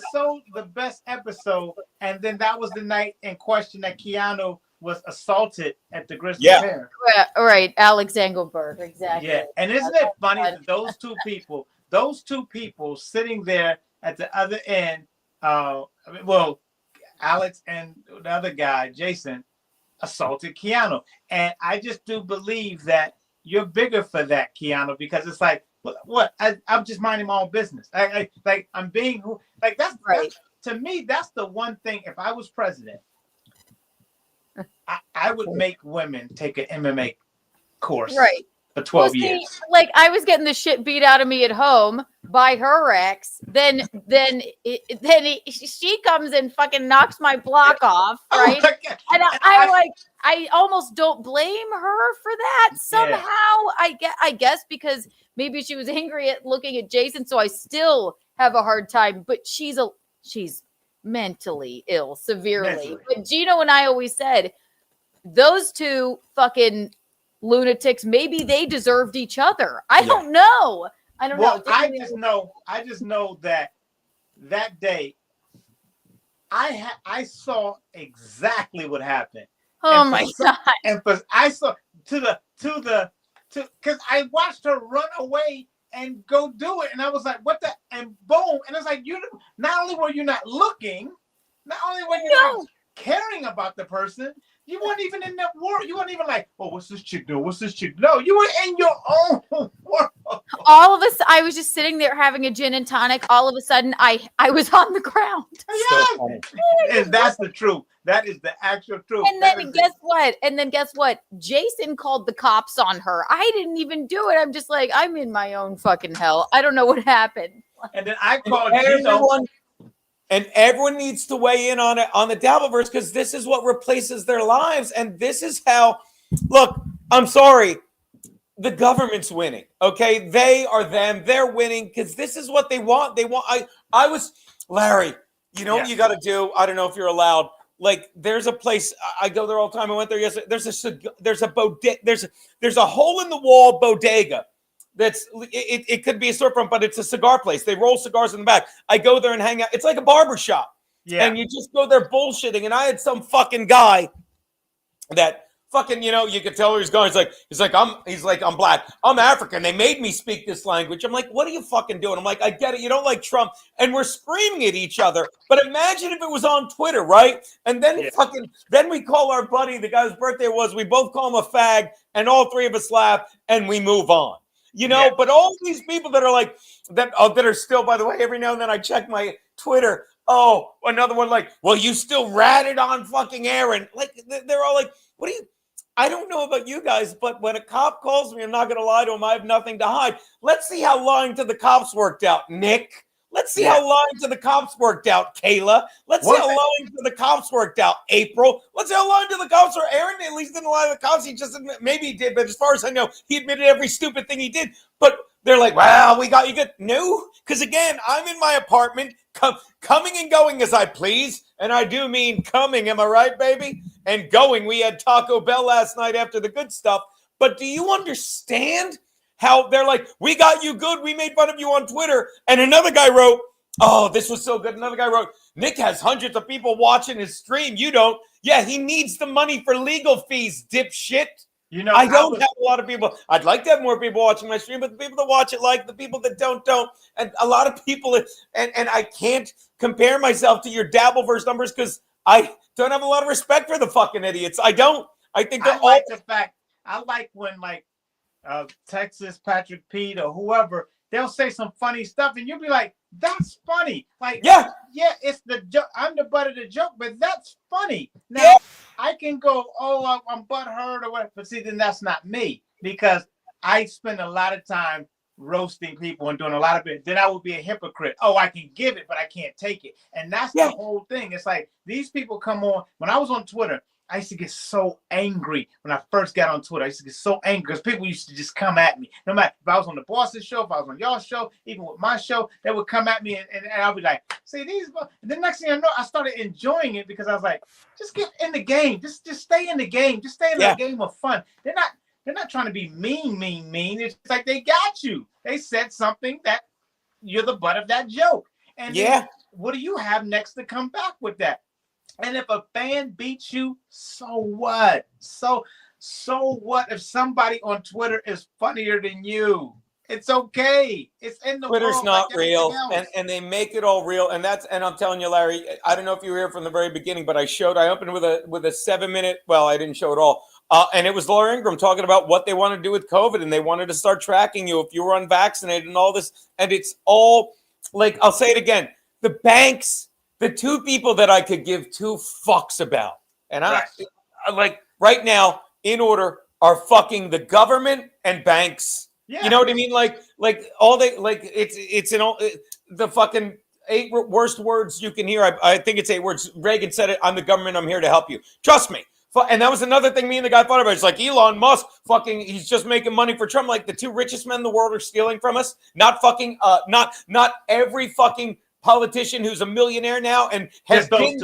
the best episode. And then that was the night in question that Keanu was assaulted at the Gristle Fair. All right, Alex Engelberg, exactly. Yeah, and isn't it funny that those two people sitting there at the other end, Alex and the other guy, Jason, assaulted Keanu. And I just do believe that you're bigger for that, Keanu, because it's like, what? I'm just minding my own business. I'm being who? Like that's right. To me, that's the one thing. If I was president, I would make women take an MMA course, right, for 12 years. Like I was getting the shit beat out of me at home by her ex. Then she comes and fucking knocks my block off, right? Oh, and I almost don't blame her for that somehow. Yeah. I guess because maybe she was angry at looking at Jason, so I still have a hard time. But she's mentally ill, severely. But Geno and I always said those two fucking lunatics, maybe they deserved each other. I don't know. I don't know. I just know that day I saw exactly what happened. Oh my God. And I saw because I watched her run away and go do it, and I was like, "What the?" And boom, and it's like not only were you not looking, not only were you not caring about the person, you weren't even in that world. You weren't even like, "Oh, what's this chick doing? What's this chick?" No, you were in your own world. All of us, I was just sitting there having a gin and tonic. All of a sudden, I was on the ground. Yeah, and that's the truth. That is the actual truth. And then guess what? Jason called the cops on her. I didn't even do it. I'm just like, I'm in my own fucking hell. I don't know what happened. And then I called everyone. And everyone needs to weigh in on it on the Dabbleverse, because this is what replaces their lives. And this is how, look, I'm sorry, the government's winning. Okay, they are them. They're winning because this is what they want. I was Larry. You know what you got to do? I don't know if you're allowed. Like, there's a place I go there all the time. I went there yesterday. There's a hole in the wall bodega. It could be a storefront, but it's a cigar place. They roll cigars in the back. I go there and hang out. It's like a barber shop. Yeah. And you just go there bullshitting. And I had some fucking guy that fucking, you could tell where he's going. He's like, I'm black. I'm African. They made me speak this language. I'm like, what are you fucking doing? I'm like, I get it. You don't like Trump. And we're screaming at each other. But imagine if it was on Twitter, right? And then then we call our buddy, the guy whose birthday it was, we both call him a fag, and all three of us laugh, and we move on. But all these people that are like, that are still, by the way, every now and then I check my Twitter. Oh, another one like, well, you still ratted on fucking Aaron. Like, they're all like, what do you, I don't know about you guys, but when a cop calls me, I'm not going to lie to him. I have nothing to hide. Let's see how lying to the cops worked out, Nick. Let's see how lying to the cops worked out, Kayla. Let's see how lying to the cops worked out, April. Let's see how lying to the cops are. Aaron at least didn't lie to the cops. He just admitted, maybe he did, but as far as I know, he admitted every stupid thing he did. But they're like, well, we got you good. No, because again, I'm in my apartment, coming and going as I please. And I do mean coming, am I right, baby? And going. We had Taco Bell last night after the good stuff. But do you understand how they're like, we got you good. We made fun of you on Twitter. And another guy wrote, oh, this was so good. Another guy wrote, Nick has hundreds of people watching his stream. You don't. Yeah, he needs the money for legal fees, dipshit. I don't have a lot of people. I'd like to have more people watching my stream, but the people that watch it like, the people that don't. And a lot of people, and I can't compare myself to your Dabbleverse numbers because I don't have a lot of respect for the fucking idiots. I don't. I think they're all. The fact, I like when Texas, Patrick Pete, or whoever, they'll say some funny stuff, and you'll be like, that's funny. Like, yeah, it's the joke. I'm the butt of the joke, but that's funny. Now, I can go, oh, I'm butthurt or whatever, but see, then that's not me because I spend a lot of time roasting people and doing a lot of it. Then I would be a hypocrite. Oh, I can give it, but I can't take it. And that's the whole thing. It's like these people come on. When I was on Twitter, I used to get so angry when I first got on Twitter. I used to get so angry because people used to just come at me. No matter if I was on the boss's show, if I was on y'all's show, even with my show, they would come at me and I'll be like, see these. And the next thing I know, I started enjoying it because I was like, just get in the game. Just stay in the game. Just stay in the game of fun. They're not trying to be mean. It's like they got you. They said something that you're the butt of that joke. And then what do you have next to come back with that? And if a fan beats you, so what? So what if somebody on Twitter is funnier than you? It's okay. It's in the Twitter's world not like real, else. and they make it all real. And I'm telling you, Larry, I don't know if you were here from the very beginning, but I opened with a 7-minute. Well, I didn't show it all, and it was Laura Ingraham talking about what they want to do with COVID, and they wanted to start tracking you if you were unvaccinated and all this. And it's all like, I'll say it again: the banks. The two people that I could give two fucks about, and I like right now in order are fucking the government and banks. Yeah. You know what I mean? Like all they like it's in all the fucking 8 worst words you can hear. I think it's 8 words. Reagan said it. I'm the government. I'm here to help you. Trust me. And that was another thing me and the guy thought about. It's like Elon Musk fucking, he's just making money for Trump. Like the 2 richest men in the world are stealing from us. Not fucking, not every fucking politician who's a millionaire now and has been.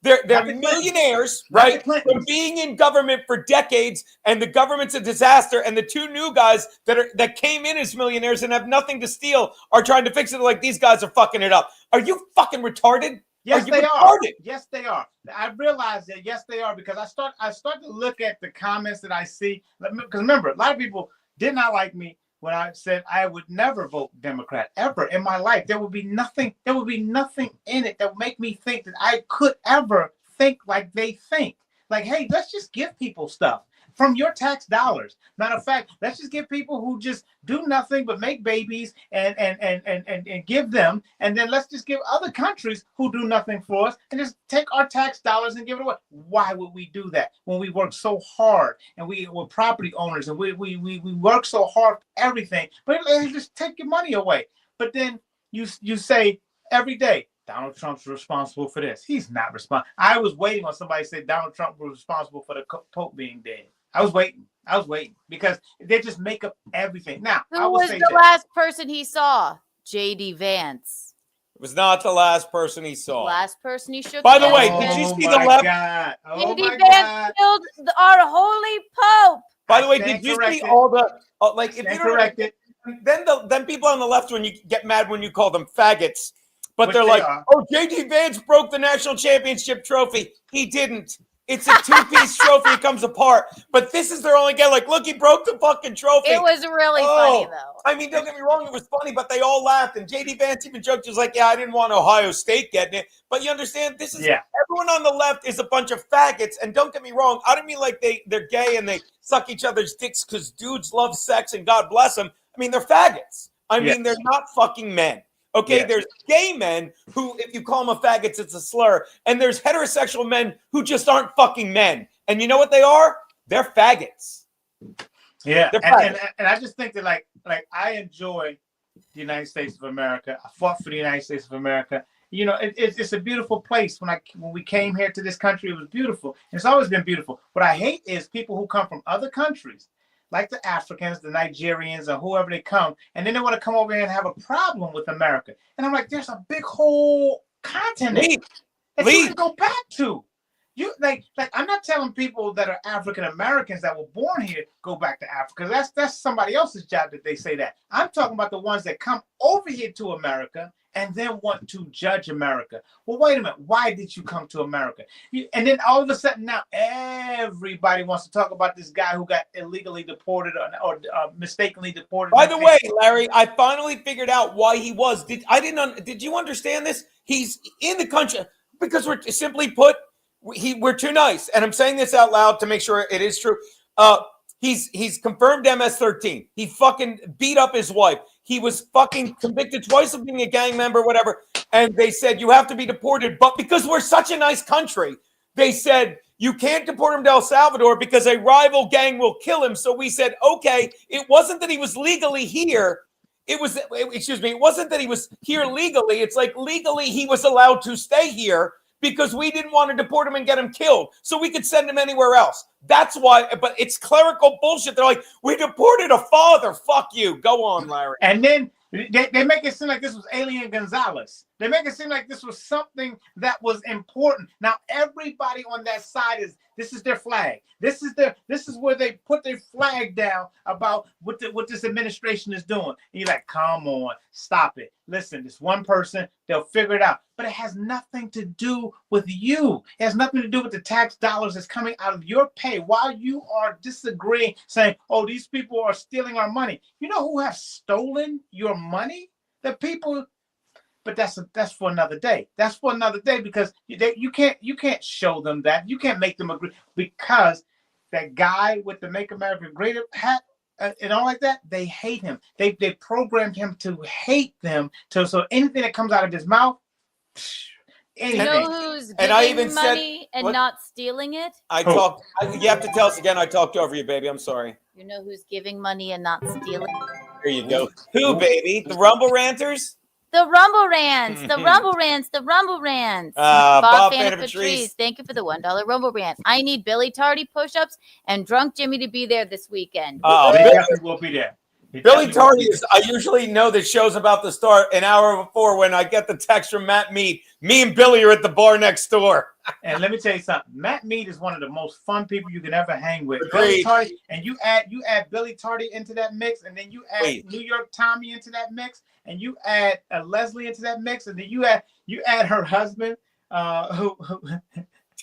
They're millionaires, right? From being in government for decades, and the government's a disaster. And the 2 new guys that came in as millionaires and have nothing to steal are trying to fix it. Like these guys are fucking it up. Are you fucking retarded? Yes, you they are. retarded? Yes, they are. I realize that. Yes, they are, because I start to look at the comments that I see. Because remember, a lot of people did not like me when I said I would never vote Democrat ever in my life. There would be nothing in it that would make me think that I could ever think like they think. Like, hey, let's just give people stuff from your tax dollars. Matter of fact, let's just give people who just do nothing but make babies and give them. And then let's just give other countries who do nothing for us and just take our tax dollars and give it away. Why would we do that when we work so hard and we're property owners and we work so hard for everything? But let's just take your money away. But then you say every day, Donald Trump's responsible for this. He's not responsible. I was waiting on somebody to say Donald Trump was responsible for the Pope being dead. I was waiting because they just make up everything. Now, Who was the last person he saw? J.D. Vance. It was not the last person he saw. Last person he shook. By the way, did you see the left? J.D. Vance killed our holy Pope. By the way, did you see all the like? If you correct it, then people on the left, when you get mad when you call them faggots, but they're like, "Oh, J.D. Vance broke the national championship trophy." He didn't. It's a two-piece trophy. It comes apart. But this is their only guy. Like, look, he broke the fucking trophy. It was really funny, though. I mean, don't get me wrong. It was funny, but they all laughed. And J.D. Vance even joked. He was like, yeah, I didn't want Ohio State getting it. But you understand, this is everyone on the left is a bunch of faggots. And don't get me wrong. I don't mean like they're gay and they suck each other's dicks because dudes love sex and God bless them. I mean, they're faggots. I mean, they're not fucking men. Okay, there's gay men who, if you call them a faggots, it's a slur. And there's heterosexual men who just aren't fucking men. And you know what they are? They're faggots. Yeah, and I just think that like I enjoy the United States of America. I fought for the United States of America. You know, it's a beautiful place. When we came here to this country, it was beautiful. And it's always been beautiful. What I hate is people who come from other countries, like the Africans, the Nigerians, or whoever they come, and then they want to come over here and have a problem with America. And I'm like, there's a big whole continent that you can go back to. You like I'm not telling people that are African Americans that were born here go back to Africa. That's somebody else's job that they say that. I'm talking about the ones that come over here to America and then want to judge America. Well, wait a minute. Why did you come to America? And then all of a sudden now everybody wants to talk about this guy who got illegally deported or mistakenly deported. By the way, Larry, I finally figured out why he was. Did you understand this? He's in the country because we're simply put, we're too nice. And I'm saying this out loud to make sure it is true. He's confirmed MS-13. He fucking beat up his wife. He was fucking convicted twice of being a gang member, whatever. And they said, you have to be deported. But because we're such a nice country, they said, you can't deport him to El Salvador because a rival gang will kill him. So we said, okay, it wasn't that he was legally here. It wasn't that he was here legally. It's like legally he was allowed to stay here because we didn't want to deport him and get him killed. So we could send him anywhere else. That's why, but it's clerical bullshit. They're like, we deported a father. Fuck you. Go on, Larry. And then they make it seem like this was Alien Gonzalez. They make it seem like this was something that was important. Now, everybody on that side this is their flag. This is where they put their flag down about what this administration is doing. And you're like, come on, stop it. Listen, this one person, they'll figure it out. But it has nothing to do with you. It has nothing to do with the tax dollars that's coming out of your pay while you are disagreeing, saying, oh, these people are stealing our money. You know who have stolen your money? The people. But that's for another day. That's for another day because you can't show them that. You can't make them agree because that guy with the Make America Great hat and all like that, they hate him. They programmed him to hate them. So anything that comes out of his mouth, anything. You know who's giving money and not stealing it? You have to tell us again. I talked over you, baby. I'm sorry. You know who's giving money and not stealing it? There you go. Who, baby? The Rumble Ranters? The Rumble Rants, the Rumble Rants, the Rumble Rants. Bob Patrice, thank you for the $1 Rumble Rant. I need Billy Tardy push-ups and Drunk Jimmy to be there this weekend. They definitely will be there. Billy Tardy I usually know the show's about to start an hour before when I get the text from Matt Mead. Me and Billy are at the bar next door. And let me tell you something. Matt Mead is one of the most fun people you can ever hang with. Billy Tardy, and you add Billy Tardy into that mix, and then you add New York Tommy into that mix, and you add Leslie into that mix, and then you add her husband, Who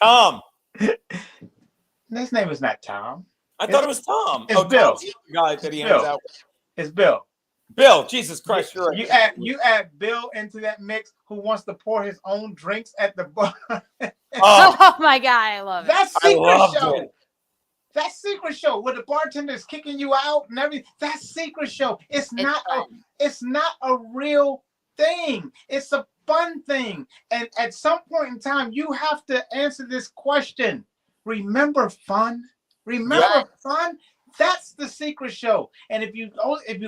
Tom. His name is not Tom. I thought it was Tom. It's Bill. Tom's the guy that he It's hangs Bill. out with. It's Bill. Bill, Jesus Christ, you're You right. add Bill into that mix, who wants to pour his own drinks at the bar. Oh my God, I love it. That I secret loved show. it. That secret show where the bartender is kicking you out and everything. That secret show. It's not a real thing. It's a fun thing. And at some point in time, you have to answer this question. Remember fun? Remember fun? That's the secret show. And if you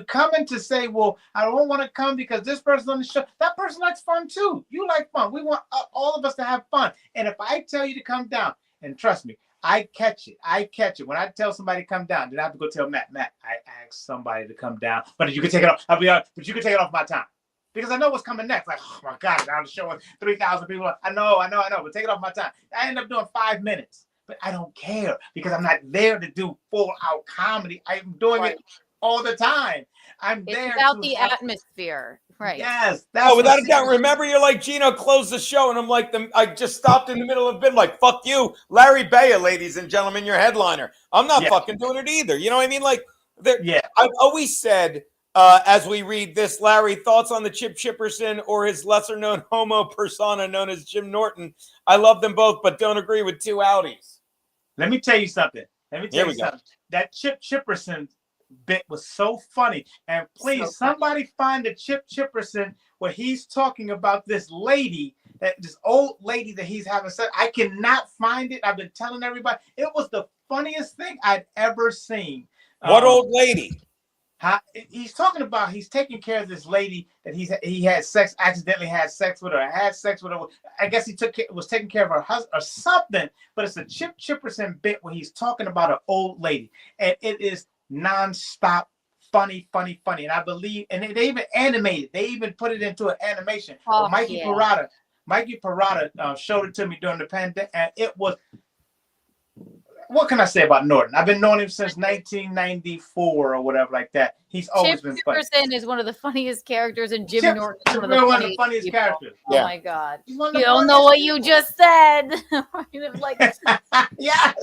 come in to say, well, I don't want to come because this person's on the show, that person likes fun too. You like fun. We want all of us to have fun. And if I tell you to come down, and trust me, I catch it. When I tell somebody to come down, then I have to go tell Matt, I asked somebody to come down, but you can take it off. I'll be honest, but you can take it off my time. Because I know what's coming next. Like, oh my God, now the show with 3,000 people. I know, but take it off my time. I end up doing 5 minutes. But I don't care because I'm not there to do full-out comedy. I'm doing it all the time. It's about the atmosphere. Right. Yes. Without a doubt. Remember, you're like, Geno, close the show. And I'm like, I just stopped in the middle of bid, like, fuck you. Larry Baya, ladies and gentlemen, your headliner. I'm not fucking doing it either. You know what I mean? Like, I've always said, as we read this, Larry, thoughts on the Chip Chipperson or his lesser-known homo persona known as Jim Norton. I love them both, but don't agree with two outies. Let me tell you something. That Chip Chipperson bit was so funny. And please, somebody find the Chip Chipperson where he's talking about this lady, this old lady that he's having sex. I cannot find it. I've been telling everybody. It was the funniest thing I'd ever seen. What old lady? He's talking about he's taking care of this lady that accidentally had sex with her. I guess was taking care of her husband or something. But it's a Chip Chipperson bit where he's talking about an old lady, and it is nonstop funny. And I believe, and they even animated. They even put it into an animation. Mikey Parada showed it to me during the pandemic, and it was. What can I say about Norton? I've been knowing him since 1994 or whatever like that. He's always been funny. Chip Chipperson is one of the funniest characers, and Jim Norton is one of the funniest characters. Oh my God! You don't know what you just said. Yeah,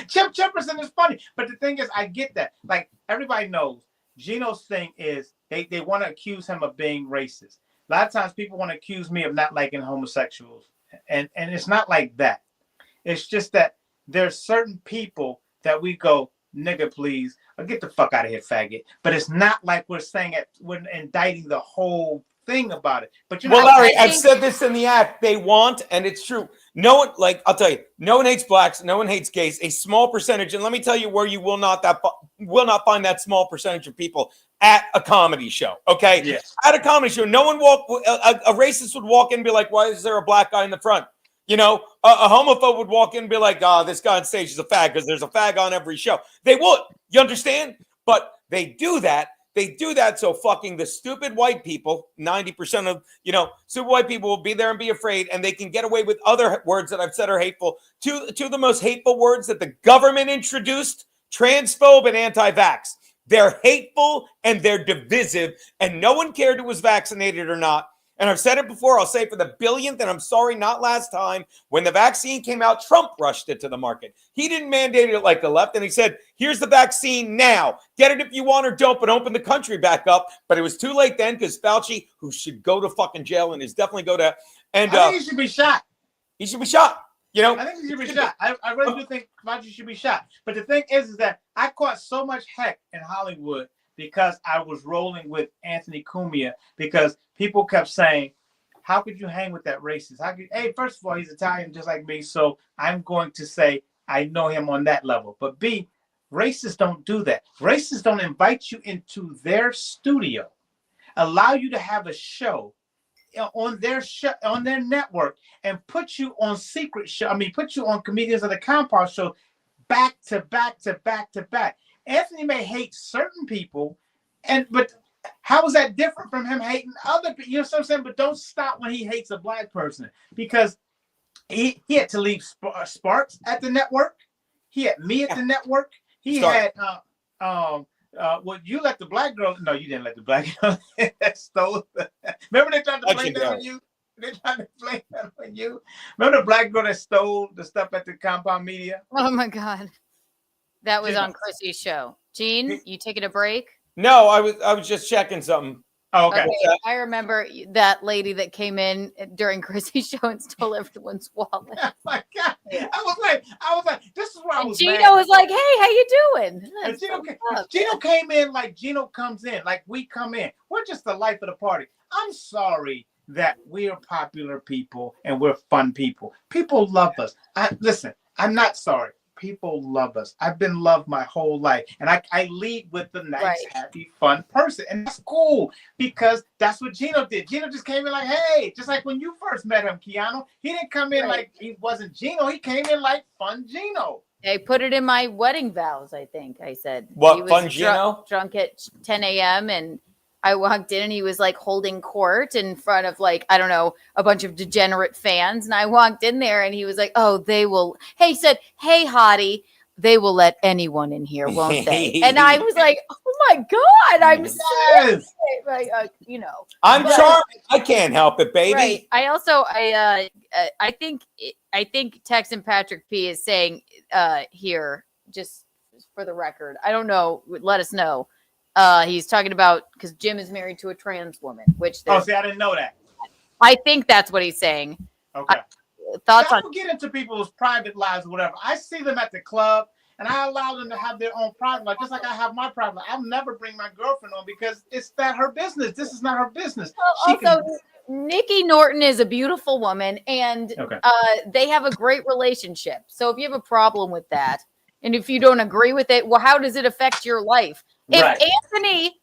Chip Chipperson is funny, but the thing is, I get that. Like everybody knows, Geno's thing is they want to accuse him of being racist. A lot of times, people want to accuse me of not liking homosexuals, and it's not like that. It's just that. There's certain people that we go, nigga, please, or get the fuck out of here, faggot. But it's not like we're indicting the whole thing about it. But Larry, I've said this in the act. They want, and it's true. No one, I'll tell you, no one hates blacks, no one hates gays. A small percentage, and let me tell you where you will not find that small percentage of people at a comedy show. Okay, at a comedy show, no one a racist would walk in and be like, "Why is there a black guy in the front?" You know, a homophobe would walk in and be like, this guy on stage is a fag because there's a fag on every show. They would. You understand? But they do that. They do that so fucking the stupid white people, 90% of, stupid white people will be there and be afraid, and they can get away with other words that I've said are hateful. Two of the most hateful words that the government introduced, transphobe and anti-vax. They're hateful and they're divisive, and no one cared who was vaccinated or not. And I've said it before, I'll say it for the billionth, and I'm sorry, not last time. When the vaccine came out, Trump rushed it to the market. He didn't mandate it like the left, and he said, here's the vaccine now. Get it if you want or don't, but open the country back up. But it was too late then because Fauci, who should go to fucking jail and is definitely go to... And I think he should be shot. He should be shot. I think he should be shot. I really do think Fauci should be shot. But the thing is that I caught so much heck in Hollywood because I was rolling with Anthony Cumia because people kept saying, how could you hang with that racist? Hey, first of all, he's Italian just like me, so I'm going to say I know him on that level. But B, racists don't do that. Racists don't invite you into their studio, allow you to have a show on their network, and put you on put you on Comedians of the Compound show back to back to back to back. Anthony may hate certain people, but how is that different from him hating other people? You know what I'm saying? But don't stop when he hates a black person, because he had to leave Sparks at the network. He had me at the network. He had you let the black girl. No, you didn't let the black girl stole. Remember they tried to blame that on you? They're trying to blame that on you. Remember the black girl that stole the stuff at the Compound Media? Oh my God. That was Gino. on Chrissy's show. Gene, you taking a break? No, I was just checking something. Oh, okay. I remember that lady that came in during Chrissy's show and stole everyone's wallet. Oh my God. I was like, this is where I was Gino mad. was like, hey, how you doing? And Gino came in like Gino comes in, like we come in. We're just the life of the party. I'm sorry that we are popular people and we're fun people. People love us. Listen, I'm not sorry. People love us. I've been loved my whole life. And I lead with the nice, happy, fun person. And that's cool because that's what Gino did. Gino just came in like, hey, just like when you first met him, Keanu. He didn't come in like he wasn't Gino. He came in like fun Gino. I put it in my wedding vows, I think. I said, what, he was fun Gino? Drunk at 10 a.m. and I walked in and he was like holding court in front of like, I don't know, a bunch of degenerate fans. And I walked in there and he was like, oh, they will. Hey, he said, hey, hottie, they will let anyone in here, won't they? And I was like, oh my God, I'm serious. Like, you know, I'm charming. I can't help it, baby. Right. I also, I think Texan Patrick P is saying here, just for the record, I don't know, let us know. He's talking about because Jim is married to a trans woman, which I didn't know that. I think that's what he's saying. Okay. Thoughts I on don't get into people's private lives or whatever. I see them at the club and I allow them to have their own private life, just like I have my private life. I'll never bring my girlfriend on because it's not her business. This is not her business. Nikki Norton is a beautiful woman and they have a great relationship. So if you have a problem with that, and if you don't agree with it, well, how does it affect your life? If Anthony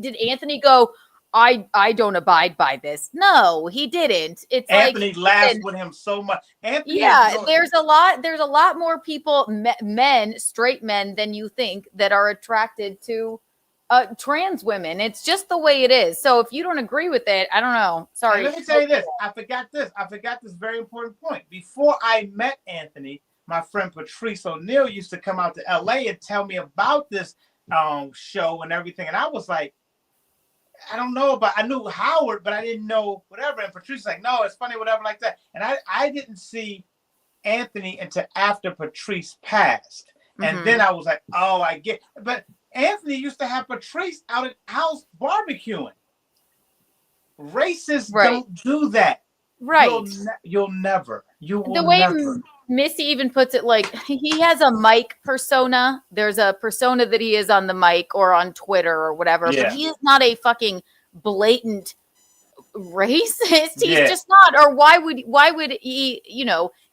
did Anthony go, I don't abide by this. No, he didn't. It's Anthony laughs with him so much. Anthony there's a lot more people, men, straight men than you think that are attracted to trans women. It's just the way it is. So if you don't agree with it, I don't know. Sorry. And let me tell you this. I forgot this very important point. Before I met Anthony, my friend Patrice O'Neill used to come out to LA and tell me about this show and everything. And I was like, I don't know I knew Howard, but I didn't know whatever. And Patrice was like, no, it's funny, whatever, like that. And I didn't see Anthony until after Patrice passed. And then I was like, oh, I get. But Anthony used to have Patrice out at house barbecuing. Racists don't do that. Right. You'll never. You will the way never. Missy even puts it, like he has a mic persona. There's a persona that he is on the mic or on Twitter or whatever, but he is not a fucking blatant racist. He's just not. Or why would he,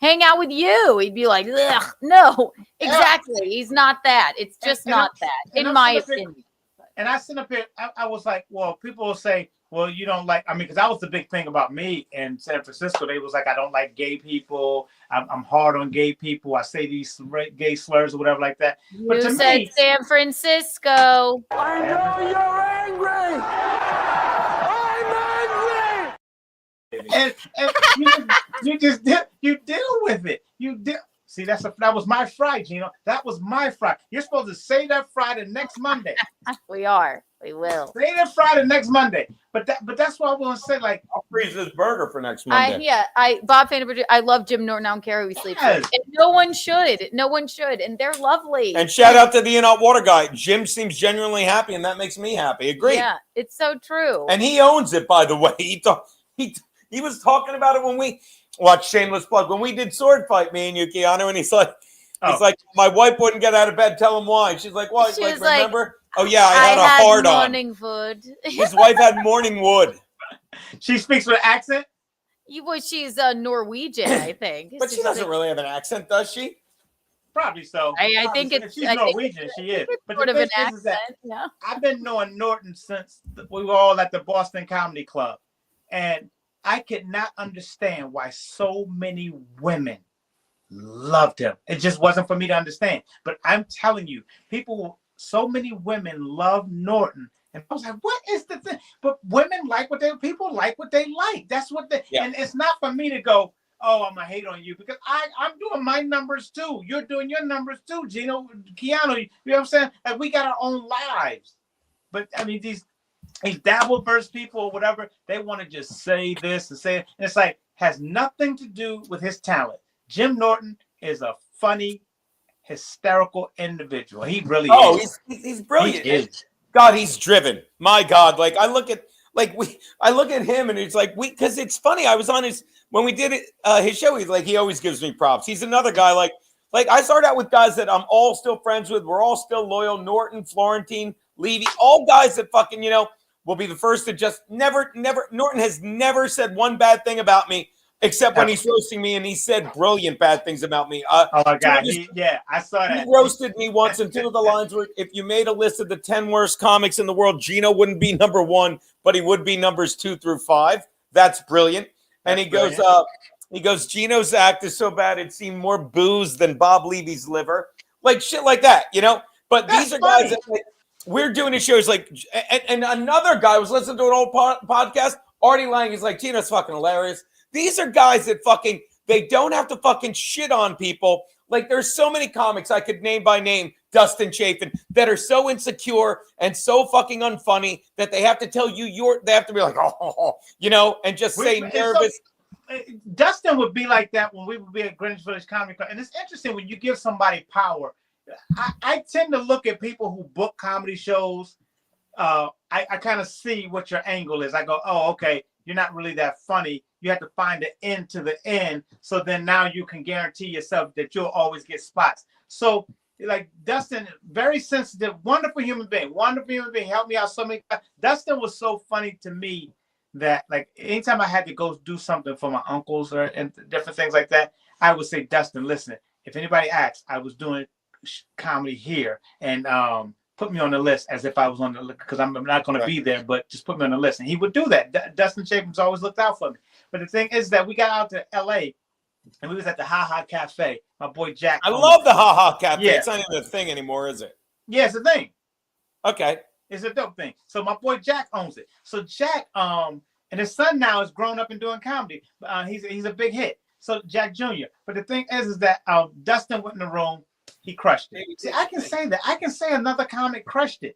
hang out with you? He'd be like, ugh, no, exactly. He's not that. It's just not that, in my opinion. And I sit up here, I was like, well, people will say, well, you don't like, because that was the big thing about me in San Francisco. They was like, I don't like gay people. I'm hard on gay people. I say these gay slurs or whatever like that. But you said me, San Francisco. I know you're angry. I'm angry. And you deal with it. See, that was my fry, Gino. That was my fry. You're supposed to say that fry the next Monday. We are. We will. Say that fry the next Monday. But that's what I want to say. Like, I'll freeze this burger for next Monday. Bob Fanderburg, I love Jim Norton. I don't care who he sleeps with. And no one should. No one should. And they're lovely. And shout out to the In-Out Water guy. Jim seems genuinely happy, and that makes me happy. Agree. Yeah, it's so true. And he owns it, by the way. He was talking about it when we watched Shameless Plug. When we did Sword Fight, me and you, Keanu, and he's like, my wife wouldn't get out of bed. Tell him why. She's like, what? She was remember? Oh, yeah, I had a hard on. Morning wood. His wife had morning wood. She speaks with an accent? She's Norwegian, I think. But she doesn't really have an accent, does she? Probably so. I think it's. She's Norwegian. She is. But sort the of an thing is that accent. I've been knowing Norton since we were all at the Boston Comedy Club. And I could not understand why so many women loved him. It just wasn't for me to understand. But I'm telling you, so many women love Norton. And I was like, what is the thing? But women like people like what they like. That's what and it's not for me to go, oh, I'm going to hate on you because I'm doing my numbers too. You're doing your numbers too, Gino, Keanu. You know what I'm saying? Like, we got our own lives. But I mean, he's dabbled versus people or whatever. They want to just say this and say it. And it's like, has nothing to do with his talent. Jim Norton is a funny, hysterical individual. He really is. He's brilliant. He is. God, he's driven. My God, like I look at him and it's like because it's funny. I was on when we did it his show. He's like he always gives me props. He's another guy like I started out with guys that I'm all still friends with. We're all still loyal. Norton, Florentine, Levy, all guys that fucking will be the first to just never. Norton has never said one bad thing about me. Except when he's roasting me, and he said brilliant bad things about me. Oh my God! I saw that. He roasted me once, and two of the lines were, "If you made a list of the 10 worst comics in the world, Geno wouldn't be number 1, but he would be numbers 2 through 5." That's brilliant. And he goes, "Geno's act is so bad it seemed more booze than Bob Levy's liver." Like shit, like that, But these are guys that we're doing his shows like, and another guy was listening to an old podcast. Artie Lang is like, "Geno's fucking hilarious." These are guys that they don't have to fucking shit on people. Like there's so many comics I could name by name, Dustin Chafin, that are so insecure and so fucking unfunny that they have to tell you they have to be like, and just say nervous. Dustin would be like that when we would be at Greenwich Village Comedy Club. And it's interesting when you give somebody power. I tend to look at people who book comedy shows. I kind of see what your angle is. I go, oh, okay, you're not really that funny. You have to find the end to the end. So then now you can guarantee yourself that you'll always get spots. So like Dustin, very sensitive, wonderful human being, helped me out so many times. Dustin was so funny to me that like anytime I had to go do something for my uncles and different things like that, I would say, Dustin, listen, if anybody asks, I was doing comedy here and put me on the list as if I was on the list because I'm not going to be there, but just put me on the list. And he would do that. Dustin Chapin's always looked out for me. But the thing is that we got out to LA and we was at the Ha Ha Cafe. My boy Jack. I love the Ha Ha Cafe. Yeah. It's not even a thing anymore, is it? Yeah, it's a thing. Okay. It's a dope thing. So my boy Jack owns it. So Jack, and his son now is grown up and doing comedy. He's a big hit. So Jack Jr. But the thing is that Dustin went in the room. He crushed it. See, I can say that. I can say another comic crushed it.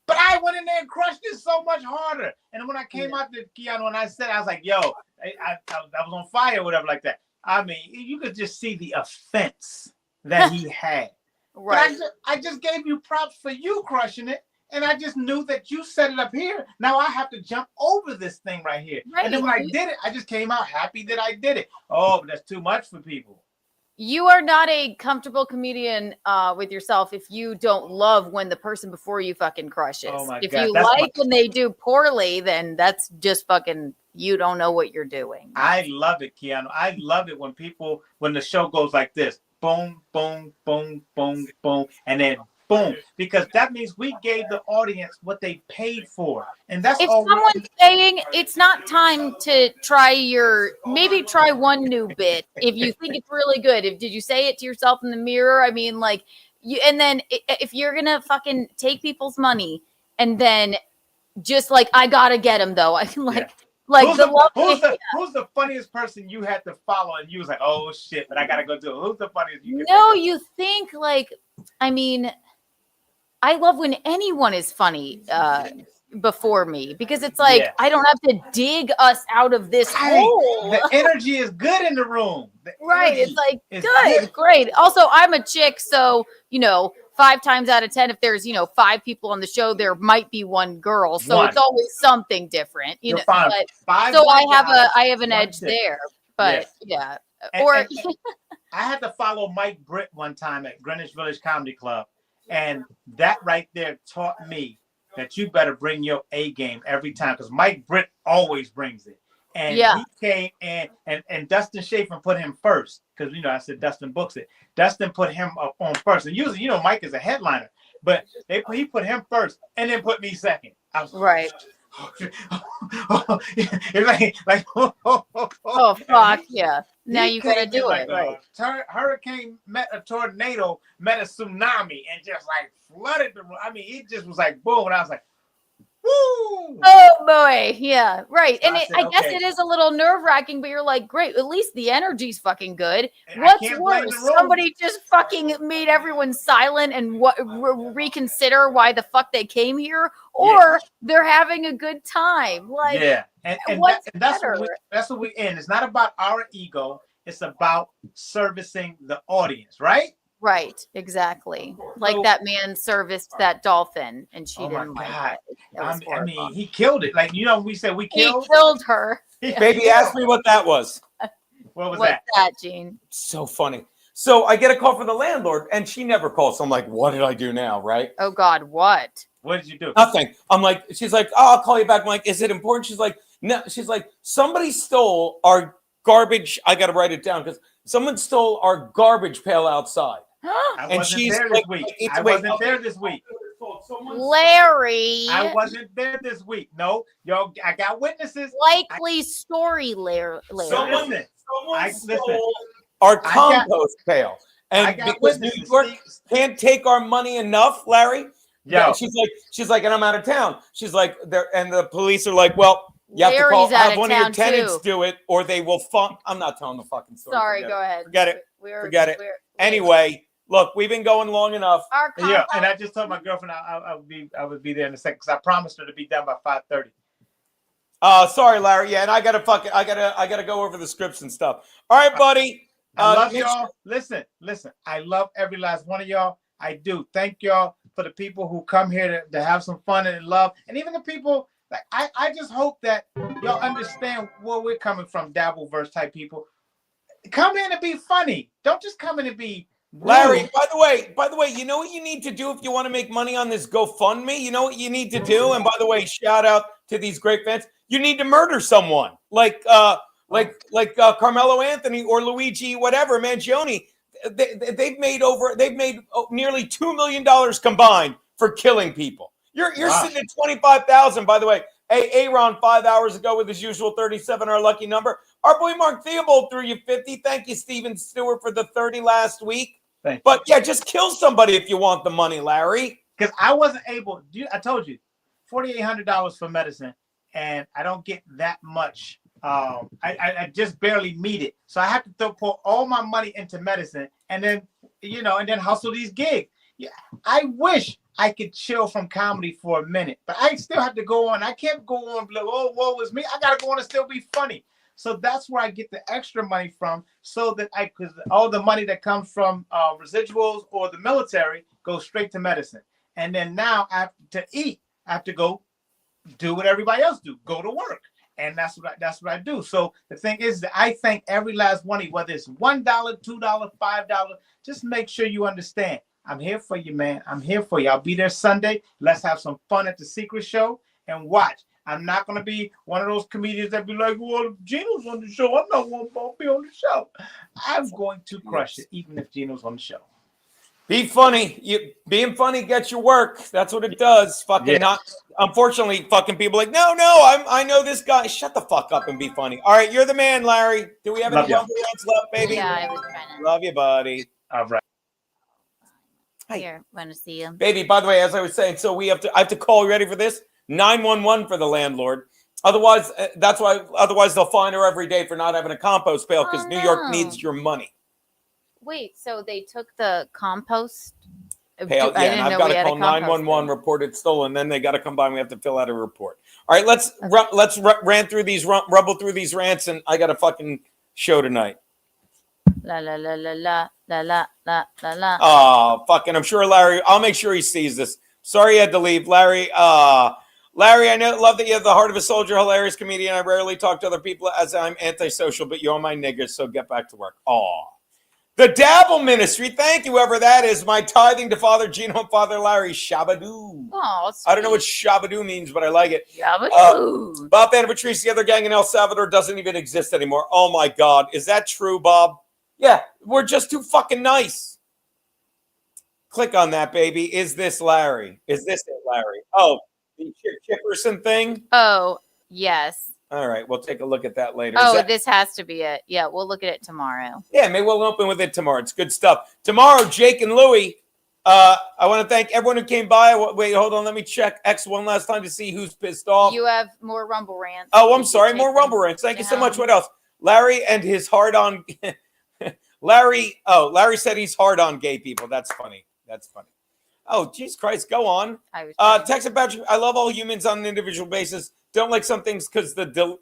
But I went in there and crushed it so much harder. And when I came out to Keanu and I said, I was like, yo, I was on fire or whatever like that. I mean, you could just see the offense that he had. Right. But I just gave you props for you crushing it. And I just knew that you set it up here. Now I have to jump over this thing right here. Right. And then when I did it, I just came out happy that I did it. Oh, but that's too much for people. You are not a comfortable comedian with yourself if you don't love when the person before you fucking crushes. Oh my if God, you like when they do poorly, then that's just fucking, you don't know what you're doing. I love it, Keanu. I love it when the show goes like this. Boom, boom, boom, boom, boom. And then boom. Because that means we gave the audience what they paid for. And that's if all. Someone's saying it's not time to maybe try one new bit if you think it's really good. Did you say it to yourself in the mirror? I mean, like and then if you're gonna fucking take people's money and then just like, I gotta get him though. I feel like who's the funniest person you had to follow and you was like, oh shit, but I gotta go do it. Who's the funniest you you think like, I mean, I love when anyone is funny before me because it's like, I don't have to dig us out of this hole. The energy is good in the room. Right. It's like, good, great. Also, I'm a chick, so, 5 times out of 10, if there's, 5 people on the show, there might be one girl. So it's always something different, You're know. Fine. But, so I have an edge there. But yeah. And I had to follow Mike Britt one time at Greenwich Village Comedy Club. And that right there taught me that you better bring your A game every time because Mike Britt always brings it. And he came and Dustin Chafin put him first because, I said Dustin books it. Dustin put him up on first. And usually, Mike is a headliner, but he put him first and then put me second. I was right. Oh fuck yeah! Now you gotta do it. Right. Hurricane met a tornado, met a tsunami, and just like flooded the room. I mean, it just was like boom, and I was like, Woo! Oh boy, yeah, right. So And I said, I guess okay. it is a little nerve-wracking, but you're like, great, at least the energy's fucking good. And I What's can't blame worse? the room. Somebody just fucking made everyone silent and reconsider why the fuck they came here, or they're having a good time. Like, yeah, and what's that's better? that's what we in. It's not about our ego. It's about servicing the audience, right? Right, exactly. Like So- that man serviced that dolphin, and she Oh my didn't like God. it. That was I mean, horrible. he killed it. Like, we said we He killed. killed her. Baby, ask me what that was. What was What's that? Gene? So funny. So I get a call from the landlord, and she never calls. So I'm like, what did I do now, right? Oh God, what? What did you do? Nothing. I'm like, she's like, oh, I'll call you back. I'm like, is it important? She's like, no. She's like, somebody stole our garbage. I got to write it down because someone stole our garbage pail outside. I And wasn't she's there like, this week. it's- I wait, wasn't okay. there this week. Larry. I wasn't there this week. No, yo, I got witnesses. Likely story, Larry. Someone Listen, stole listen. our I got- compost pail. I And got because New witnesses. York can't take our money enough, Larry. Yo. She's like, and I'm out of town. She's like, there, and the police are like, well, you have to Larry's out have of one of your town, tenants too. do it, or they will fund. I'm not telling the fucking story. Sorry, Forget go it. ahead. Forget it. Forget it. Anyway, look, we've been going long enough. Our Yeah, and I just told my girlfriend I would be there in a second because I promised her to be done by 5:30. Sorry, Larry. Yeah, and I gotta go over the scripts and stuff. All right, buddy. I love make y'all. Listen. I love every last one of y'all. I do. Thank y'all for the people who come here to have some fun and love, and even the people. Like I just hope that y'all understand where we're coming from, Dabbleverse type people. Come in and be funny. Don't just come in and be rude. Larry, by the way, you know what you need to do if you want to make money on this GoFundMe? You know what you need to do? And by the way, shout out to these great fans. You need to murder someone like Carmelo Anthony or Luigi, whatever, Mangione. They've made nearly $2 million combined for killing people. You're sitting at 25,000, by the way. Hey, Aaron, 5 hours ago with his usual 37, our lucky number. Our boy Mark Theobald threw you 50. Thank you, Steven Stewart, for the 30 last week. But yeah, just kill somebody if you want the money, Larry. Because I wasn't able. I told you, $4,800 for medicine, and I don't get that much. I just barely meet it, so I have to pour all my money into medicine, and then hustle these gigs. Yeah, I wish I could chill from comedy for a minute, but I still have to go on. I can't go on like, oh, woe is me. I gotta go on and still be funny. So that's where I get the extra money from, so that because all the money that comes from residuals or the military goes straight to medicine. And then now I have to eat. I have to go do what everybody else do, go to work. And that's what I do. So the thing is that I thank every last one of you, whether it's $1, $2, $5. Just make sure you understand. I'm here for you, man. I'm here for you. I'll be there Sunday. Let's have some fun at the Secret Show and watch. I'm not going to be one of those comedians that be like, well, Geno's on the show. I'm not going to be on the show. I'm going to crush it, even if Geno's on the show. Be funny. Being funny gets you work. That's what it does. Unfortunately, fucking people like, no, I know this guy. Shut the fuck up and be funny. All right, you're the man, Larry. Do we have any love left, baby? Yeah, I was trying to. Love you, buddy. All right. Here, want to see him? Baby, by the way, as I was saying, so I have to call. You ready for this? 911 for the landlord. Otherwise, otherwise they'll fine her every day for not having a compost pail because New York needs your money. Wait, so they took the compost Pail, yeah, and I've got to call 911, report it stolen. Then they got to come by and we have to fill out a report. All right, let's rant through these, rumble through these rants, and I got a fucking show tonight. La la la la la la la la la la. Oh, fucking! I'm sure Larry. I'll make sure he sees this. Sorry, you had to leave, Larry. Larry, I love that you have the heart of a soldier, hilarious comedian. I rarely talk to other people as I'm antisocial, but you're my niggas, so get back to work. Aw. The Dabble Ministry, thank you, whoever that is. My tithing to Father Geno and Father Larry. Shabadoo. Oh, I don't know what Shabadoo means, but I like it. Shabadoo. Bob and Patrice, the other gang in El Salvador doesn't even exist anymore. Oh my God. Is that true, Bob? Yeah, we're just too fucking nice. Click on that, baby. Is this Larry? Is this it, Larry? Oh, the Chipperson thing? Oh, yes. All right, we'll take a look at that later. This has to be it. Yeah, we'll look at it tomorrow. Yeah, maybe we'll open with it tomorrow. It's good stuff. Tomorrow, Jake and Louie I want to thank everyone who came by. Wait, hold on. Let me check X one last time to see who's pissed off. You have more Rumble rants. Oh, I'm sorry. More Rumble rants. Thank you so much. What else? Larry and his hard on. Larry said he's hard on gay people. That's funny. That's funny. Oh, Jesus Christ. Go on. Text about you. I love all humans on an individual basis. Don't like some things because the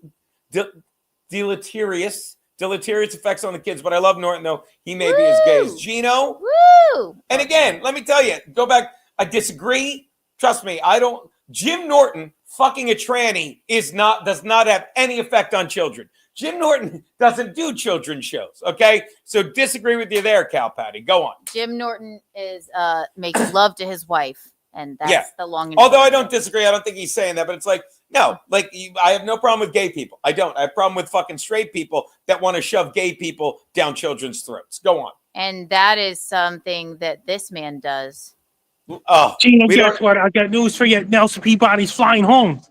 deleterious effects on the kids. But I love Norton, though. He may be as gay as Geno. Woo! And again, let me tell you, go back. I disagree. Trust me, I don't. Jim Norton fucking a tranny does not have any effect on children. Jim Norton doesn't do children's shows. Okay, so disagree with you there, Cal Patty. Go on. Jim Norton is makes love to his wife, and that's the long. Although I don't disagree, I don't think he's saying that, but it's like no, like I have no problem with gay people. I don't. I have a problem with fucking straight people that want to shove gay people down children's throats. Go on. And that is something that this man does. Oh, Gino, guess what? I got news for you. Nelson Peabody's flying home.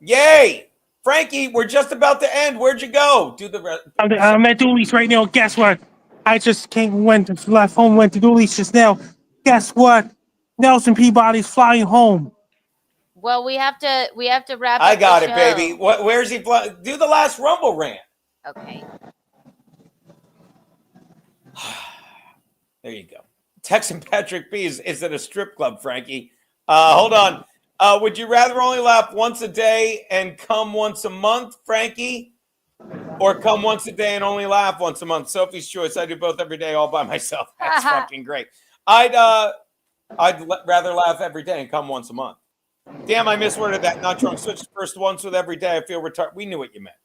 Yay! Frankie, we're just about to end. Where'd you go? Do the rest. I'm at Dooley's right now. Guess what? I just left home, went to Dooley's just now. Guess what? Nelson Peabody's flying home. Well, we have to wrap up. I got the it, show. baby. Where's he flying? Do the last Rumble rant. Okay. There you go. Texan Patrick B. Is it a strip club, Frankie? Hold on. Would you rather only laugh once a day and come once a month, Frankie? Or come once a day and only laugh once a month? Sophie's choice. I do both every day all by myself. That's fucking great. I'd rather laugh every day and come once a month. Damn, I misworded that. Not drunk. Switch first once with every day. I feel retarded. We knew what you meant.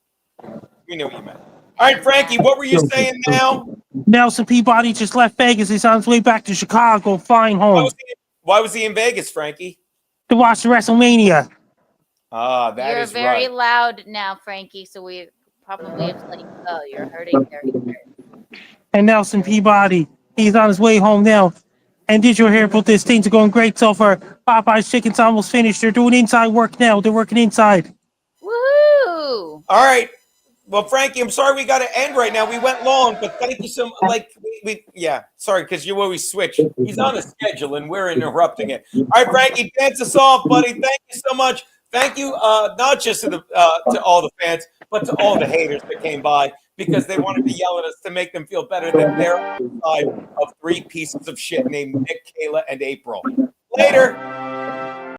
All right, Frankie, what were you saying now? Nelson Peabody just left Vegas. He's on his way back to Chicago, flying home. Why was he in Vegas, Frankie? To watch the WrestleMania. Ah, that You're is very right. loud now, Frankie, so we probably have to let you go. You're hurting their ears. And Nelson Peabody, he's on his way home now. And did you hear about this? Things are going great so far. Popeye's Chicken's almost finished. They're doing inside work now. They're working inside. Woohoo! All right. Well, Frankie, I'm sorry we got to end right now. We went long, but thank you so much. Sorry, because you always switch. He's on a schedule, and we're interrupting it. All right, Frankie, dance us off, buddy. Thank you so much. Thank you, not just to all the fans, but to all the haters that came by because they wanted to yell at us to make them feel better that they're on the side of three pieces of shit named Nick, Kayla, and April. Later.